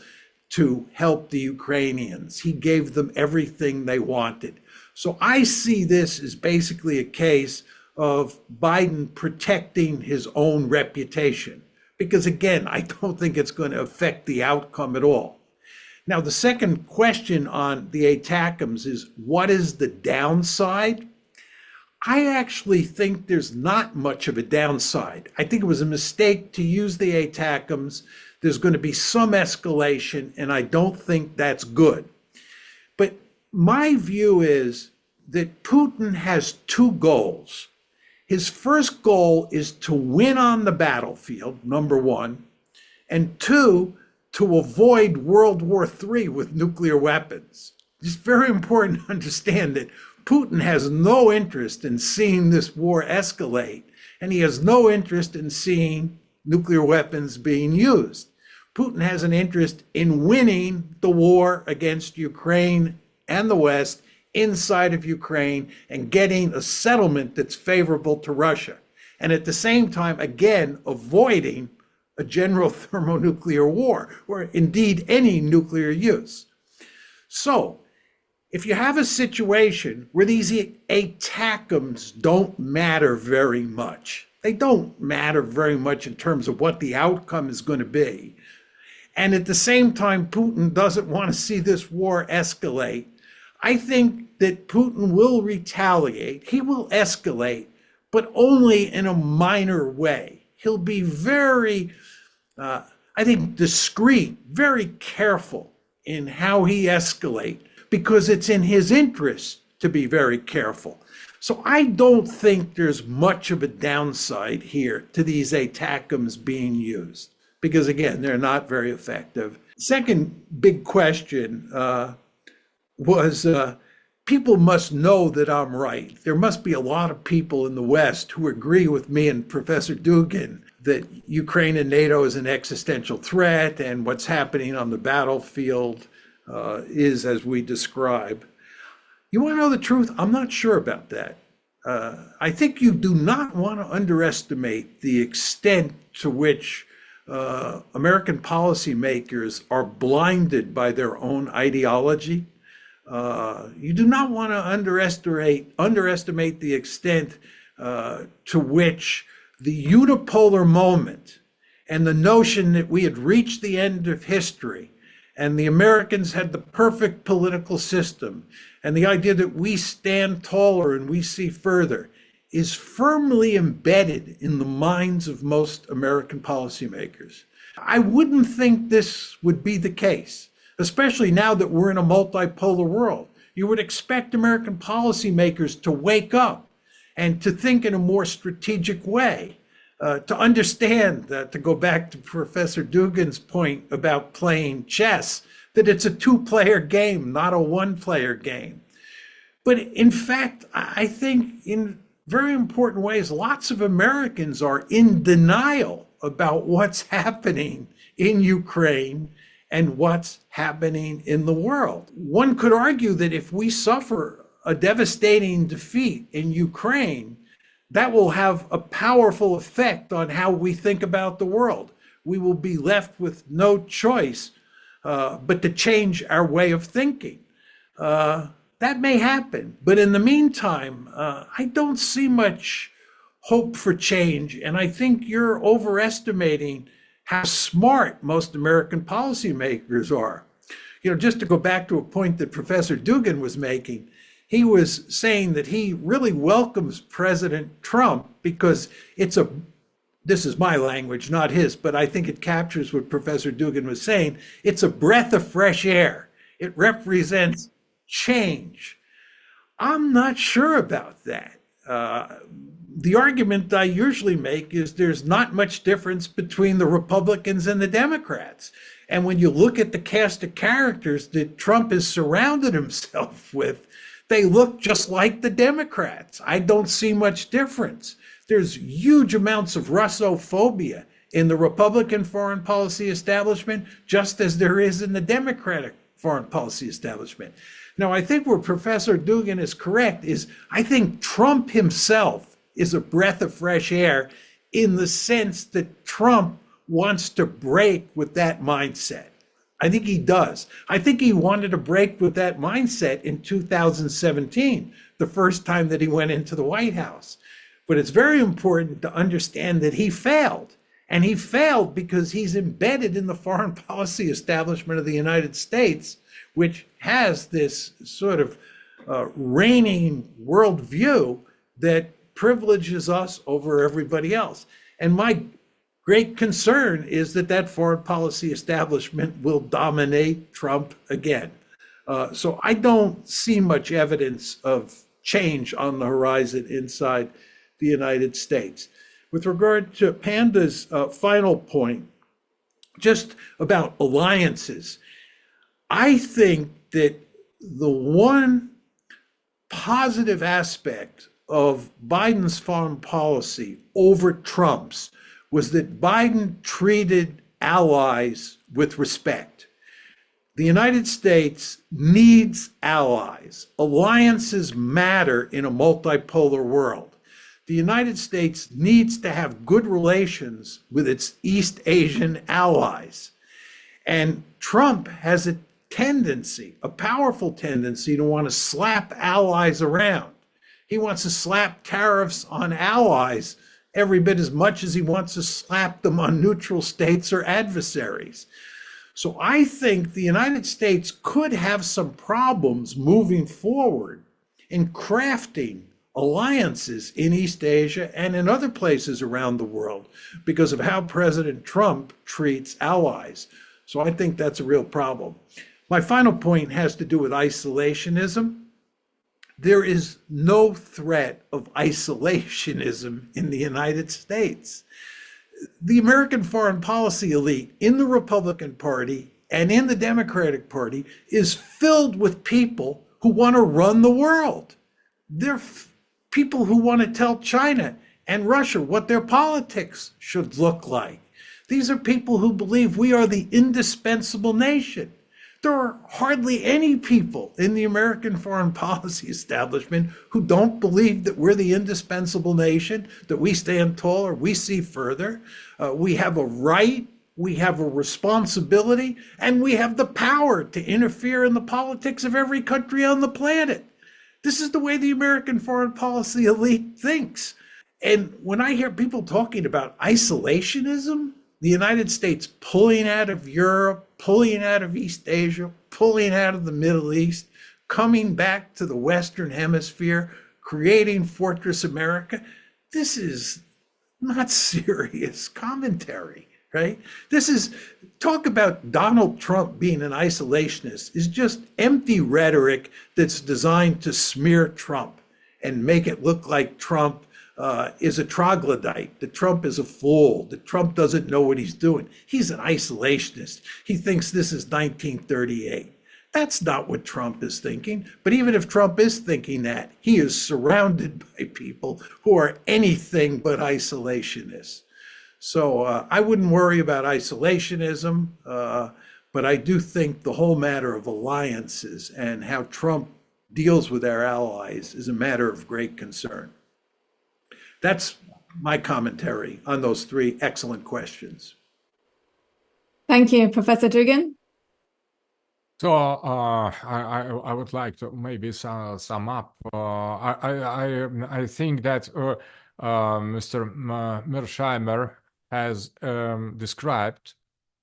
to help the Ukrainians. He gave them everything they wanted. So I see this as basically a case of Biden protecting his own reputation, because again, I don't think it's going to affect the outcome at all. Now, the second question on the ATACMS is, what is the downside? I actually think there's not much of a downside. I think it was a mistake to use the ATACMS. There's going to be some escalation, and I don't think that's good. But my view is that Putin has two goals. His first goal is to win on the battlefield, number one, and two, to avoid World War III with nuclear weapons. It's very important to understand that Putin has no interest in seeing this war escalate, and he has no interest in seeing nuclear weapons being used. Putin has an interest in winning the war against Ukraine and the West inside of Ukraine and getting a settlement that's favorable to Russia. And at the same time, again, avoiding a general thermonuclear war, or indeed any nuclear use. So, if you have a situation where these ATACMS don't matter very much, they don't matter very much in terms of what the outcome is going to be, and at the same time, Putin doesn't want to see this war escalate, I think that Putin will retaliate. He will escalate, but only in a minor way. He'll be very, I think, discreet, very careful in how he escalates, because it's in his interest to be very careful. So I don't think there's much of a downside here to these ATACMS being used, because again, they're not very effective. Second big question was people must know that I'm right. There must be a lot of people in the West who agree with me and Professor Dugin that Ukraine and NATO is an existential threat, and what's happening on the battlefield is as we describe. You want to know the truth? I'm not sure about that. I think you do not want to underestimate the extent to which American policymakers are blinded by their own ideology. You do not want to underestimate the extent to which the unipolar moment and the notion that we had reached the end of history and the Americans had the perfect political system, and the idea that we stand taller and we see further, is firmly embedded in the minds of most American policymakers. I wouldn't think this would be the case, especially now that we're in a multipolar world. You would expect American policymakers to wake up and to think in a more strategic way, to understand that, to go back to Professor Dugin's point about playing chess, that it's a two-player game, not a one-player game. But in fact, I think in very important ways, lots of Americans are in denial about what's happening in Ukraine and what's happening in the world. One could argue that if we suffer a devastating defeat in Ukraine, that will have a powerful effect on how we think about the world. We will be left with no choice but to change our way of thinking. That may happen, but in the meantime, I don't see much hope for change, and I think you're overestimating how smart most American policymakers are. You know, just to go back to a point that Professor Dugin was making, he was saying that he really welcomes President Trump because this is my language, not his, but I think it captures what Professor Dugin was saying. It's a breath of fresh air. It represents change. I'm not sure about that. The argument I usually make is there's not much difference between the Republicans and the Democrats. And when you look at the cast of characters that Trump has surrounded himself with, they look just like the Democrats. I don't see much difference. There's huge amounts of Russophobia in the Republican foreign policy establishment, just as there is in the Democratic foreign policy establishment. Now, I think where Professor Dugin is correct is I think Trump himself is a breath of fresh air in the sense that Trump wants to break with that mindset. I think he does. I think he wanted to break with that mindset in 2017, the first time that he went into the White House. But it's very important to understand that he failed. And he failed because he's embedded in the foreign policy establishment of the United States, which has this sort of reigning worldview that privileges us over everybody else. And my great concern is that that foreign policy establishment will dominate Trump again. So I don't see much evidence of change on the horizon inside the United States. With regard to Panda's final point, just about alliances, I think that the one positive aspect of Biden's foreign policy over Trump's was that Biden treated allies with respect. The United States needs allies. Alliances matter in a multipolar world. The United States needs to have good relations with its East Asian allies. And Trump has a tendency, a powerful tendency, to want to slap allies around. He wants to slap tariffs on allies every bit as much as he wants to slap them on neutral states or adversaries. So I think the United States could have some problems moving forward in crafting alliances in East Asia and in other places around the world because of how President Trump treats allies. So I think that's a real problem. My final point has to do with isolationism. There is no threat of isolationism in the United States. The American foreign policy elite in the Republican Party and in the Democratic Party is filled with people who want to run the world. They're people who want to tell China and Russia what their politics should look like. These are people who believe we are the indispensable nation. There are hardly any people in the American foreign policy establishment who don't believe that we're the indispensable nation, that we stand taller, we see further. We have a right, we have a responsibility, and we have the power to interfere in the politics of every country on the planet. This is the way the American foreign policy elite thinks. And when I hear people talking about isolationism, the United States pulling out of Europe, pulling out of East Asia, pulling out of the Middle East, coming back to the Western Hemisphere, creating Fortress America, this is not serious commentary, right? This is, talk about Donald Trump being an isolationist is just empty rhetoric that's designed to smear Trump and make it look like Trump is a troglodyte, that Trump is a fool, that Trump doesn't know what he's doing. He's an isolationist. He thinks this is 1938. That's not what Trump is thinking. But even if Trump is thinking that, he is surrounded by people who are anything but isolationists. So I wouldn't worry about isolationism, but I do think the whole matter of alliances and how Trump deals with our allies is a matter of great concern. That's my commentary on those three excellent questions. Thank you, Professor Dugin. So I would like to maybe sum up. I think that Mr. Mearsheimer has described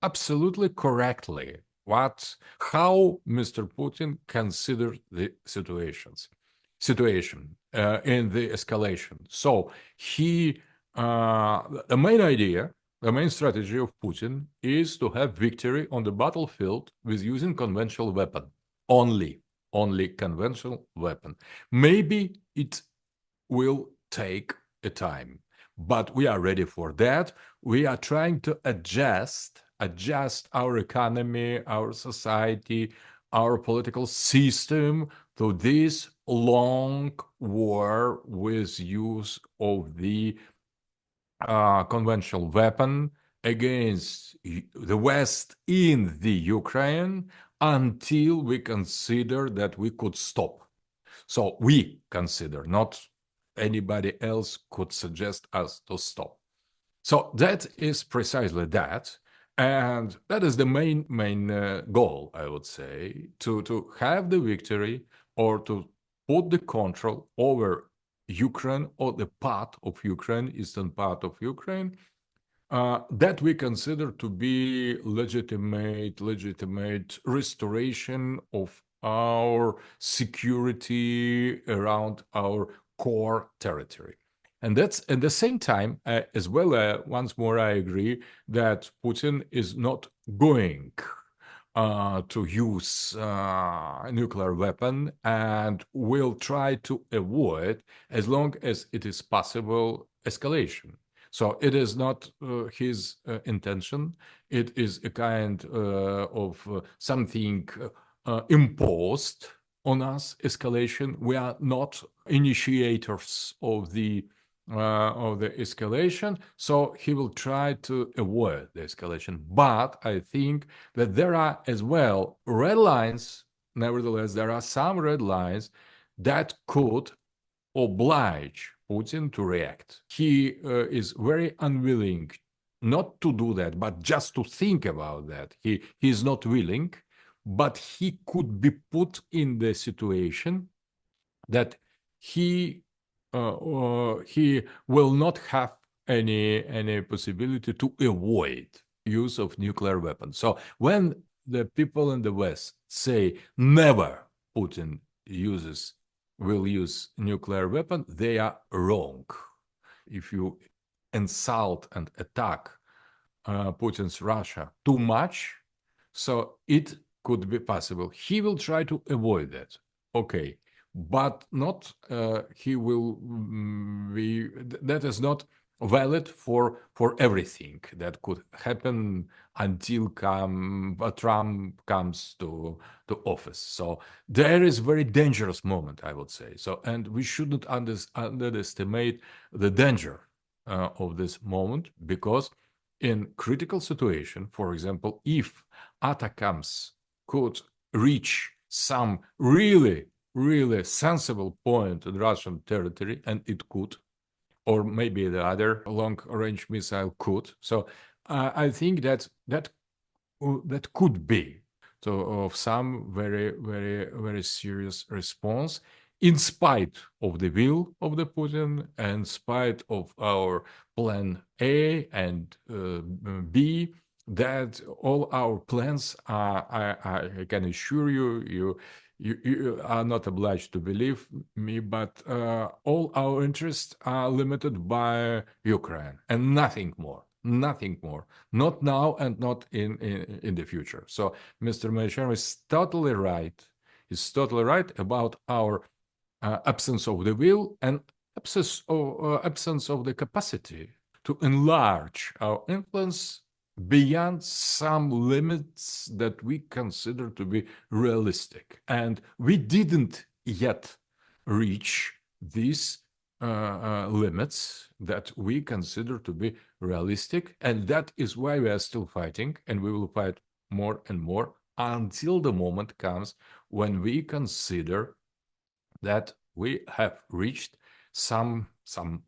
absolutely correctly how Mr. Putin considered the situation in the escalation. So the main idea, the main strategy of Putin is to have victory on the battlefield with using conventional weapon, only conventional weapon. Maybe it will take a time, but we are ready for that. We are trying to adjust our economy, our society, our political system to this long war with use of the conventional weapon against the West in the Ukraine, until we consider that we could stop. So we consider, not anybody else could suggest us to stop. So that is precisely that. And that is the main goal, I would say, to have the victory or to put the control over Ukraine or the part of Ukraine, eastern part of Ukraine, that we consider to be legitimate restoration of our security around our core territory. And that's at the same time, as well, once more, I agree that Putin is not going to use a nuclear weapon and will try to avoid, as long as it is possible, escalation. So it is not his intention. It is a kind of something imposed on us, escalation. We are not initiators of the escalation, so he will try to avoid the escalation. But I think that there are as well red lines. Nevertheless, there are some red lines that could oblige Putin to react. He is very unwilling not to do that, but just to think about that. He is not willing, but he could be put in the situation that he will not have any possibility to avoid use of nuclear weapons. So when the people in the West say never Putin will use nuclear weapon, they are wrong. If you insult and attack Putin's Russia too much, so it could be possible. He will try to avoid that. Okay, but not he will be, that is not valid for everything that could happen until Trump comes to office. So there is very dangerous moment, I would say. So, and we shouldn't underestimate the danger of this moment, because in critical situation, for example, if ATACMS could reach some really sensible point in Russian territory, and it could, or maybe the other long-range missile could. So I think that could be of some very serious response, in spite of the will of the Putin, and in spite of our plan A and B, that all our plans are, I can assure you are not obliged to believe me, but all our interests are limited by Ukraine and nothing more. Not now and not in the future. So Mr. Mearsheimer is totally right. He's totally right about our absence of the will and absence of the capacity to enlarge our influence beyond some limits that we consider to be realistic. And we didn't yet reach these limits that we consider to be realistic. And that is why we are still fighting, and we will fight more and more until the moment comes when we consider that we have reached some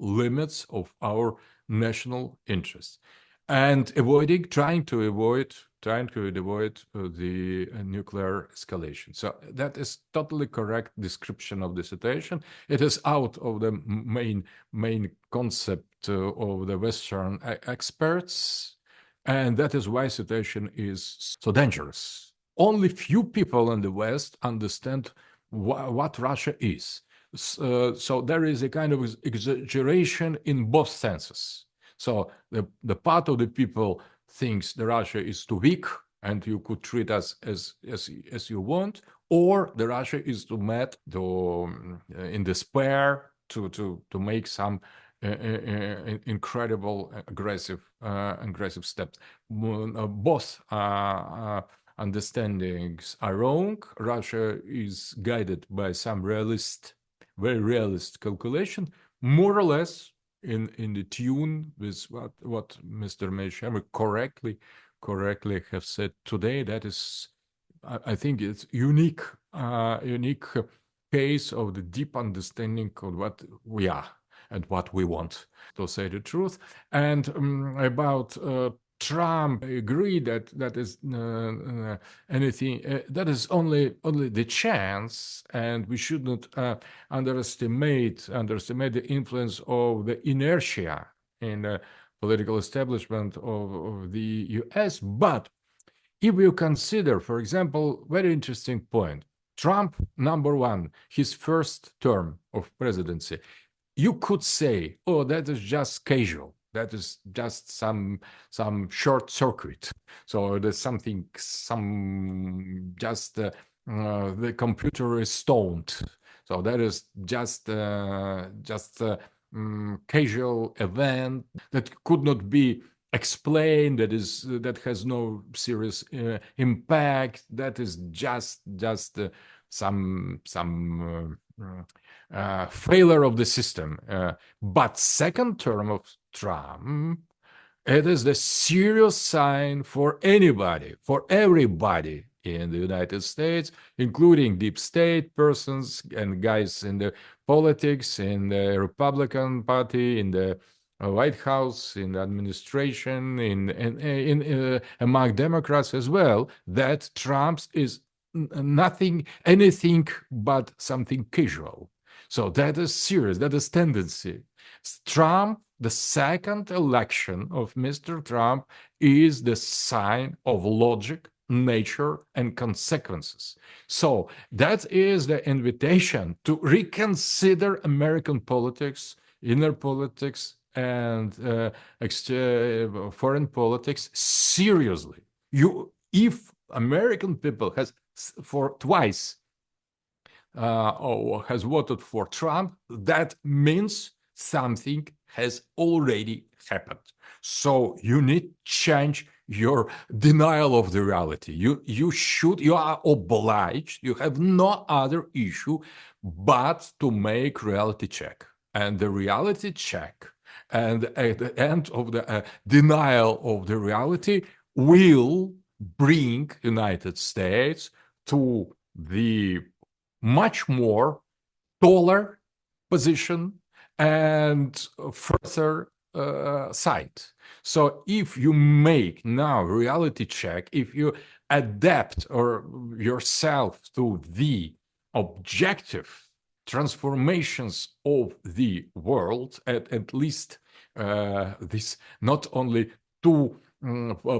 limits of our national interests, and trying to avoid the nuclear escalation. So that is totally correct description of the situation. It is out of the main concept of the Western experts, and that is why situation is so dangerous. Only few people in the West understand what Russia is. So there is a kind of exaggeration in both senses. So the part of the people thinks the Russia is too weak and you could treat us as you want, or the Russia is too mad, in despair, to make some incredible aggressive steps. Both understandings are wrong. Russia is guided by some very realist calculation, more or less in the tune with what Mr. Mearsheimer correctly have said today. That is I think it's unique case of the deep understanding of what we are and what we want, to say the truth. And about Trump, I agree that that is anything that is only the chance, and we should not underestimate the influence of the inertia in the political establishment of the U.S. But if you consider, for example, very interesting point, Trump, number one, his first term of presidency, you could say, oh, that is just casual. That is just some short circuit. So there's something, the computer is stoned. So that is just casual event that could not be explained, that has no serious impact, that is just some failure of the system. But second term of Trump, it is the serious sign for anybody, for everybody in the United States, including deep state persons and guys in the politics, in the Republican Party, in the White House, in the administration, in among Democrats as well, that Trump is anything but something casual. So that is serious, that is tendency. Trump, the second election of Mr. Trump is the sign of logic, nature, and consequences. So that is the invitation to reconsider American politics, inner politics, and foreign politics seriously. If American people has voted for Trump, that means something has already happened. So you need to change your denial of the reality. You are obliged, you have no other issue but to make reality check. And the reality check, and at the end of the denial of the reality, will bring United States to the much more taller position and further side. So if you make now reality check, if you adapt yourself to the objective transformations of the world, at least this not only two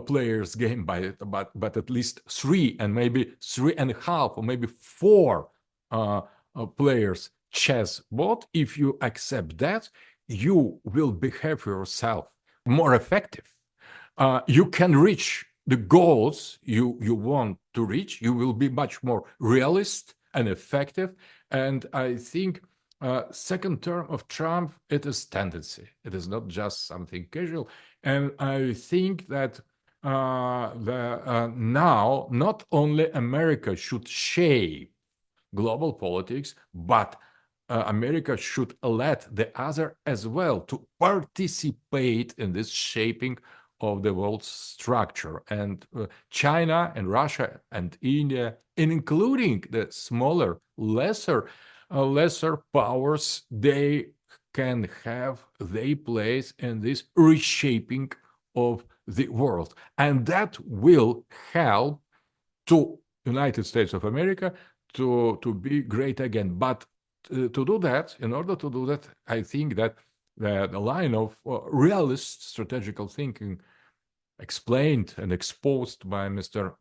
players game but at least three, and maybe 3.5 or maybe 4 players chess board, if you accept that, you will behave yourself more effective. You can reach the goals you want to reach. You will be much more realist and effective. And I think second term of Trump, it is tendency. It is not just something casual. And I think that now not only America should shape global politics, but America should let the other as well to participate in this shaping of the world structure. And China and Russia and India, and including the smaller, lesser powers, they can have their place in this reshaping of the world. And that will help to United States of America to be great again. But to do that, in order to do that, I think that the line of realist strategical thinking explained and exposed by Mr.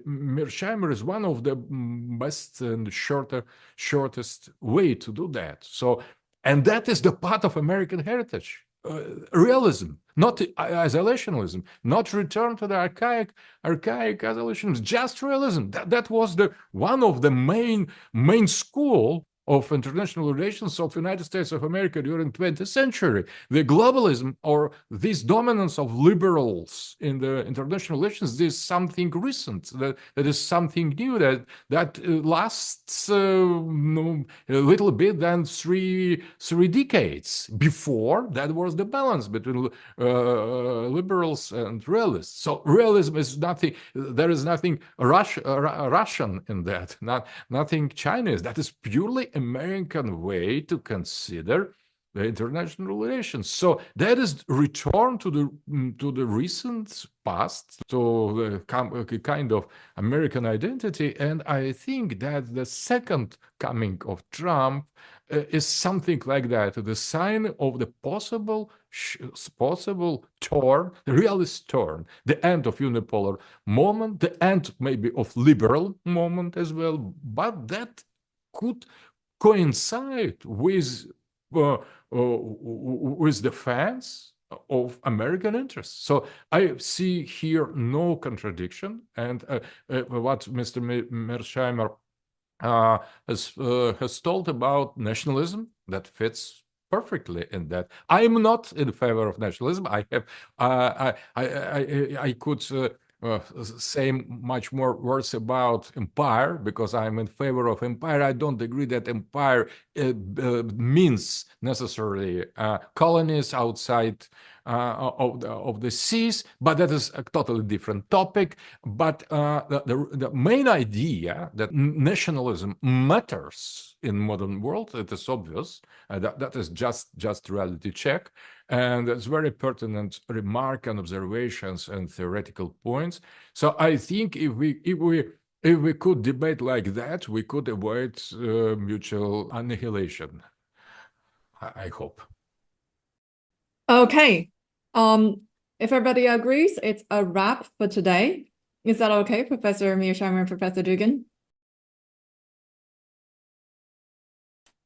Mearsheimer is one of the best and shortest way to do that. So, and that is the part of American heritage. Realism, not isolationism, not return to the archaic isolationism, just realism. That was one of the main school of international relations of United States of America during 20th century. The globalism or this dominance of liberals in the international relations, this is something recent, that is something new, that lasts a little bit than three decades. Before, that was the balance between liberals and realists. So realism is nothing, there is nothing Russian in that, nothing Chinese. That is purely American way to consider the international relations. So that is return to the recent past, to the kind of American identity. And I think that the second coming of Trump is something like that, the sign of the possible turn, the realist turn, the end of unipolar moment, the end maybe of liberal moment as well, but that could coincide with defense of American interests. So I see here no contradiction, and what Mr. Mearsheimer has told about nationalism, that fits perfectly in that. I'm not in favor of nationalism. I have I could say much more words about empire, because I'm in favor of empire. I don't agree that empire means necessarily colonies outside of the seas, but that is a totally different topic. But the main idea that nationalism matters in modern world, it is obvious. That is just reality check, and it's very pertinent remark and observations and theoretical points. So I think if we could debate like that, we could avoid mutual annihilation. I hope. Okay. If everybody agrees, it's a wrap for today. Is that okay, Professor Mearsheimer and Professor Dugin?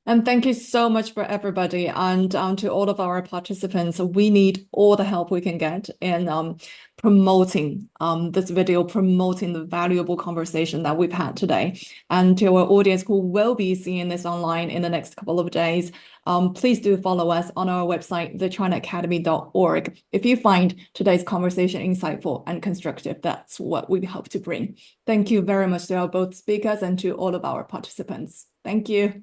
And thank you so much for everybody, and to all of our participants. We need all the help we can get in promoting this video, promoting the valuable conversation that we've had today. And to our audience who will be seeing this online in the next couple of days, please do follow us on our website, thechinaacademy.org. If you find today's conversation insightful and constructive, that's what we hope to bring. Thank you very much to our both speakers and to all of our participants. Thank you.